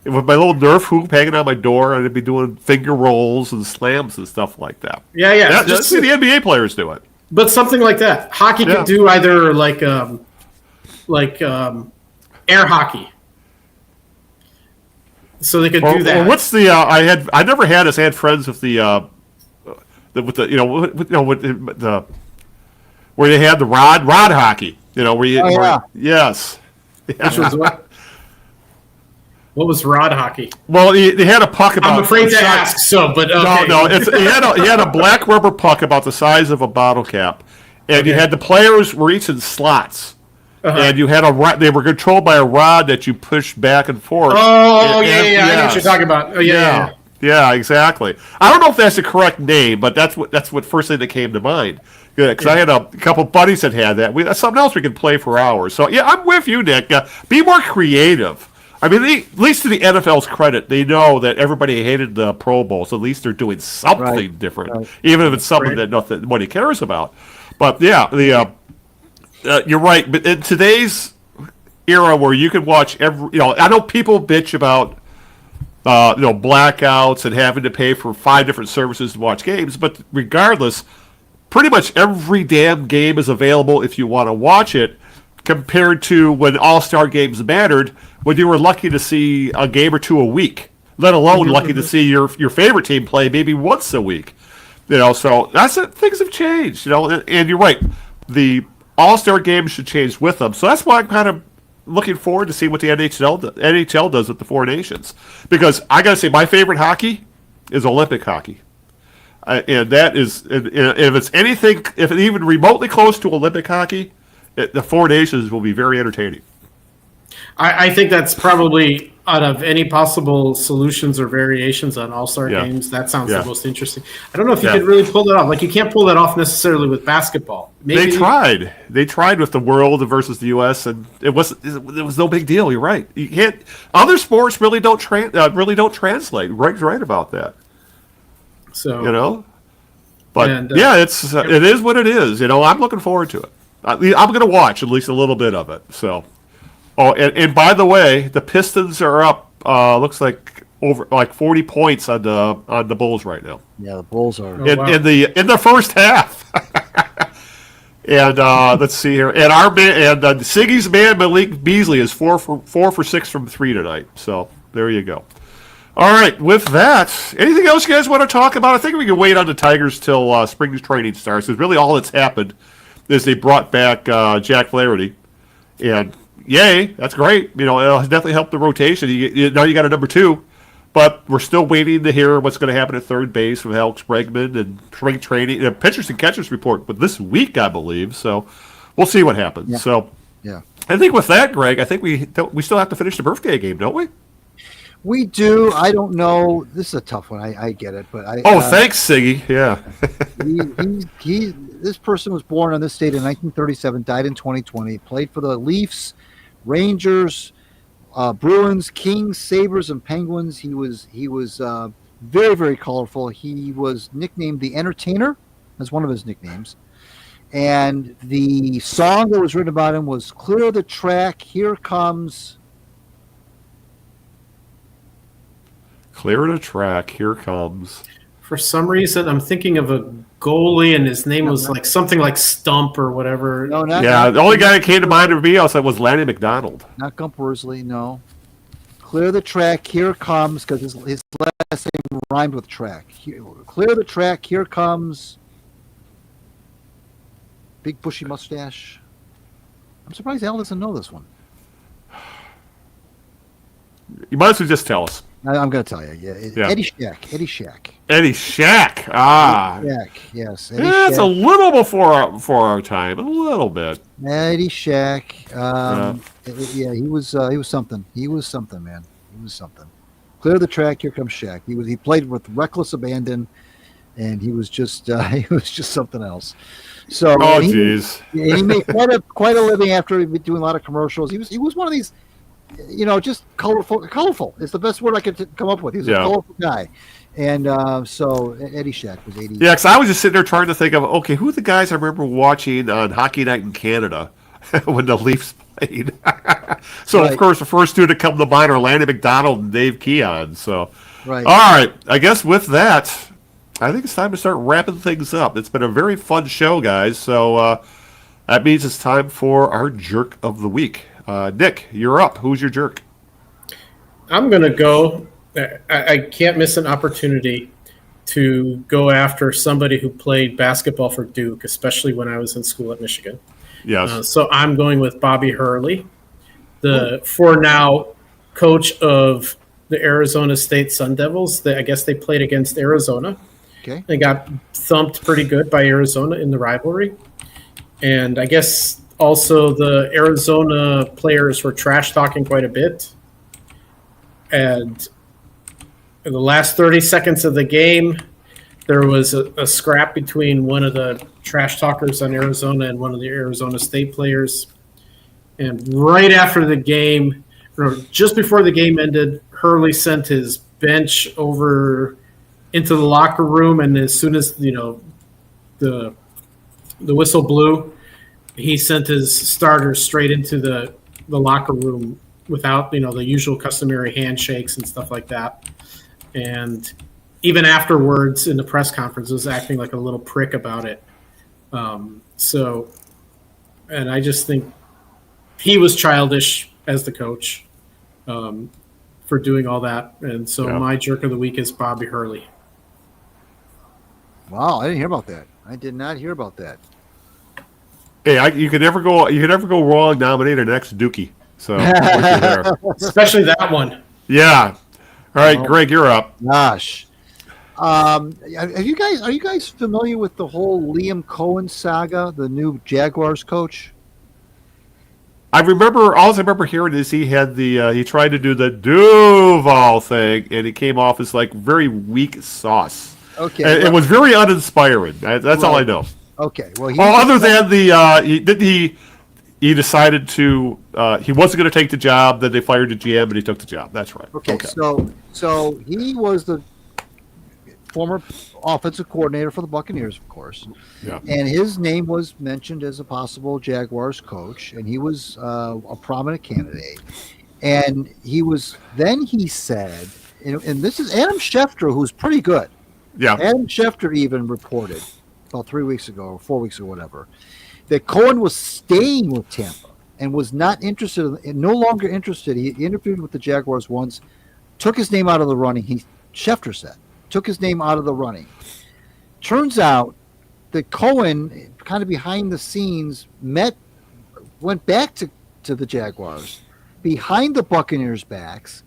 Speaker 1: With my little Nerf hoop hanging on my door, I'd be doing finger rolls and slams and stuff like that.
Speaker 2: Yeah.
Speaker 1: Just see the NBA players do it.
Speaker 2: But something like that. Hockey could do either air hockey. So they could do that.
Speaker 1: Or what's the? I never had this. I had friends with the where they had the rod hockey. Yes.
Speaker 2: Which was what? What was rod hockey?
Speaker 1: Well, they had a puck about.
Speaker 2: I'm afraid to ask. So, but okay.
Speaker 1: No. He had a black rubber puck about the size of a bottle cap, and you had the players were each in slots. And you had a rod. They were controlled by a rod that you pushed back and forth.
Speaker 2: Oh, yeah. I know what you're talking about. Oh, yeah.
Speaker 1: Yeah, exactly. I don't know if that's the correct name, but that's what first thing that came to mind. Because I had a couple buddies that had that. That's something else we could play for hours. So, yeah, I'm with you, Nick. Be more creative. I mean, at least to the NFL's credit, they know that everybody hated the Pro Bowl, so at least they're doing something different, even if it's something that nobody cares about. But, yeah, you're right. But in today's era where you can watch I know people bitch about blackouts and having to pay for 5 different services to watch games, but regardless, pretty much every damn game is available if you want to watch it, compared to when All-Star games mattered, when you were lucky to see a game or two a week, let alone lucky to see your favorite team play maybe once a week. So that's it. Things have changed. And you're right. The All-Star games should change with them. So that's why I'm kind of looking forward to see what the NHL does with the 4 nations. Because I got to say, my favorite hockey is Olympic hockey. And that is, if it's anything, if it's even remotely close to Olympic hockey, the 4 nations will be very entertaining.
Speaker 2: I think that's probably, out of any possible solutions or variations on All-Star games, that sounds the most interesting. I don't know if you could really pull that off. Like, you can't pull that off necessarily with basketball. Maybe
Speaker 1: they tried. They tried with the World versus the U.S., and it was no big deal. You're right. You can't. Other sports really don't translate. Greg's right about that.
Speaker 2: So
Speaker 1: but it is what it is. I'm looking forward to it. I'm going to watch at least a little bit of it. So. Oh, and by the way, the Pistons are up. Looks like over 40 points on the Bulls right now.
Speaker 3: Yeah, the Bulls are
Speaker 1: in the first half. And let's see here. And our man and Siggy's man Malik Beasley is 4 for 6 from 3 tonight. So there you go. All right. With that, anything else you guys want to talk about? I think we can wait on the Tigers till spring training starts. Because really all that's happened is they brought back Jack Flaherty, and yay, that's great. It'll definitely help the rotation. Now you got a number 2, but we're still waiting to hear what's going to happen at third base with Alex Bregman and spring training. Pitchers and catchers report, but this week, I believe. So we'll see what happens.
Speaker 3: Yeah.
Speaker 1: So
Speaker 3: yeah,
Speaker 1: I think with that, Greg, I think we still have to finish the birthday game, don't we?
Speaker 3: We do. I don't know. This is a tough one. I get it, but
Speaker 1: thanks, Siggy. Yeah.
Speaker 3: This person was born on this date in 1937, died in 2020. Played for the Leafs, Rangers, Bruins, Kings, Sabres, and Penguins. He was very, very colorful. He was nicknamed the Entertainer. That's one of his nicknames. And the song that was written about him was "Clear the Track, Here Comes."
Speaker 1: Clear the track, here comes.
Speaker 2: For some reason, I'm thinking of a goalie, and his name was like something like Stump or whatever.
Speaker 3: No,
Speaker 1: the only guy that came to mind for me also was Lanny McDonald.
Speaker 3: Not Gump Worsley, no. Clear the track, here comes, because his last name rhymed with track. Clear the track, here comes. Big bushy mustache. I'm surprised Al doesn't know this one.
Speaker 1: You might as well just tell us.
Speaker 3: I'm going to tell you. Yeah. Eddie Shack.
Speaker 1: Eddie Shack. Ah.
Speaker 3: Eddie Shack, yes.
Speaker 1: It's a little before our time. A little bit.
Speaker 3: Eddie Shack. He was something. He was something, man. He was something. Clear the track. Here comes Shack. He played with reckless abandon, and he was just something else. So
Speaker 1: jeez.
Speaker 3: He made quite a living after doing a lot of commercials. He was one of these. Just colorful is the best word I could come up with. He's a colorful guy. And so Eddie Shack was 80.
Speaker 1: Yeah, because I was just sitting there trying to think of, okay, who are the guys I remember watching on Hockey Night in Canada when the Leafs played? So, right. Of course, the first two to come to mind are Lanny McDonald and Dave Keon. So,
Speaker 3: right.
Speaker 1: All right, I guess with that, I think it's time to start wrapping things up. It's been a very fun show, guys. So that means it's time for our Jerk of the Week. Nick, you're up. Who's your jerk?
Speaker 2: I'm going to go. I can't miss an opportunity to go after somebody who played basketball for Duke, especially when I was in school at Michigan.
Speaker 1: Yes.
Speaker 2: So I'm going with Bobby Hurley, for now coach of the Arizona State Sun Devils. I guess they played against Arizona.
Speaker 3: Okay.
Speaker 2: They got thumped pretty good by Arizona in the rivalry. And I guess also the Arizona players were trash talking quite a bit. And in the last 30 seconds of the game, there was a scrap between one of the trash talkers on Arizona and one of the Arizona State players. And right after the game, or just before the game ended, Hurley sent his bench over into the locker room, and as soon as the whistle blew, he sent his starters straight into the locker room without the usual customary handshakes and stuff like that. And even afterwards in the press conference, was acting like a little prick about it. And I just think he was childish as the coach for doing all that. And so my jerk of the week is Bobby Hurley.
Speaker 3: Wow, I didn't hear about that. I did not hear about that.
Speaker 1: Hey, you could never go wrong. Nominate our next Dookie. So
Speaker 2: especially that one.
Speaker 1: Yeah. All right, Greg, you're up.
Speaker 3: Gosh, are you guys familiar with the whole Liam Cohen saga, the new Jaguars coach?
Speaker 1: All I remember hearing is he had he tried to do the Duval thing, and it came off as like very weak sauce.
Speaker 3: Okay,
Speaker 1: and it was very uninspiring. That's all I know.
Speaker 3: Okay, well,
Speaker 1: other than he decided to he wasn't going to take the job. Then they fired the GM, and he took the job. That's right.
Speaker 3: Okay. So he was the former offensive coordinator for the Buccaneers, of course.
Speaker 1: Yeah.
Speaker 3: And his name was mentioned as a possible Jaguars coach, and he was a prominent candidate. And he said, and this is Adam Schefter, who's pretty good.
Speaker 1: Yeah.
Speaker 3: Adam Schefter even reported about 3 weeks ago or 4 weeks ago, whatever, that Cohen was staying with Tampa and was not interested, no longer interested. He interviewed with the Jaguars once, took his name out of the running. Schefter said, took his name out of the running. Turns out that Cohen, kind of behind the scenes, went back to the Jaguars, behind the Buccaneers' backs,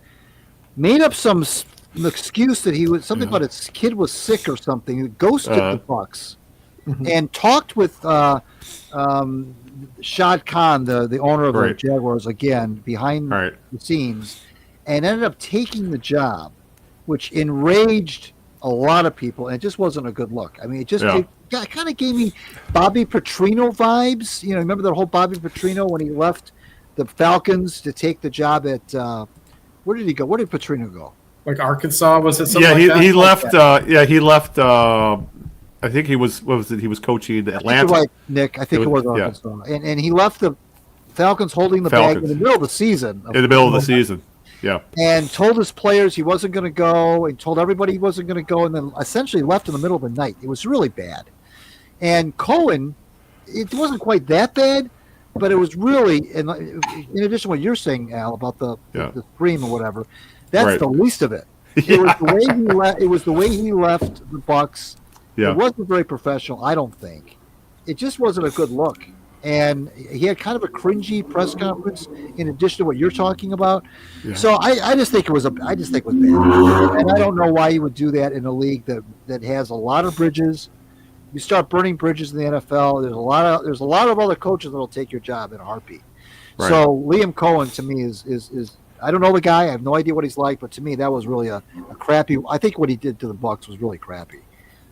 Speaker 3: made up some excuse that he was something about his kid was sick or something. He ghosted the Bucs and talked with Shad Khan, the owner of the Jaguars, again behind the scenes, and ended up taking the job, which enraged a lot of people, and it just wasn't a good look. I mean, it kind of gave me Bobby Petrino vibes. Remember that whole Bobby Petrino when he left the Falcons to take the job at where did he go? Where did Petrino go?
Speaker 2: Like Arkansas, was it something
Speaker 1: like that?
Speaker 2: He
Speaker 1: left. He left. I think he was. What was it? He was coaching Atlanta.
Speaker 3: Right, Nick. I think it was Arkansas, and he left the Falcons holding the bag in the middle of the season.
Speaker 1: Yeah.
Speaker 3: And told his players he wasn't going to go, and told everybody he wasn't going to go, and then essentially left in the middle of the night. It was really bad. And Cohen, it wasn't quite that bad, but it was really, in addition to what you're saying, Al, about the scream or whatever, that's the least of it. It was the way he left. It was the way he left the Bucs.
Speaker 1: Yeah.
Speaker 3: It wasn't very professional, I don't think. It just wasn't a good look. And he had kind of a cringy press conference in addition to what you're talking about. Yeah. So I just think it was bad. And I don't know why you would do that in a league that has a lot of bridges. You start burning bridges in the NFL, there's a lot of other coaches that'll take your job in a heartbeat. Right. So Liam Cohen to me is I don't know the guy, I have no idea what he's like, but to me that was really a crappy. I think what he did to the Bucs was really crappy.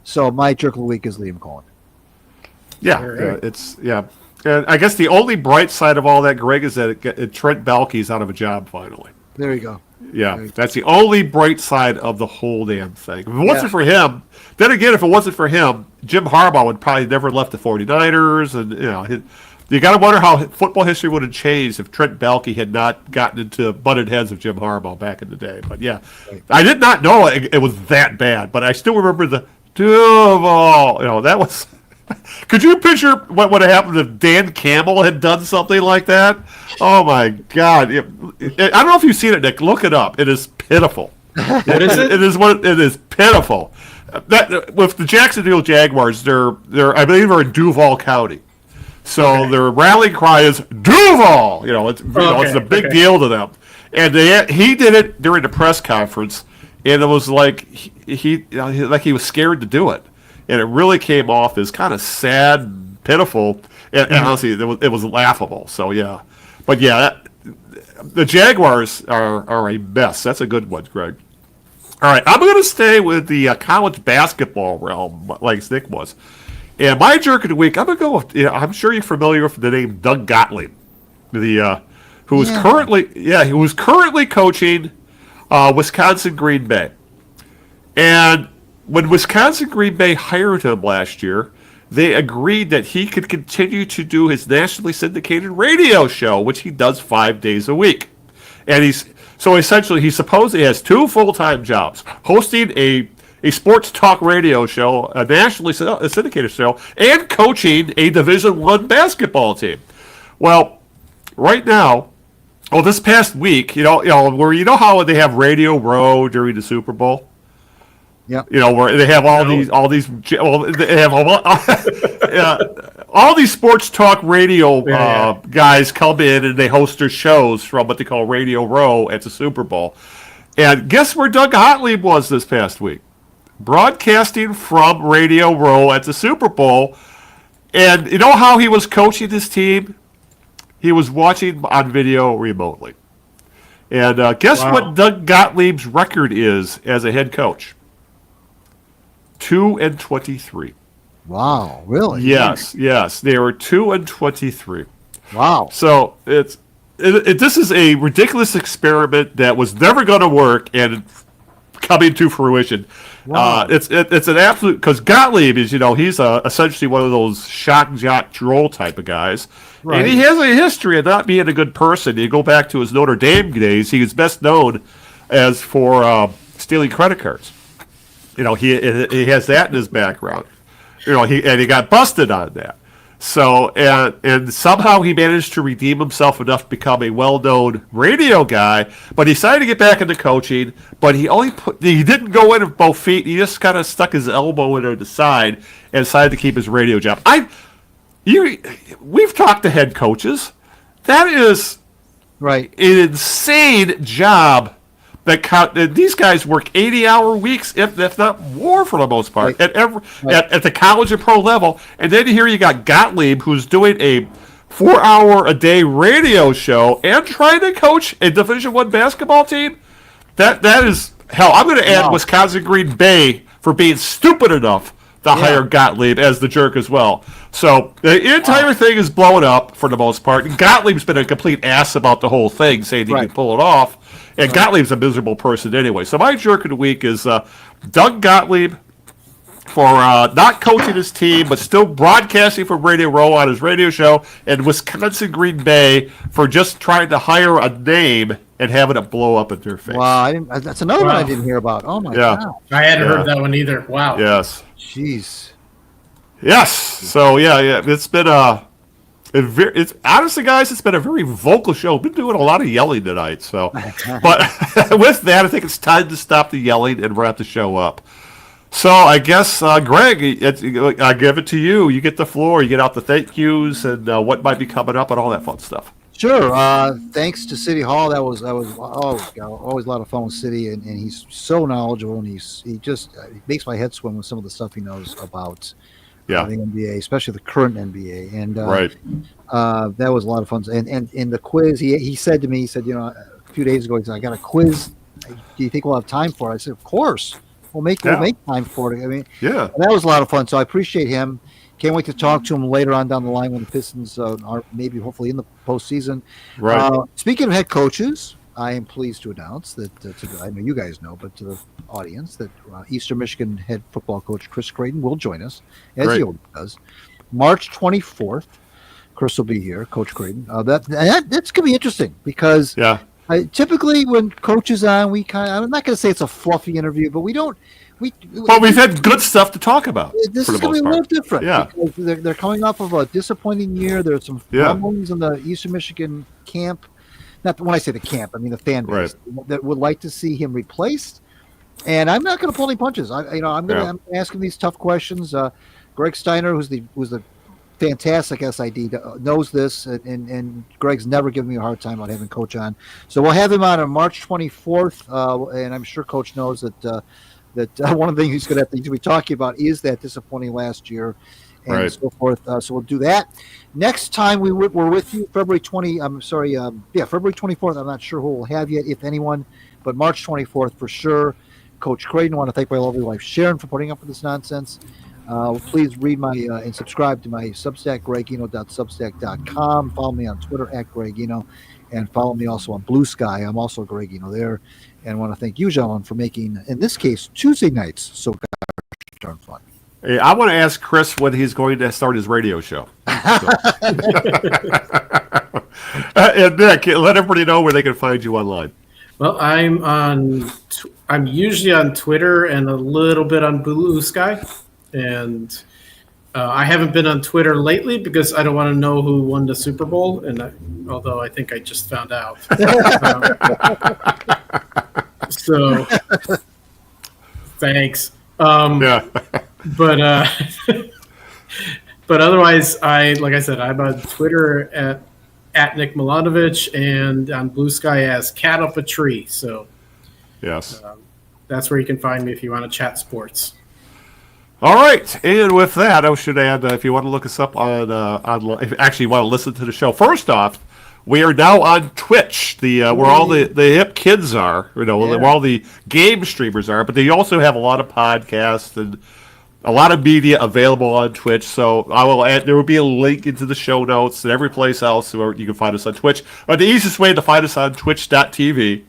Speaker 3: So my jerk of the week is Liam Cohen.
Speaker 1: And I guess the only bright side of all that, Greg, is that Trent Baalke's out of a job finally.
Speaker 3: There you go.
Speaker 1: Yeah, that's the only bright side of the whole damn thing. If it wasn't for him, then again, if it wasn't for him, Jim Harbaugh would probably never left the 49ers. And, you got to wonder how football history would have changed if Trent Baalke had not gotten into butted heads of Jim Harbaugh back in the day. But, I did not know it was that bad, but I still remember the Duval. That was... Could you picture what would have happened if Dan Campbell had done something like that? Oh my God! I don't know if you've seen it, Nick. Look it up. It is pitiful.
Speaker 2: What is it?
Speaker 1: It is pitiful. That with the Jacksonville Jaguars, they're I believe are in Duval County, so their rallying cry is Duval. It's a big deal to them. And he did it during the press conference, and it was like he was scared to do it. And it really came off as kind of sad and pitiful. And honestly, it was laughable. So, yeah. But, yeah, the Jaguars are a mess. That's a good one, Greg. All right, I'm going to stay with the college basketball realm, like Nick was. And my jerk of the week, I'm going to go with, I'm sure you're familiar with the name Doug Gottlieb, who is currently coaching Wisconsin Green Bay. And when Wisconsin Green Bay hired him last year, they agreed that he could continue to do his nationally syndicated radio show, which he does 5 days a week. And essentially he supposedly has 2 full-time jobs, hosting a sports talk radio show, a nationally syndicated show, and coaching a Division I basketball team. Well, right now, this past week, where how they have Radio Row during the Super Bowl.
Speaker 3: Yeah.
Speaker 1: Where they have all these sports talk radio guys come in and they host their shows from what they call Radio Row at the Super Bowl. And guess where Doug Gottlieb was this past week? Broadcasting from Radio Row at the Super Bowl. And you know how he was coaching his team? He was watching on video remotely. And guess what Doug Gottlieb's record is as a head coach? 2-23.
Speaker 3: Wow, really?
Speaker 1: Yes. They were 2-23.
Speaker 3: Wow.
Speaker 1: So this is a ridiculous experiment that was never going to work and coming to fruition.
Speaker 3: Wow.
Speaker 1: It's an absolute, because Gottlieb is, he's essentially one of those shock jock droll type of guys. Right. And he has a history of not being a good person. You go back to his Notre Dame days, he was best known as for stealing credit cards. He has that in his background. He got busted on that. So and somehow he managed to redeem himself enough to become a well-known radio guy. But he decided to get back into coaching. But he didn't go in with both feet. He just kind of stuck his elbow in the side and decided to keep his radio job. We've talked to head coaches. That is
Speaker 3: right
Speaker 1: an insane job. That these guys work 80-hour weeks, if not more, for the most part, at the college and pro level. And then here you got Gottlieb, who's doing a 4-hour-a-day radio show and trying to coach a Division I basketball team. That is hell. I'm going to add Wisconsin Green Bay for being stupid enough to hire Gottlieb as the jerk as well. So the entire thing is blowing up for the most part. And Gottlieb's been a complete ass about the whole thing, saying he can pull it off. And Gottlieb's a miserable person anyway. So my jerk of the week is Doug Gottlieb for not coaching his team, but still broadcasting from Radio Row on his radio show, and Wisconsin Green Bay for just trying to hire a name and having it blow up in their face.
Speaker 3: Wow, that's another one I didn't hear about. Oh, my God.
Speaker 2: I hadn't heard that one either. Wow.
Speaker 1: Yes.
Speaker 3: Jeez.
Speaker 1: Yes. So, it's been it's honestly, guys, it's been a very vocal show. We've been doing a lot of yelling tonight. So, but with that, I think it's time to stop the yelling and wrap the show up. So, I guess, Greg, I give it to you. You get the floor. You get out the thank yous and what might be coming up and all that fun stuff.
Speaker 3: Sure. Thanks to Siddy Hall. That was always a lot of fun with Siddy, and he's so knowledgeable, and he makes my head swim with some of the stuff he knows about. The NBA, especially the current NBA, and that was a lot of fun. And in the quiz, he said to me, a few days ago, he said, "I got a quiz. Do you think we'll have time for it?" I said, "Of course, we'll make time for it." I mean, that was a lot of fun. So I appreciate him. Can't wait to talk to him later on down the line when the Pistons are maybe hopefully in the postseason. Right. Speaking of head coaches, I am pleased to announce that I know you guys know, but to the audience, that Eastern Michigan head football coach Chris Creighton will join us, as he always does, March 24th. Chris will be here, Coach Creighton. That's going to be interesting because typically when Coach is on, I'm not going to say it's a fluffy interview, but we've had good stuff to talk about. This is going to be a little different. Yeah. Because they're coming off of a disappointing year. There's some rumblings in the Eastern Michigan camp. Not when I say the camp, I mean the fan base that would like to see him replaced. And I'm not going to pull any punches. I'm asking these tough questions. Greg Steiner, who's the fantastic SID, knows this, and Greg's never given me a hard time about having Coach on. So we'll have him on March 24th, and I'm sure Coach knows that one of the things he's going to have to be talking about is that disappointing last year. and so forth. So we'll do that. Next time we're with you, February 24th. I'm not sure who we'll have yet, if anyone, but March 24th for sure. Coach Creighton, I want to thank my lovely wife Sharon for putting up with this nonsense. Please read and subscribe to my Substack, gregeno.substack.com. Follow me on Twitter at Greg Eno, and follow me also on Blue Sky. I'm also Greg Eno there. And I want to thank you, gentlemen, for making, in this case, Tuesday nights so darn fun.
Speaker 1: Hey, I want to ask Chris when he's going to start his radio show. And Nick, let everybody know where they can find you online.
Speaker 2: Well, I'm usually on Twitter and a little bit on Blue Sky, and I haven't been on Twitter lately because I don't want to know who won the Super Bowl. Although I think I just found out. So, thanks.
Speaker 1: Yeah.
Speaker 2: But otherwise, like I said, I'm on Twitter at Nick Milanovich and on Blue Sky as Cat Up a Tree. So,
Speaker 1: yes,
Speaker 2: that's where you can find me if you want to chat sports.
Speaker 1: All right, and with that, I should add if you want to look us up on if you actually want to listen to the show. First off, we are now on Twitch, where all the hip kids are, where all the game streamers are. But they also have a lot of podcasts and a lot of media available on Twitch. So I will add. There will be a link into the show notes and every place else where you can find us on Twitch. But the easiest way to find us on Twitch.tv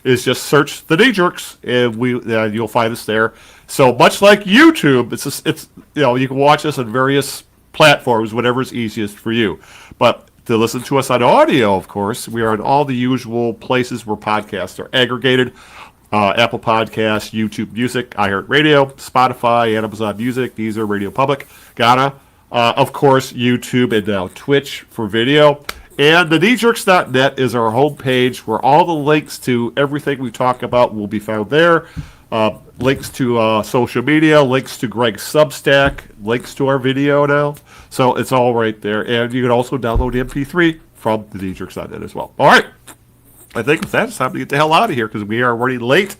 Speaker 1: is just search the Knee Jerks, and you'll find us there. So much like YouTube, it's you can watch us on various platforms, whatever is easiest for you. But to listen to us on audio, of course, we are in all the usual places where podcasts are aggregated. Apple Podcasts, YouTube Music, iHeartRadio, Spotify, Amazon Music, Deezer, Radio Public, Ghana. Of course, YouTube and now Twitch for video. And the kneejerks.net is our homepage where all the links to everything we talk about will be found there. Links to social media, links to Greg's Substack, links to our video now. So it's all right there. And you can also download MP3 from the kneejerks.net as well. All right. I think with that, it's time to get the hell out of here because we are already late.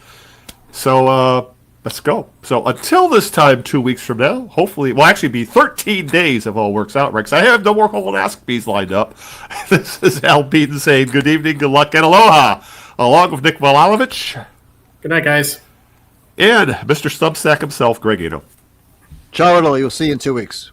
Speaker 1: So let's go. So until this time, 2 weeks from now, hopefully, it will actually be 13 days if all works out right. Because I have no more colonoscopies lined up. This is Al Beaton saying good evening, good luck, and aloha, along with Nick Milanovich.
Speaker 2: Good night, guys.
Speaker 1: And Mr. Substack himself, Greg Eno.
Speaker 3: Ciao, Italy. We'll see you in 2 weeks.